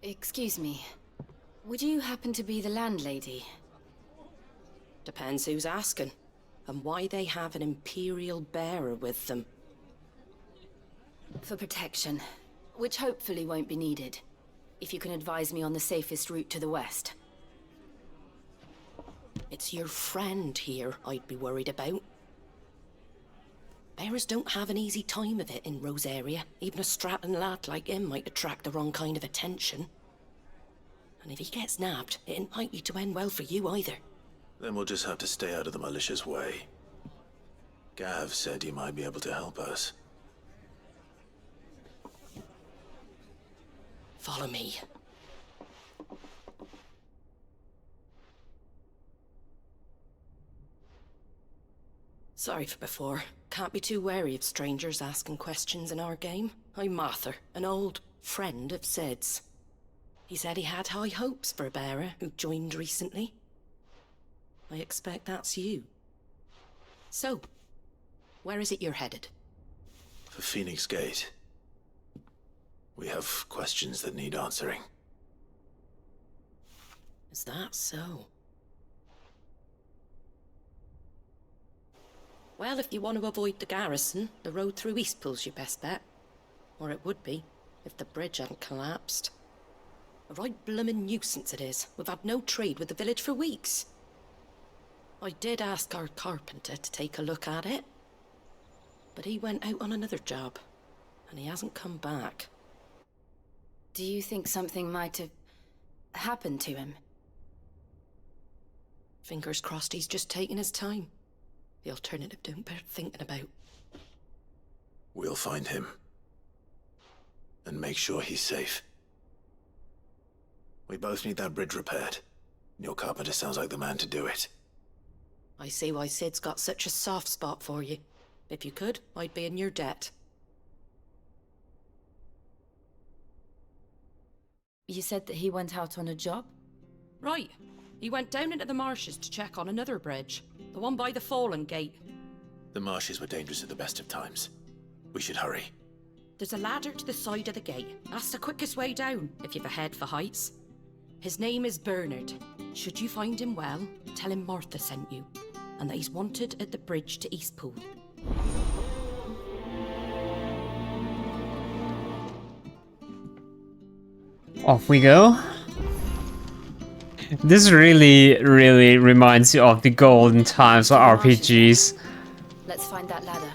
Excuse me. Would you happen to be the landlady? Depends who's asking, and why they have an Imperial bearer with them. For protection, which hopefully won't be needed. If you can advise me on the safest route to the west. It's your friend here I'd be worried about. Bearers don't have an easy time of it in Rosaria. Even a strapping lad like him might attract the wrong kind of attention. And if he gets nabbed, it ain't likely to end well for you either. Then we'll just have to stay out of the malicious way. Gav said he might be able to help us. Follow me. Sorry for before. Can't be too wary of strangers asking questions in our game. I'm Martha, an old friend of Sid's. He said he had high hopes for a bearer who joined recently. I expect that's you. So, where is it you're headed? For Phoenix Gate. We have questions that need answering. Is that so? Well, if you want to avoid the garrison, the road through Eastpool's your best bet. Or it would be, if the bridge hadn't collapsed. A right bloomin' nuisance it is. We've had no trade with the village for weeks. I did ask our carpenter to take a look at it, but he went out on another job, and he hasn't come back. Do you think something might have happened to him? Fingers crossed he's just taking his time. The alternative don't bear thinking about. We'll find him. And make sure he's safe. We both need that bridge repaired. Your carpenter sounds like the man to do it. I see why Sid's got such a soft spot for you. If you could, I'd be in your debt. You said that he went out on a job? Right. He went down into the marshes to check on another bridge. The one by the Fallen Gate. The marshes were dangerous at the best of times. We should hurry. There's a ladder to the side of the gate. That's the quickest way down, if you've a head for heights. His name is Bernard. Should you find him well, tell him Martha sent you, and that he's wanted at the bridge to Eastpool. Off we go. This really, really reminds you of the golden times of RPGs. Let's find that ladder.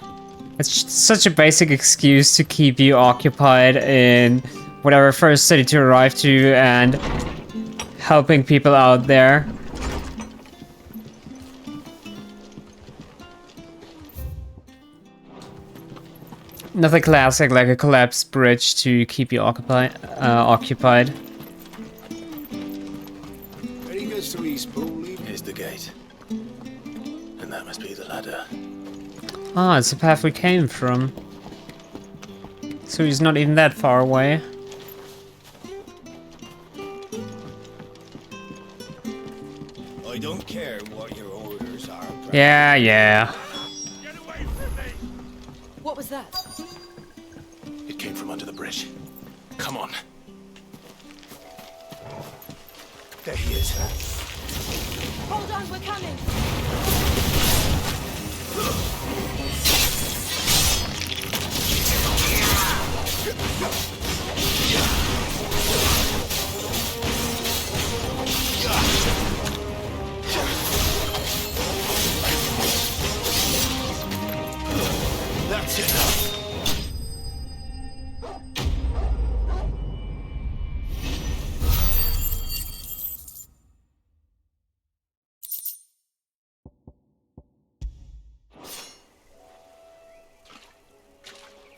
It's such a basic excuse to keep you occupied in whatever first city to arrive to and helping people out there. Nothing classic like a collapsed bridge to keep you occupied. Ready goes to Eastpool. Here's the gate. And that must be the ladder. Ah, it's the path we came from. So he's not even that far away. I don't care what your orders are. Yeah. What was that? It came from under the bridge. Come on. There he is. Hold on, we're coming! That's enough.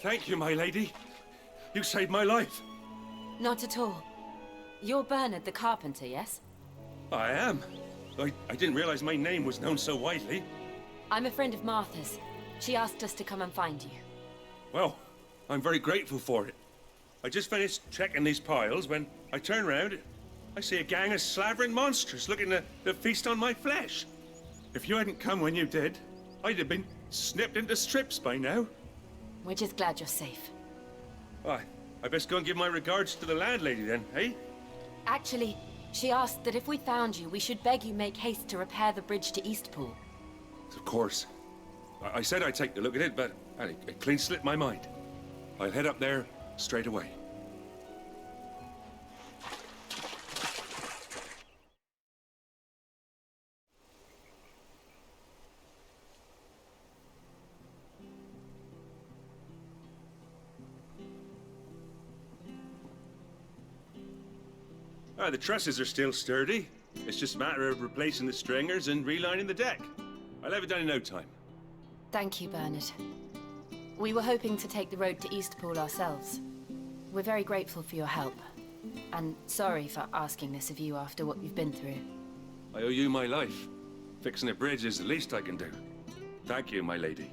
Thank you, my lady. You saved my life. Not at all. You're Bernard the carpenter, yes? I am. I didn't realize my name was known so widely. I'm a friend of Martha's. She asked us to come and find you. Well, I'm very grateful for it. I just finished checking these piles when I turn round. I see a gang of slavering monsters looking to feast on my flesh. If you hadn't come when you did, I'd have been snipped into strips by now. We're just glad you're safe. Why, I best go and give my regards to the landlady then, eh? Actually, she asked that if we found you, we should beg you make haste to repair the bridge to Eastpool. Of course. I said I'd take a look at it, but it clean slipped my mind. I'll head up there straight away. The trusses are still sturdy. It's just a matter of replacing the stringers and relining the deck. I'll have it done in no time. Thank you, Bernard. We were hoping to take the road to Eastpool ourselves. We're very grateful for your help. And sorry for asking this of you after what you've been through. I owe you my life. Fixing a bridge is the least I can do. Thank you, my lady.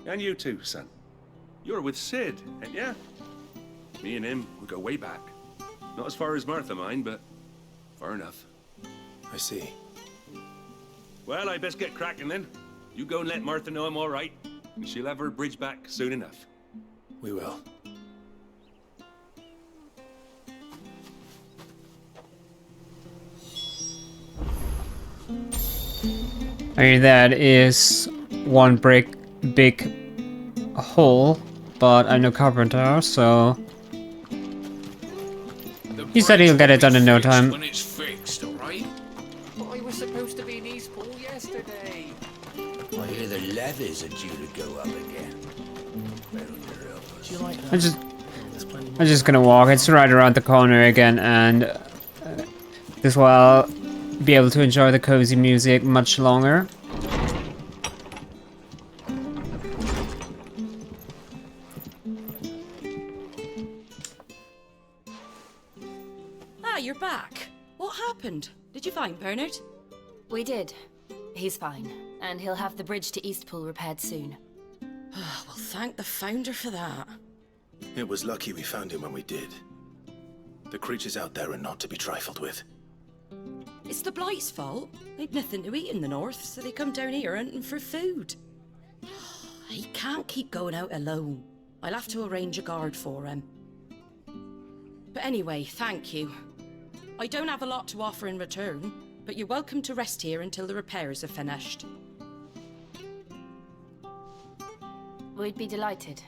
And you too, son. You're with Sid, ain't ya? Me and him, we go way back. Not as far as Martha, mind, but far enough. I see. Well, I best get cracking then. You go and let Martha know I'm all right, and she'll have her bridge back soon enough. We will. I mean, that is one big hole, but I'm no carpenter, so... The He said he'll get it done in no time. When it's fixed, alright? But I was supposed to be in Eastpool yesterday. I hear the levies are due to go up again. Do you like that? I'm just gonna walk. It's right around the corner again, and this way I'll be able to enjoy the cozy music much longer. Ah, you're back. What happened? Did you find Bernard? We did. He's fine, and he'll have the bridge to Eastpool repaired soon. Well, thank the Founder for that. It was lucky we found him when we did. The creatures out there are not to be trifled with. It's the Blight's fault. They've nothing to eat in the north, so they come down here hunting for food. He can't keep going out alone. I'll have to arrange a guard for him. But anyway, thank you. I don't have a lot to offer in return, but you're welcome to rest here until the repairs are finished. We'd be delighted.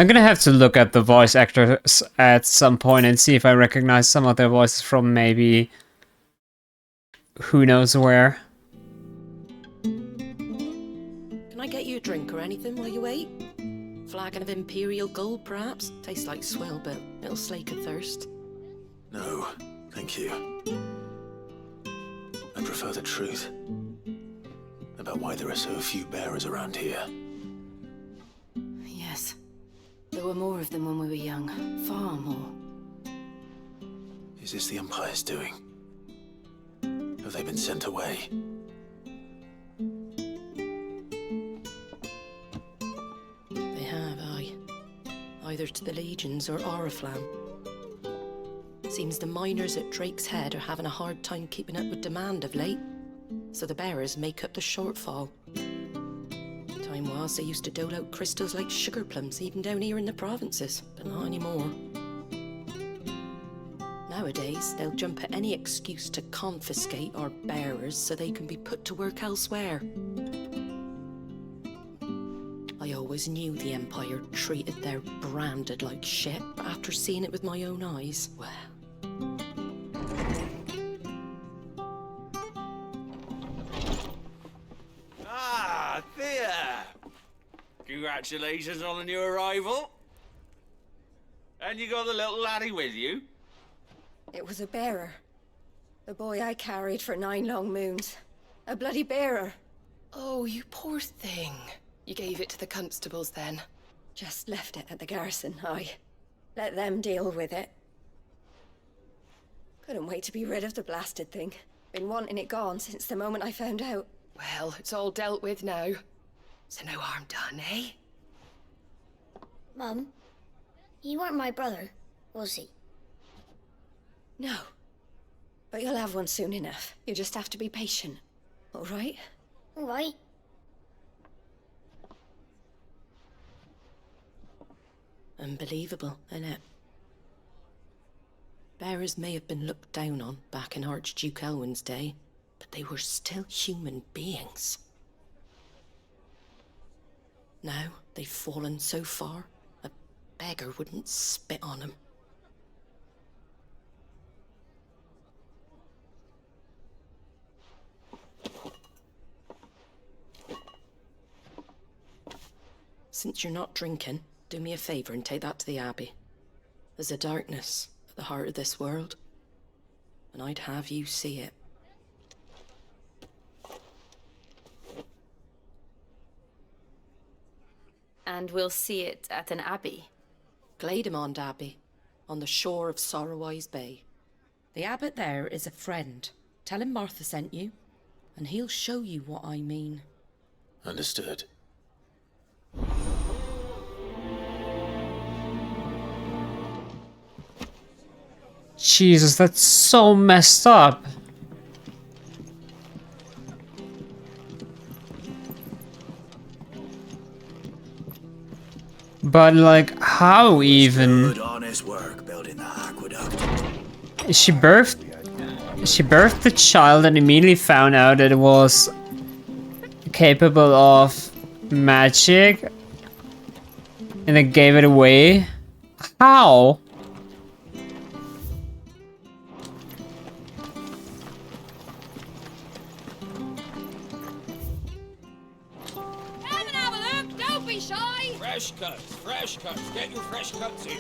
I'm gonna have to look at the voice actors at some point and see if I recognize some of their voices from maybe who knows where. Can I get you a drink or anything while you wait? Flagon of Imperial Gold, perhaps? Tastes like swill, but it'll slake a thirst. No, thank you. I prefer the truth about why there are so few bearers around here. Yes. There were more of them when we were young. Far more. Is this the Empire's doing? Have they been sent away? They have, aye. Either to the Legions or Oriflamme. Seems the miners at Drake's Head are having a hard time keeping up with demand of late, so the bearers make up the shortfall. Time was they used to dole out crystals like sugar plums even down here in the provinces, but not anymore. Nowadays, they'll jump at any excuse to confiscate our bearers so they can be put to work elsewhere. I always knew the Empire treated their branded like shit, but after seeing it with my own eyes, well... Ah, Thea! Congratulations on the new arrival. And you got the little laddie with you? It was a bearer. The boy I carried for 9 long moons. A bloody bearer. Oh, you poor thing. You gave it to the constables then? Just left it at the garrison, aye. Let them deal with it. Couldn't wait to be rid of the blasted thing. Been wanting it gone since the moment I found out. Well, it's all dealt with now. So no harm done, eh? Mum, he weren't my brother, was he? No. But you'll have one soon enough. You just have to be patient. All right? All right. Unbelievable, innit? Bearers may have been looked down on back in Archduke Elwin's day, but they were still human beings. Now they've fallen so far, a beggar wouldn't spit on them. Since you're not drinking, do me a favor and take that to the Abbey. There's a darkness at the heart of this world, and I'd have you see it. And we'll see it at an abbey? Glademond Abbey, on the shore of Sorrowwise Bay. The abbot there is a friend. Tell him Martha sent you, and he'll show you what I mean. Understood. Jesus, that's so messed up. But like, how even? Good, honest work building in the aqueduct. She birthed the child and immediately found out that it was capable of magic and then gave it away. How? Come and have a look, don't be shy! Fresh cuts, get your fresh cuts here.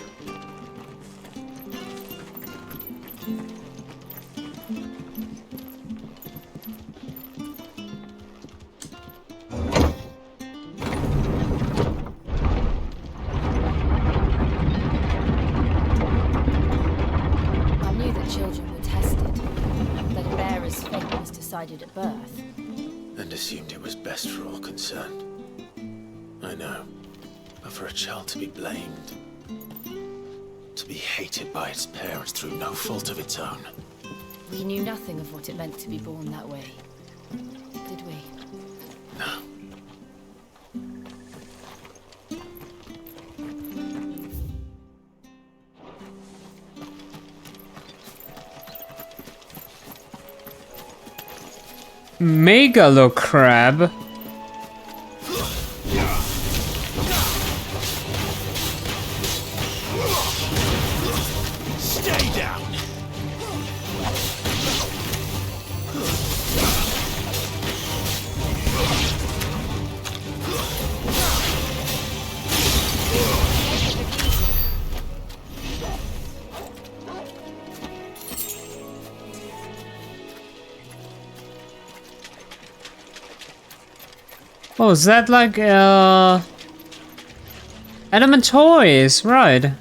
I knew that children were tested, that a bearer's fate was decided at birth. And assumed it was best for all concerned. I know. But for a child to be blamed, to be hated by its parents through no fault of its own. We knew nothing of what it meant to be born that way, did we? No. Megalo crab. Stay down! Oh, is that like Element Toys, right?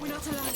We're not alone.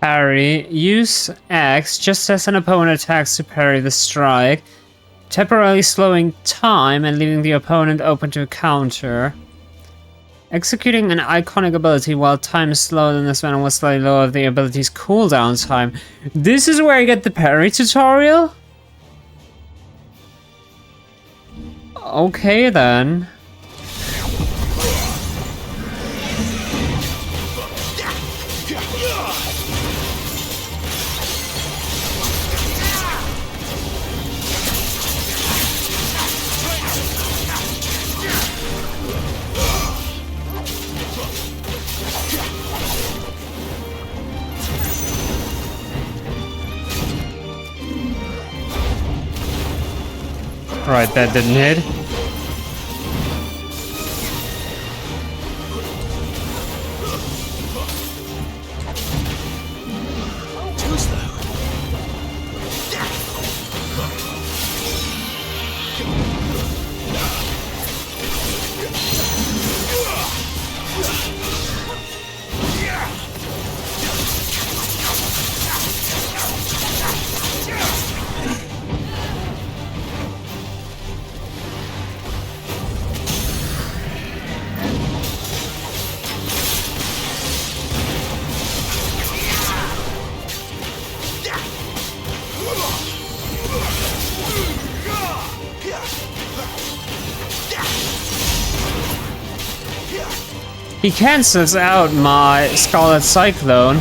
Parry. Use X just as an opponent attacks to parry the strike, temporarily slowing time and leaving the opponent open to counter. Executing an iconic ability while time is slowed in this manner will slightly lower the ability's cooldown time. This is where I get the parry tutorial? Okay then. Right, that didn't hit. He cancels out my Scarlet Cyclone.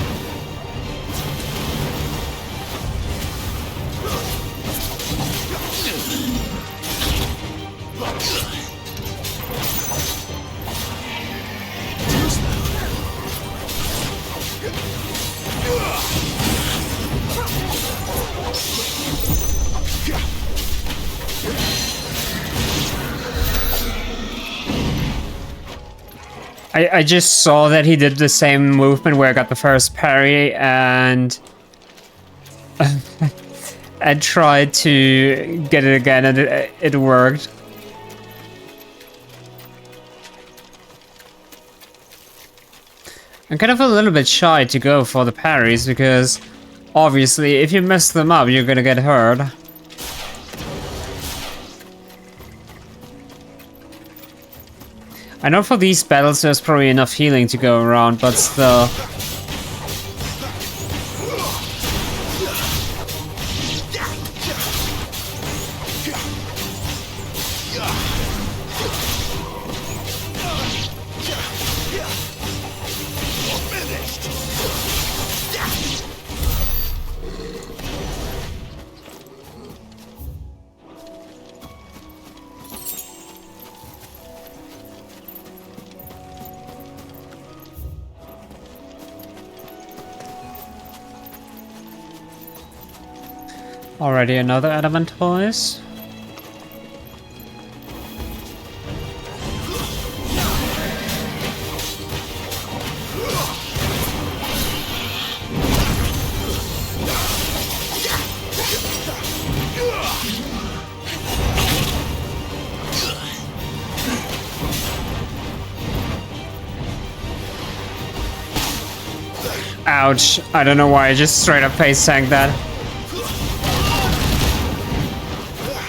I just saw that he did the same movement where I got the first parry and I tried to get it again and it worked. I'm kind of a little bit shy to go for the parries because obviously if you mess them up you're gonna get hurt. I know for these battles there's probably enough healing to go around, but still. Already another element toys. Ouch, I don't know why I just straight up face tanked that.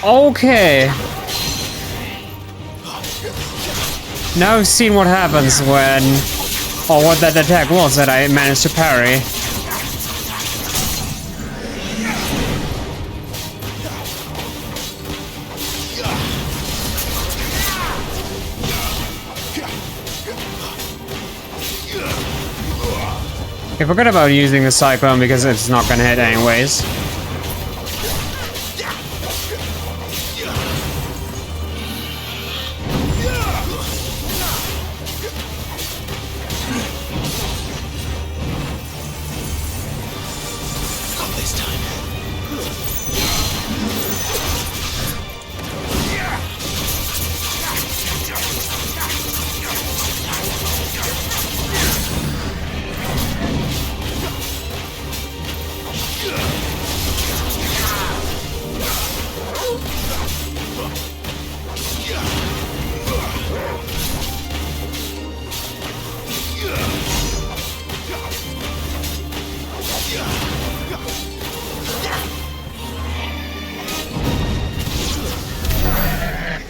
Okay. Now I've seen what happens when, or what that attack was that I managed to parry. I forgot about using the cyclone because it's not gonna hit anyways.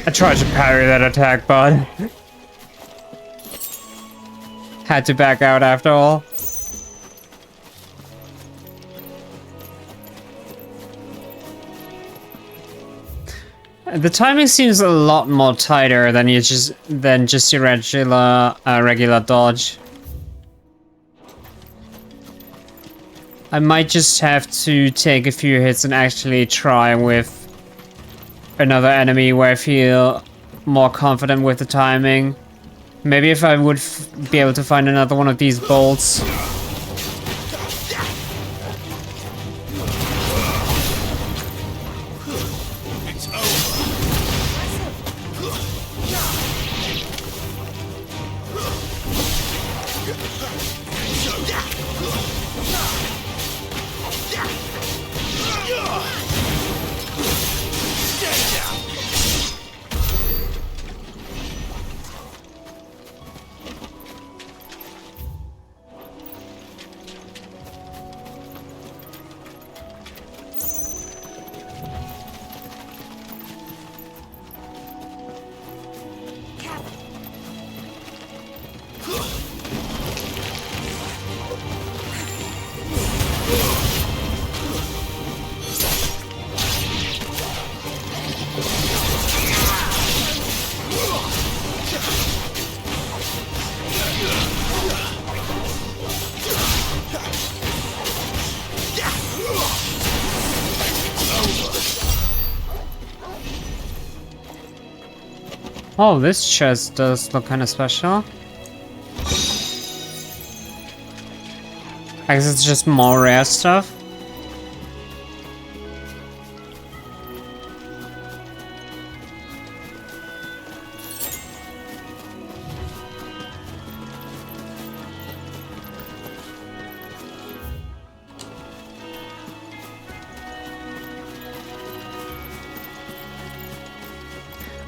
I tried to parry that attack, but had to back out after all. The timing seems a lot more tighter than just your regular dodge. I might just have to take a few hits and actually try with another enemy where I feel more confident with the timing. Maybe if I would be able to find another one of these bolts. Oh, this chest does look kind of special. I guess it's just more rare stuff.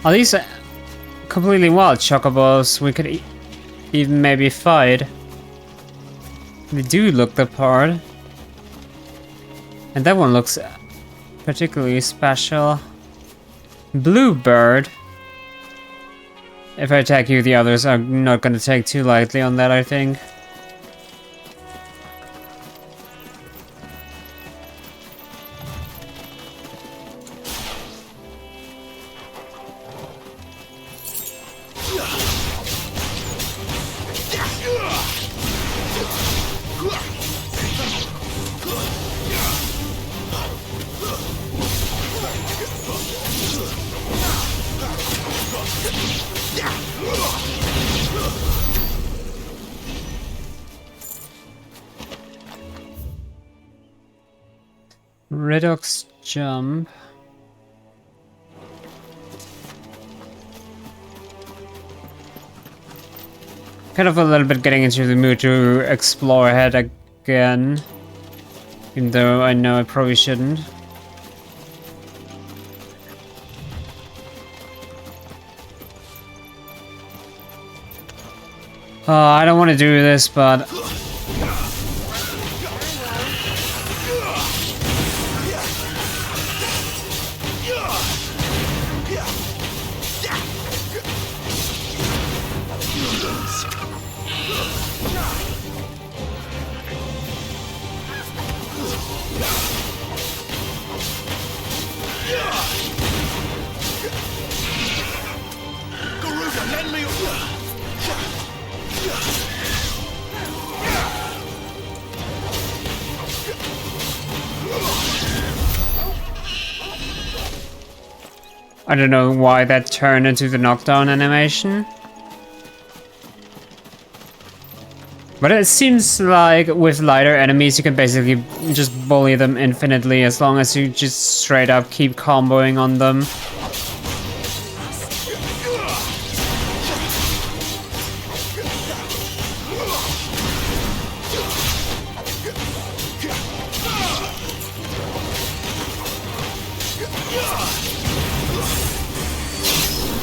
Are these completely wild chocobos we could even maybe fight? They do look the part. And that one looks particularly special. Bluebird. If I attack you, the others are not going to take too lightly on that, I think. Redox jump. Kind of a little bit getting into the mood to explore ahead again. Even though I know I probably shouldn't. I don't want to do this, but... Garuda, lend me I don't know why that turned into the knockdown animation. But it seems like with lighter enemies you can basically just bully them infinitely as long as you just straight up keep comboing on them.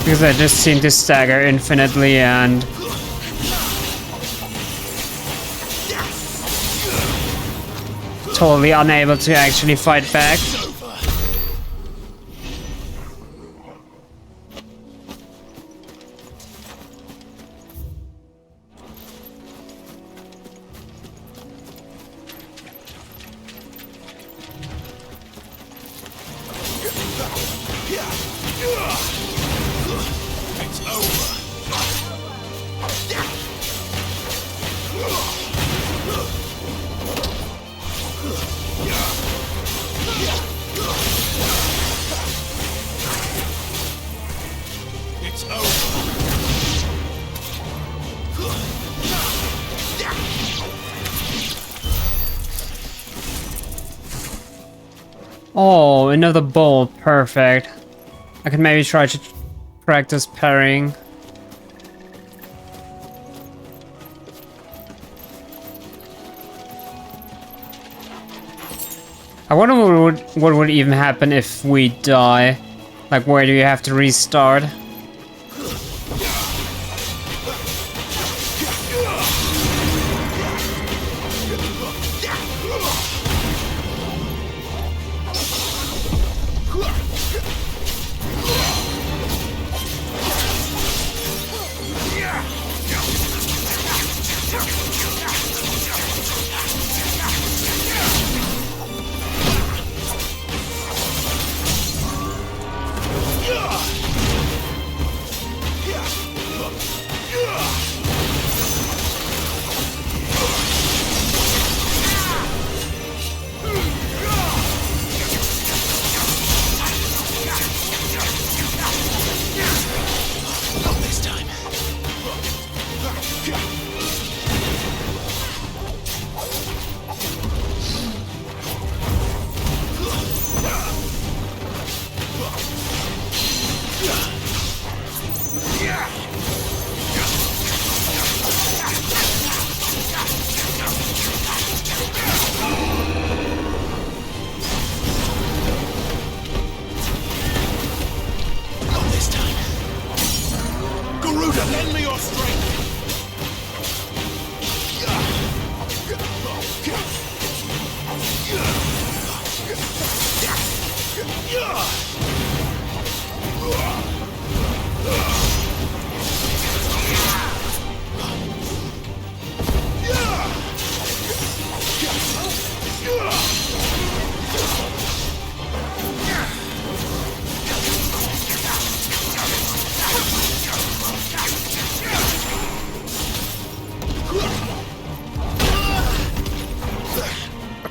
Because I just seem to stagger infinitely and... totally unable to actually fight back. Oh, another bowl. Perfect. I can maybe try to practice parrying. I wonder what would even happen if we die. Like, where do you have to restart?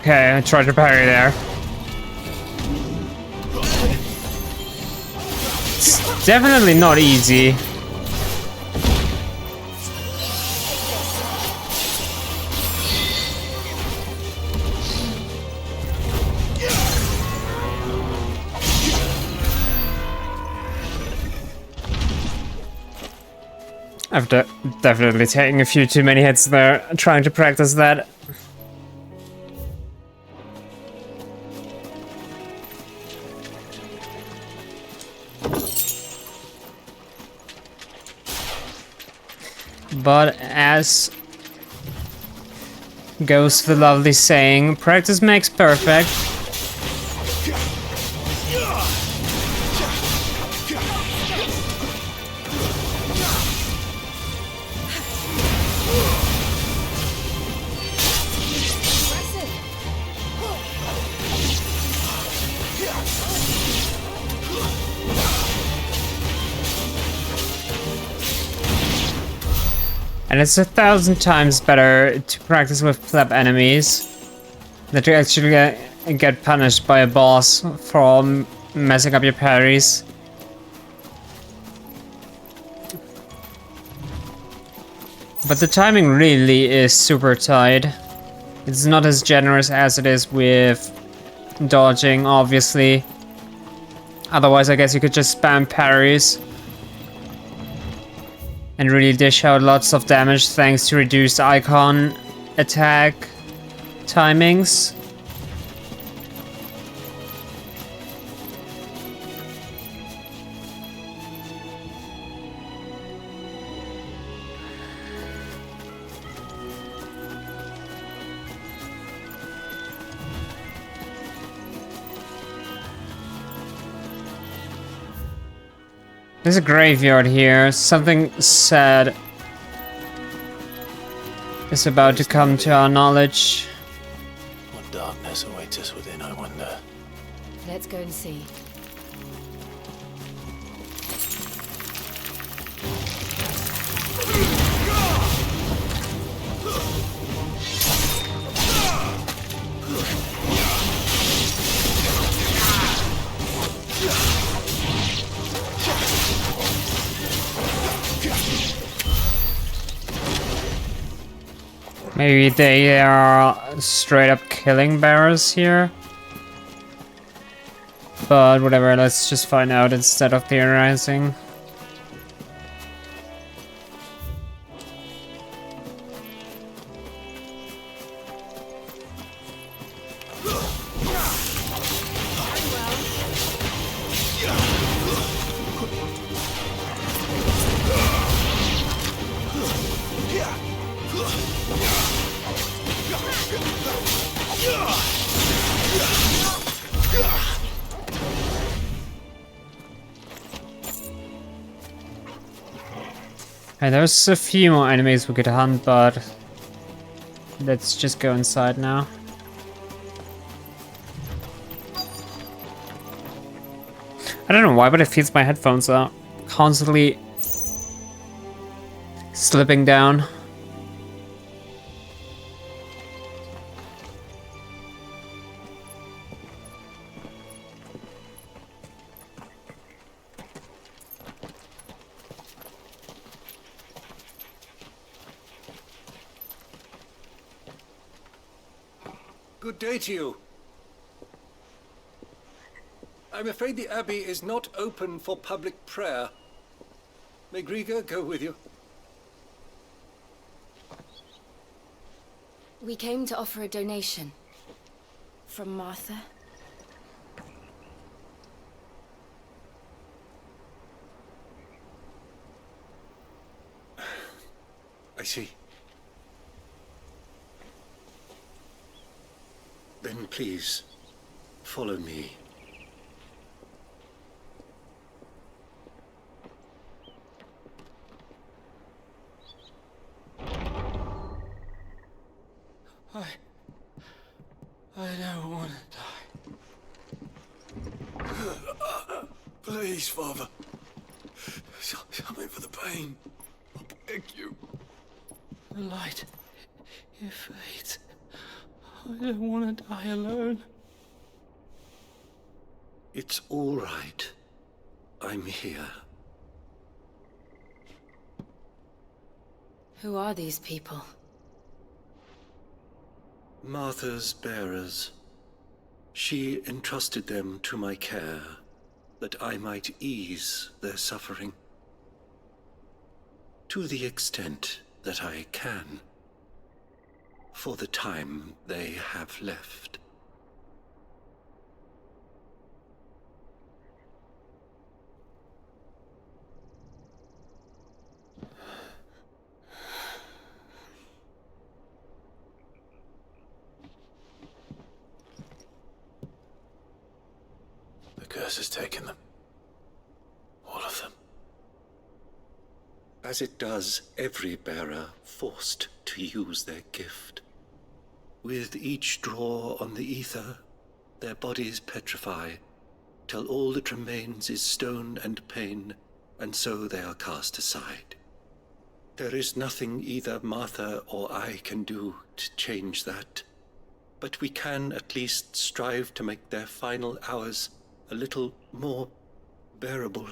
Okay, I tried to parry there. It's definitely not easy. After definitely taking a few too many hits there, trying to practice that. But as goes the lovely saying, practice makes perfect. And it's 1,000 times better to practice with pleb enemies than to actually get punished by a boss for messing up your parries. But the timing really is super tight. It's not as generous as it is with dodging, obviously. Otherwise, I guess you could just spam parries and really dish out lots of damage thanks to reduced icon attack timings. There's a graveyard here. Something sad is about to come to our knowledge. What darkness awaits us within, I wonder. Let's go and see. Maybe they are straight up killing bearers here. But whatever, let's just find out instead of theorizing. Hey, there's a few more enemies we could hunt, but let's just go inside now. I don't know why, but it feels my headphones are constantly slipping down. Good day to you. I'm afraid the Abbey is not open for public prayer. May Griga go with you? We came to offer a donation. From Martha. I see. Then please, follow me. Please, Father. Something for the pain. I beg you. The light, it fades. I don't want to die alone. It's all right. I'm here. Who are these people? Martha's bearers. She entrusted them to my care, that I might ease their suffering. To the extent that I can, for the time they have left. The curse has taken them. All of them. As it does every bearer forced to use their gift. With each draw on the ether, their bodies petrify, till all that remains is stone and pain, and so they are cast aside. There is nothing either Martha or I can do to change that, but we can at least strive to make their final hours a little more bearable.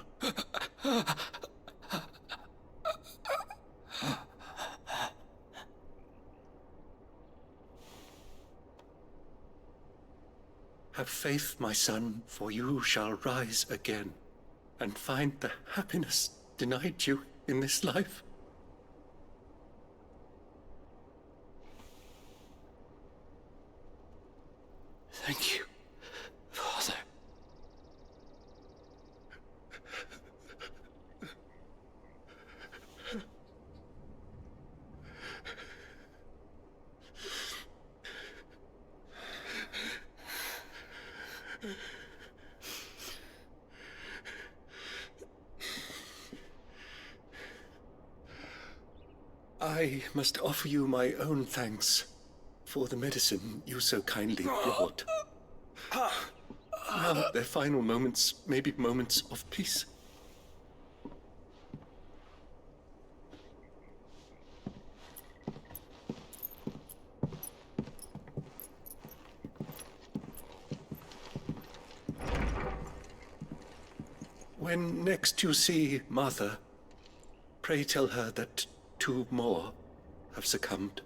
Have faith, my son, for you shall rise again, and find the happiness denied you in this life. Thank you, Father. I must offer you my own thanks for the medicine you so kindly brought. Now their final moments may be moments of peace. When next you see Martha, pray tell her that 2 more have succumbed.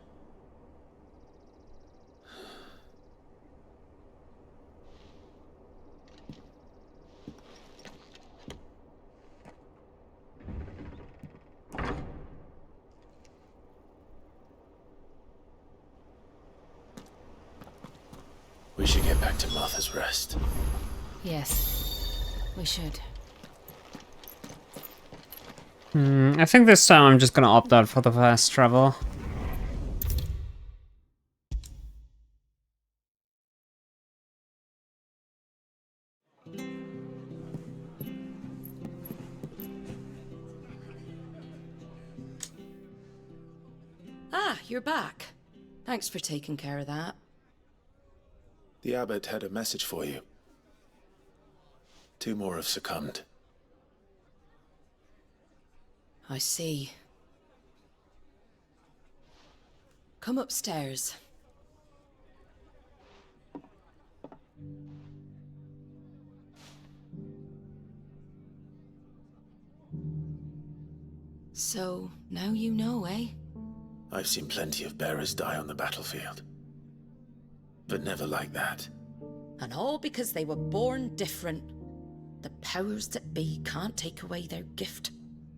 We should get back to Martha's Rest. Yes, we should. I think this time I'm just gonna opt out for the fast travel. Ah, you're back. Thanks for taking care of that. The abbot had a message for you. 2 more have succumbed. I see. Come upstairs. So, now you know, eh? I've seen plenty of bearers die on the battlefield. But never like that. And all because they were born different. The powers that be can't take away their gift,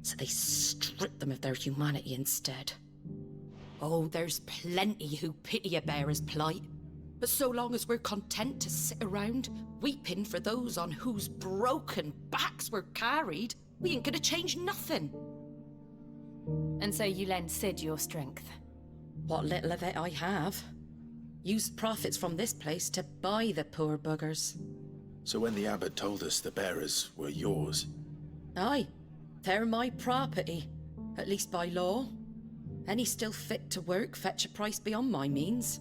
so they strip them of their humanity instead. Oh, there's plenty who pity a bearer's plight. But so long as we're content to sit around, weeping for those on whose broken backs we're carried, we ain't gonna change nothing. And so you lend Sid your strength? What little of it I have. Used profits from this place to buy the poor buggers. So when the abbot told us the bearers were yours... Aye, they're my property, at least by law. Any still fit to work fetch a price beyond my means.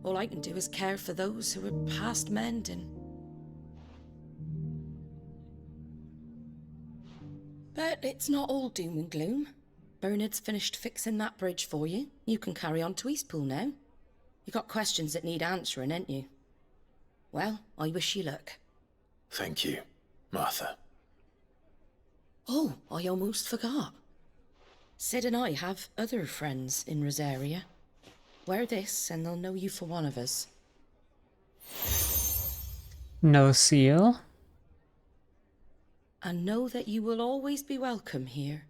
All I can do is care for those who are past mending. But it's not all doom and gloom. Bernard's finished fixing that bridge for you. You can carry on to Eastpool now. You got questions that need answering, ain't you? Well, I wish you luck. Thank you, Martha. Oh, I almost forgot. Sid and I have other friends in Rosaria. Wear this and they'll know you for one of us. No seal. And know that you will always be welcome here.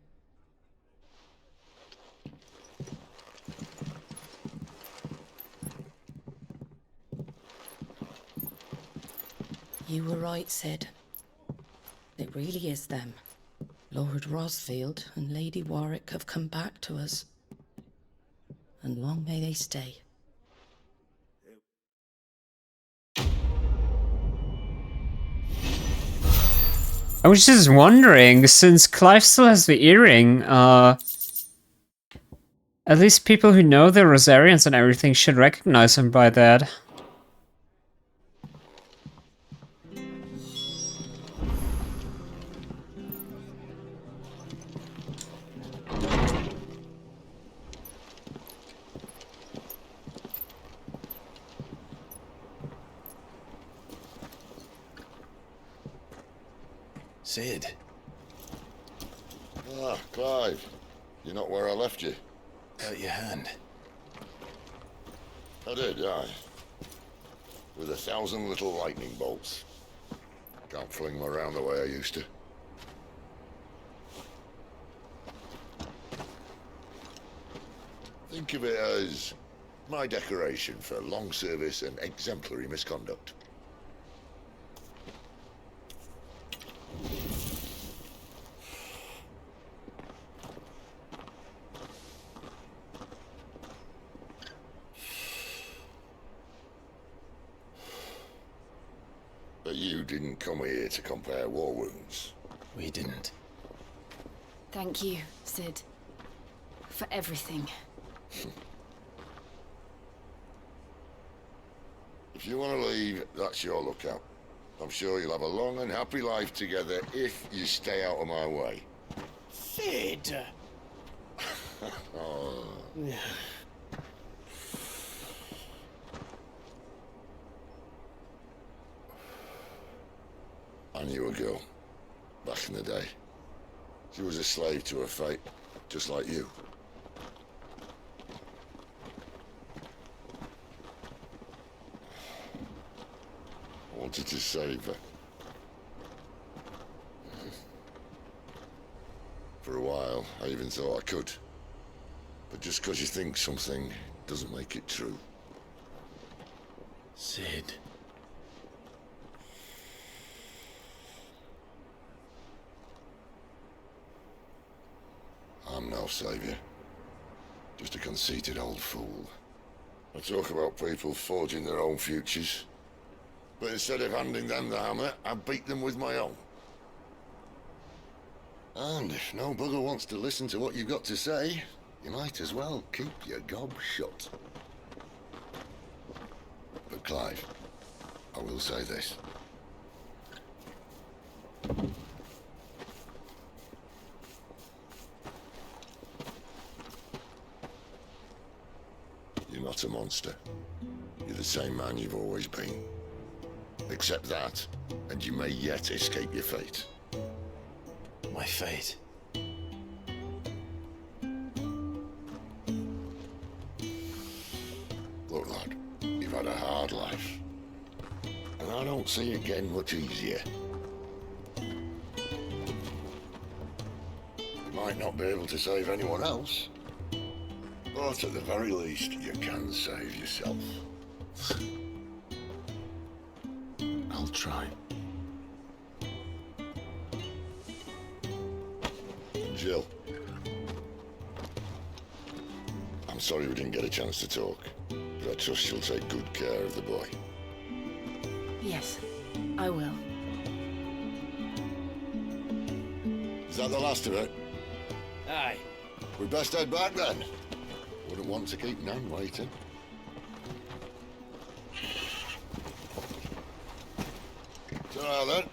You were right, Sid. It really is them. Lord Rosfield and Lady Warwick have come back to us. And long may they stay. I was just wondering, since Clive still has the earring, at least people who know the Rosarians and everything should recognize him by that. Sid. Ah, Clive. You're not where I left you. Hurt your hand. I did, aye. With 1,000 little lightning bolts. Can't fling them around the way I used to. Think of it as my decoration for long service and exemplary misconduct. But you didn't come here to compare war wounds. We didn't. Thank you, Sid. For everything. If you want to leave, that's your lookout. I'm sure you'll have a long and happy life together if you stay out of my way. Sid! Oh. I knew a girl, back in the day. She was a slave to her fate, just like you. I wanted to save her. For a while, I even thought I could. But just because you think something doesn't make it true. Sid. I'm no savior. Just a conceited old fool. I talk about people forging their own futures. But instead of handing them the hammer, I beat them with my own. And if no bugger wants to listen to what you've got to say, you might as well keep your gob shut. But Clive, I will say this. You're not a monster. You're the same man you've always been. Accept that, and you may yet escape your fate. My fate? Look, lad, you've had a hard life. And I don't see it getting much easier. You might not be able to save anyone else, but at the very least, you can save yourself. I'll try. Jill. I'm sorry we didn't get a chance to talk, but I trust you'll take good care of the boy. Yes, I will. Is that the last of it? Aye. We'd best head back then. Wouldn't want to keep Nan waiting. Ta-ra then.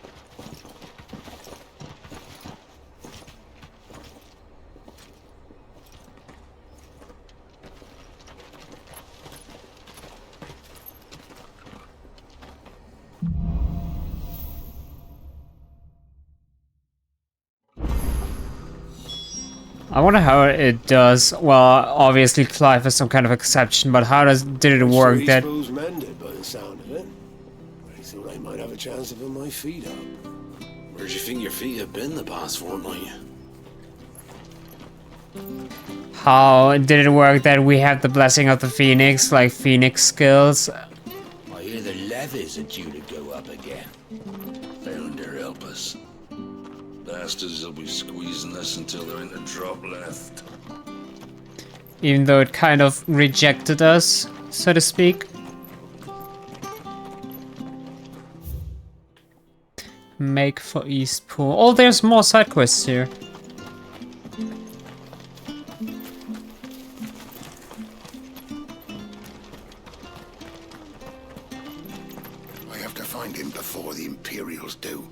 I wonder how it does. Well, obviously Clive is some kind of exception, but how did it work So that... he's mended by the sound of it. I thought I might have a chance of putting my feet up. Where'd you think your feet have been the past fortnight? How did it work that we have the blessing of the Phoenix, like Phoenix skills? I hear the levies are due to go up again. Found their help us. Bastards will be squeezing us until there ain't a drop left. Even though it kind of rejected us, so to speak. Make for East Pool. Oh, there's more side quests here. I have to find him before the Imperials do.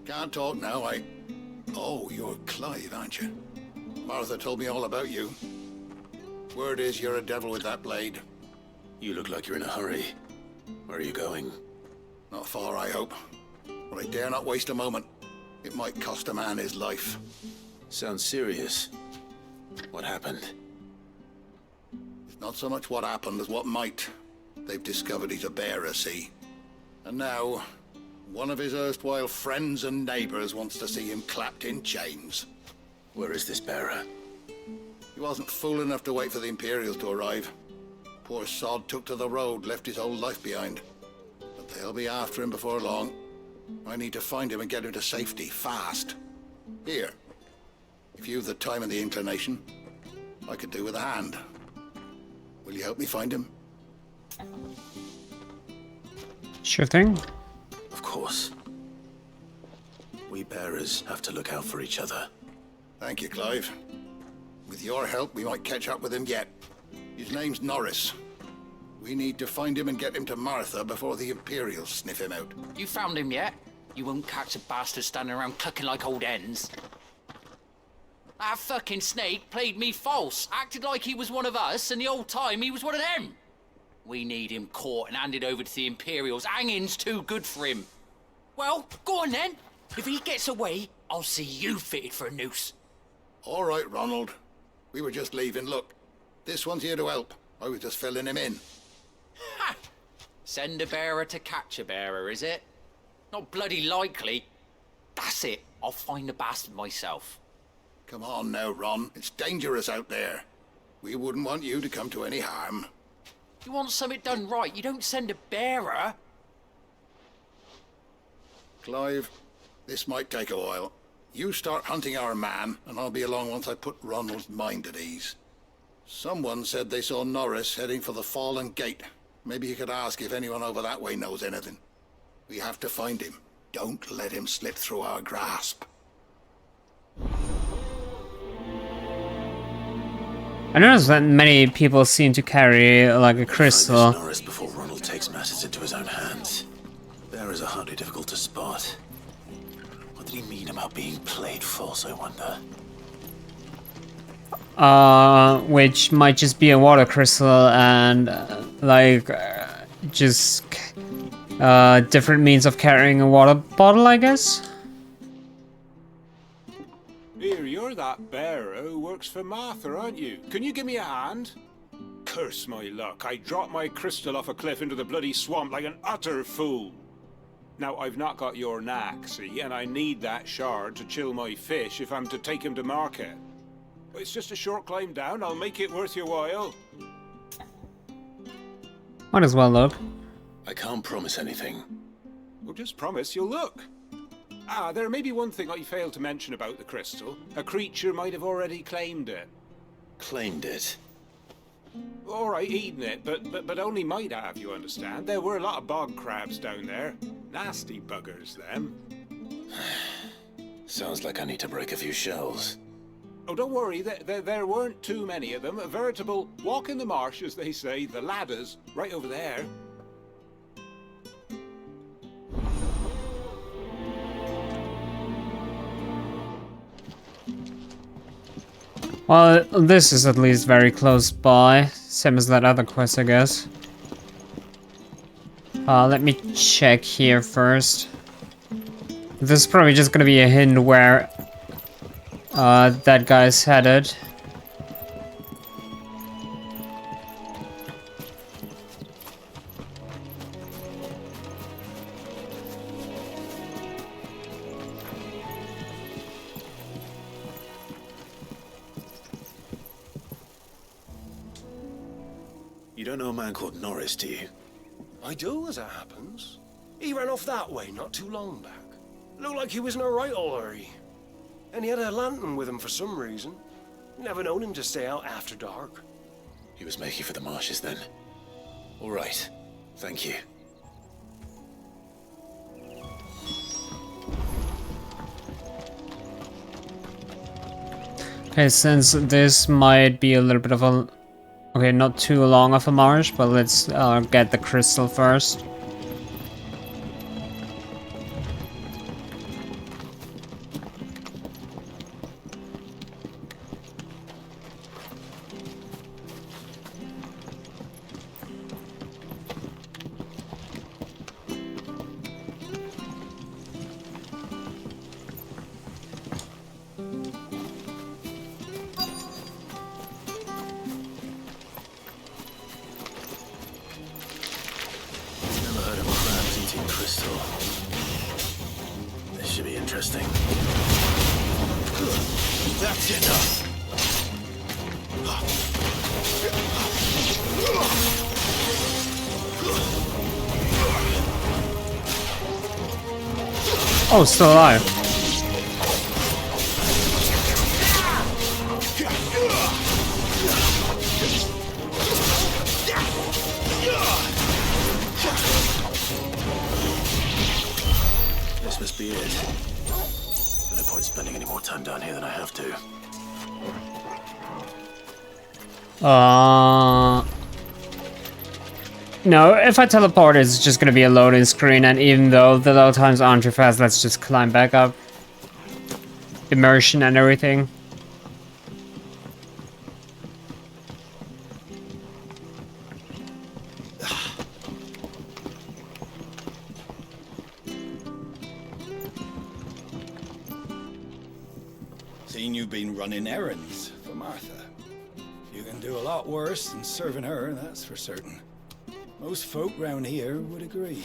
Can't talk now, Oh, you're Clive, aren't you? Martha told me all about you. Word is you're a devil with that blade. You look like you're in a hurry. Where are you going? Not far, I hope. But I dare not waste a moment. It might cost a man his life. Sounds serious. What happened? It's not so much what happened as what might. They've discovered he's a bearer, see? And now, one of his erstwhile friends and neighbors wants to see him clapped in chains. Where is this bearer? He wasn't fool enough to wait for the Imperials to arrive. Poor sod took to the road, left his whole life behind. But they'll be after him before long. I need to find him and get him to safety, fast. Here, if you've the time and the inclination, I could do with a hand. Will you help me find him? Sure thing. Of course. We bearers have to look out for each other. Thank you, Clive. With your help, we might catch up with him yet. His name's Norris. We need to find him and get him to Martha before the Imperials sniff him out. You found him yet? You won't catch a bastard standing around clucking like old hens. That fucking snake played me false, acted like he was one of us, and the whole time he was one of them. We need him caught and handed over to the Imperials. Hanging's too good for him. Well, go on then. If he gets away, I'll see you fitted for a noose. All right, Ronald. We were just leaving. Look, this one's here to help. I was just filling him in. Ha! Send a bearer to catch a bearer, is it? Not bloody likely. That's it. I'll find the bastard myself. Come on now, Ron. It's dangerous out there. We wouldn't want you to come to any harm. You want something done right, you don't send a bearer. Clive, this might take a while. You start hunting our man, and I'll be along once I put Ronald's mind at ease. Someone said they saw Norris heading for the Fallen Gate. Maybe you could ask if anyone over that way knows anything. We have to find him. Don't let him slip through our grasp. I noticed that many people seem to carry like a crystal. Norris before Ronald takes matters into his own hands. Bearers are hardly difficult to spot. What did he mean about being played false, I wonder? Which might just be a water crystal and just different means of carrying a water bottle, I guess. Here, you're that bearer who works for Martha, aren't you? Can you give me a hand? Curse my luck, I dropped my crystal off a cliff into the bloody swamp like an utter fool. Now, I've not got your knack, see, and I need that shard to chill my fish if I'm to take him to market. It's just a short climb down, I'll make it worth your while. Might as well look. I can't promise anything. Well, just promise you'll look. Ah, there may be one thing I failed to mention about the crystal. A creature might have already claimed it. Claimed it? All right, eaten it, but only might have, you understand. There were a lot of bog crabs down there. Nasty buggers, them. Sounds like I need to break a few shells. Oh, don't worry, there weren't too many of them. A veritable walk in the marsh, as they say, the ladders, right over there. Well, this is at least very close by. Same as that other quest, I guess. Let me check here first. This is probably just gonna be a hint where that guy's headed. You don't know a man called Norris, do you? I do, as it happens. He ran off that way not too long back. Looked like he was in a right old hurry. And he had a lantern with him for some reason. Never known him to stay out after dark. He was making for the marshes then. All right. Thank you. Okay, since this might be a little bit of a... Okay, not too long of a march, but let's get the crystal first. That's enough. Oh, still alive. This must be it. No point spending any more time down here than I have to. No, if I teleport, it's just gonna be a loading screen, and even though the load times aren't too fast, let's just climb back up. Immersion and everything. Seen you've been running errands for Martha. You can do a lot worse than serving her, that's for certain. Most folk round here would agree.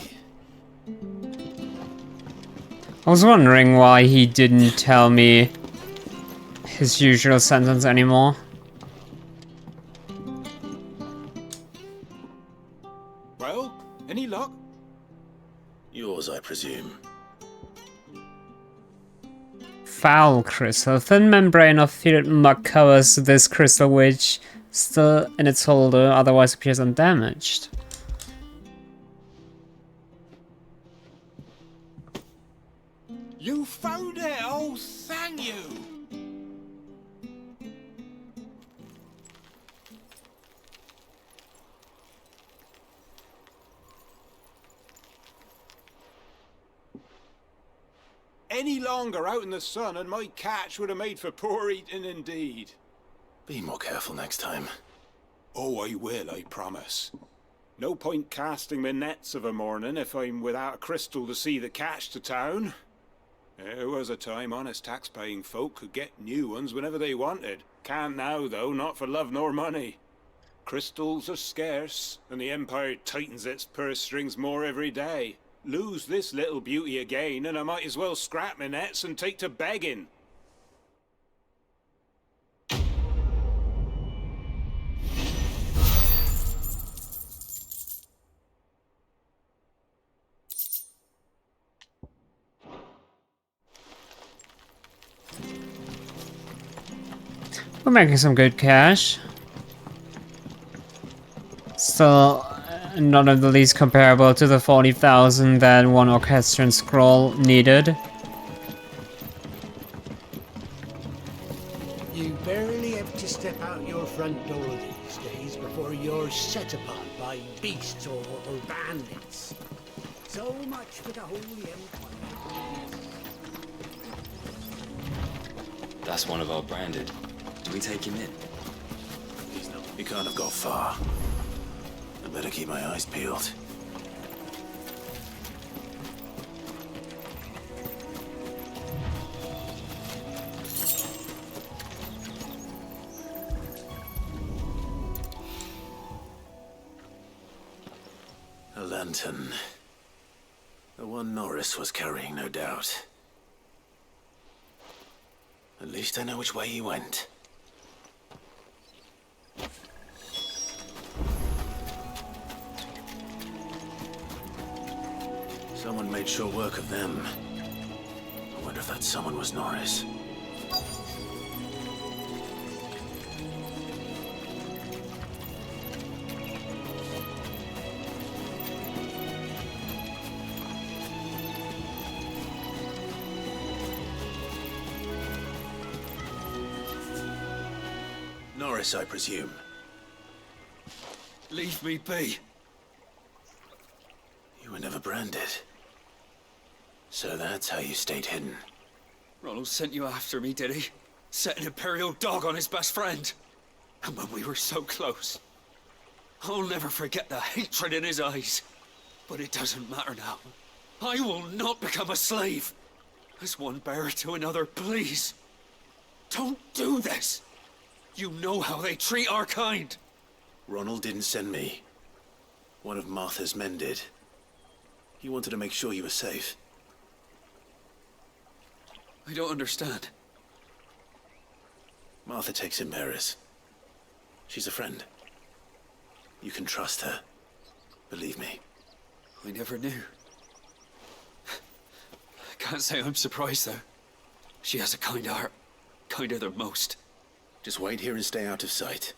I was wondering why he didn't tell me his usual sentence anymore. Well, any luck? Yours, I presume. Foul crystal. Thin membrane of fluid mud covers this crystal, which still in its holder otherwise appears undamaged. You found it! Oh, thank you! Any longer out in the sun and my catch would have made for poor eating indeed. Be more careful next time. Oh, I will, I promise. No point casting my nets of a morning if I'm without a crystal to see the catch to town. There was a time honest tax-paying folk could get new ones whenever they wanted. Can't now, though, not for love nor money. Crystals are scarce, and the Empire tightens its purse strings more every day. Lose this little beauty again, and I might as well scrap my nets and take to begging. We're making some good cash. Still not in the least comparable to the 40,000 that one orchestrion scroll needed. You barely have to step out your front door these days before you're set upon by beasts or bandits. So much for the Holy Empire. That's one of our branded. Do we take him in? He can't have got far. I better keep my eyes peeled. A lantern. The one Norris was carrying, no doubt. At least I know which way he went. Someone made sure work of them. I wonder if that someone was Norris. Norris, I presume. Leave me be. You were never branded. So that's how you stayed hidden. Ronald sent you after me, did he? Set an Imperial dog on his best friend. And when we were so close. I'll never forget the hatred in his eyes. But it doesn't matter now. I will not become a slave. As one bearer to another, please. Don't do this. You know how they treat our kind. Ronald didn't send me. One of Martha's men did. He wanted to make sure you were safe. I don't understand. Martha takes in bearers. She's a friend. You can trust her. Believe me. I never knew. I can't say I'm surprised, though. She has a kind heart. Kinder than most. Just wait here and stay out of sight.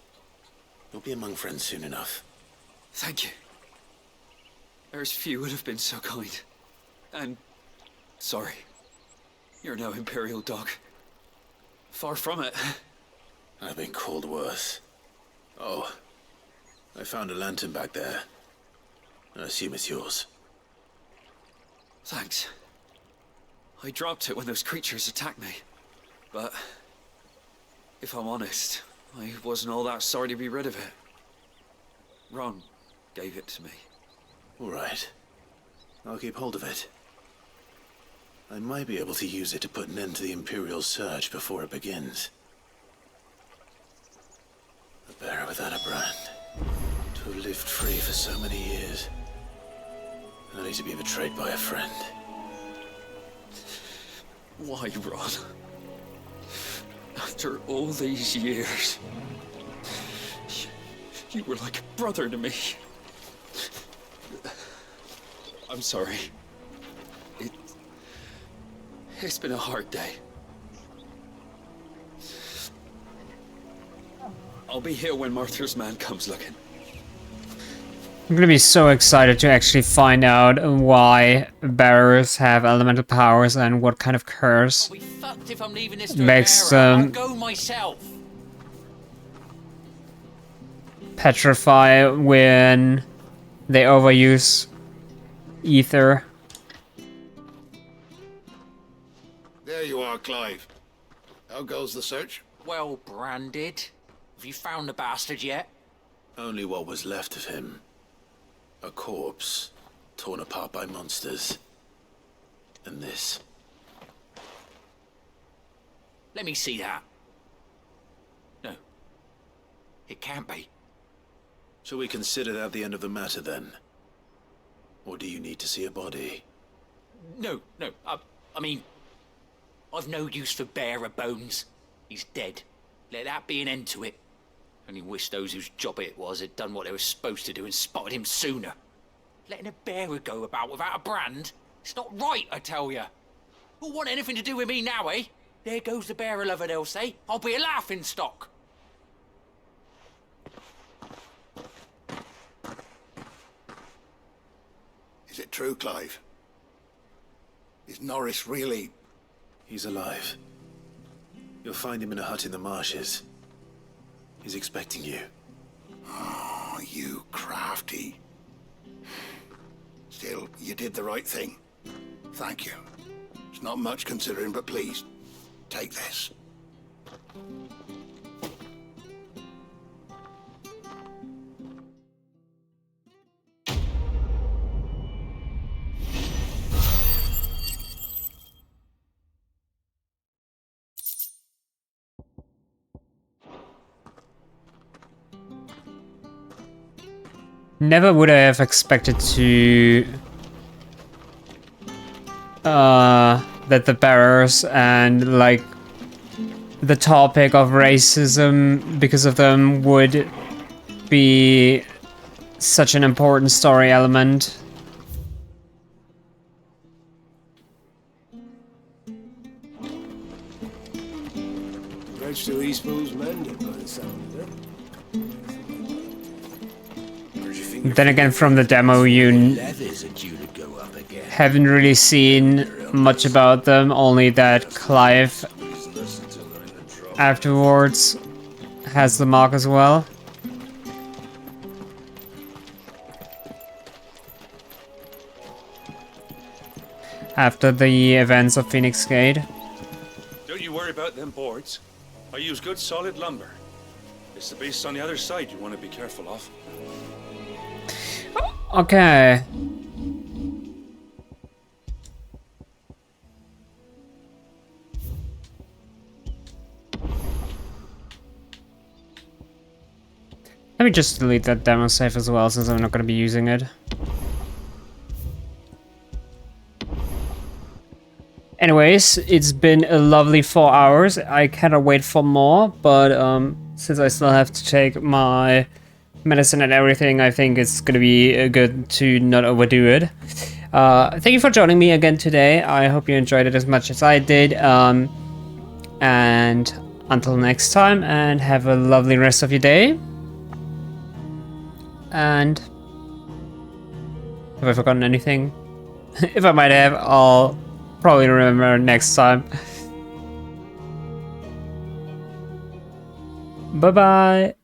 You'll be among friends soon enough. Thank you. There's few would have been so kind. And... sorry. You're no Imperial dog. Far from it. I've been called worse. Oh. I found a lantern back there. I assume it's yours. Thanks. I dropped it when those creatures attacked me. But... if I'm honest, I wasn't all that sorry to be rid of it. Ron gave it to me. All right. I'll keep hold of it. I might be able to use it to put an end to the Imperial search before it begins. A bearer without a brand. To have lived free for so many years. Only to be betrayed by a friend. Why, Ron? After all these years, you were like a brother to me. I'm sorry. It's been a hard day. I'll be here when Martha's man comes looking. I'm gonna be so excited to actually find out why bearers have elemental powers and what kind of curse I'll be fucked if I'm leaving this to makes a bearer. I'll them go myself. petrify when they overuse ether. There you are, Clive. How goes the search? Well branded. Have you found the bastard yet? Only what was left of him. A corpse, torn apart by monsters. And this. Let me see that. No. It can't be. Shall we consider that the end of the matter, then? Or do you need to see a body? No. I mean... I've no use for bearer bones. He's dead. Let that be an end to it. Only wish those whose job it was had done what they were supposed to do and spotted him sooner. Letting a bearer go about without a brand? It's not right, I tell ya. Who'll want anything to do with me now, eh? There goes the bearer lover, they'll say. I'll be a laughing stock. Is it true, Clive? Is Norris really... He's alive. You'll find him in a hut in the marshes. He's expecting you. Oh, you crafty. Still, you did the right thing. Thank you. It's not much considering, but please, take this. Never would I have expected to that the bearers and like the topic of racism because of them would be such an important story element. Bridge to Eastpool's mended by the sound of it. Then again, from the demo, you haven't really seen much about them, only that Clive afterwards has the mark as well. After the events of Phoenix Gate. Don't you worry about them boards. I use good solid lumber. It's the beasts on the other side you want to be careful of. Okay. Let me just delete that demo save as well, since I'm not going to be using it. Anyways, it's been a lovely 4 hours. I cannot wait for more, but since I still have to take my medicine and everything, I think it's gonna be good to not overdo it. Thank you for joining me again today. I hope you enjoyed it as much as I did. And until next time, and have a lovely rest of your day. And have I forgotten anything? If I might have, I'll probably remember next time. Bye bye.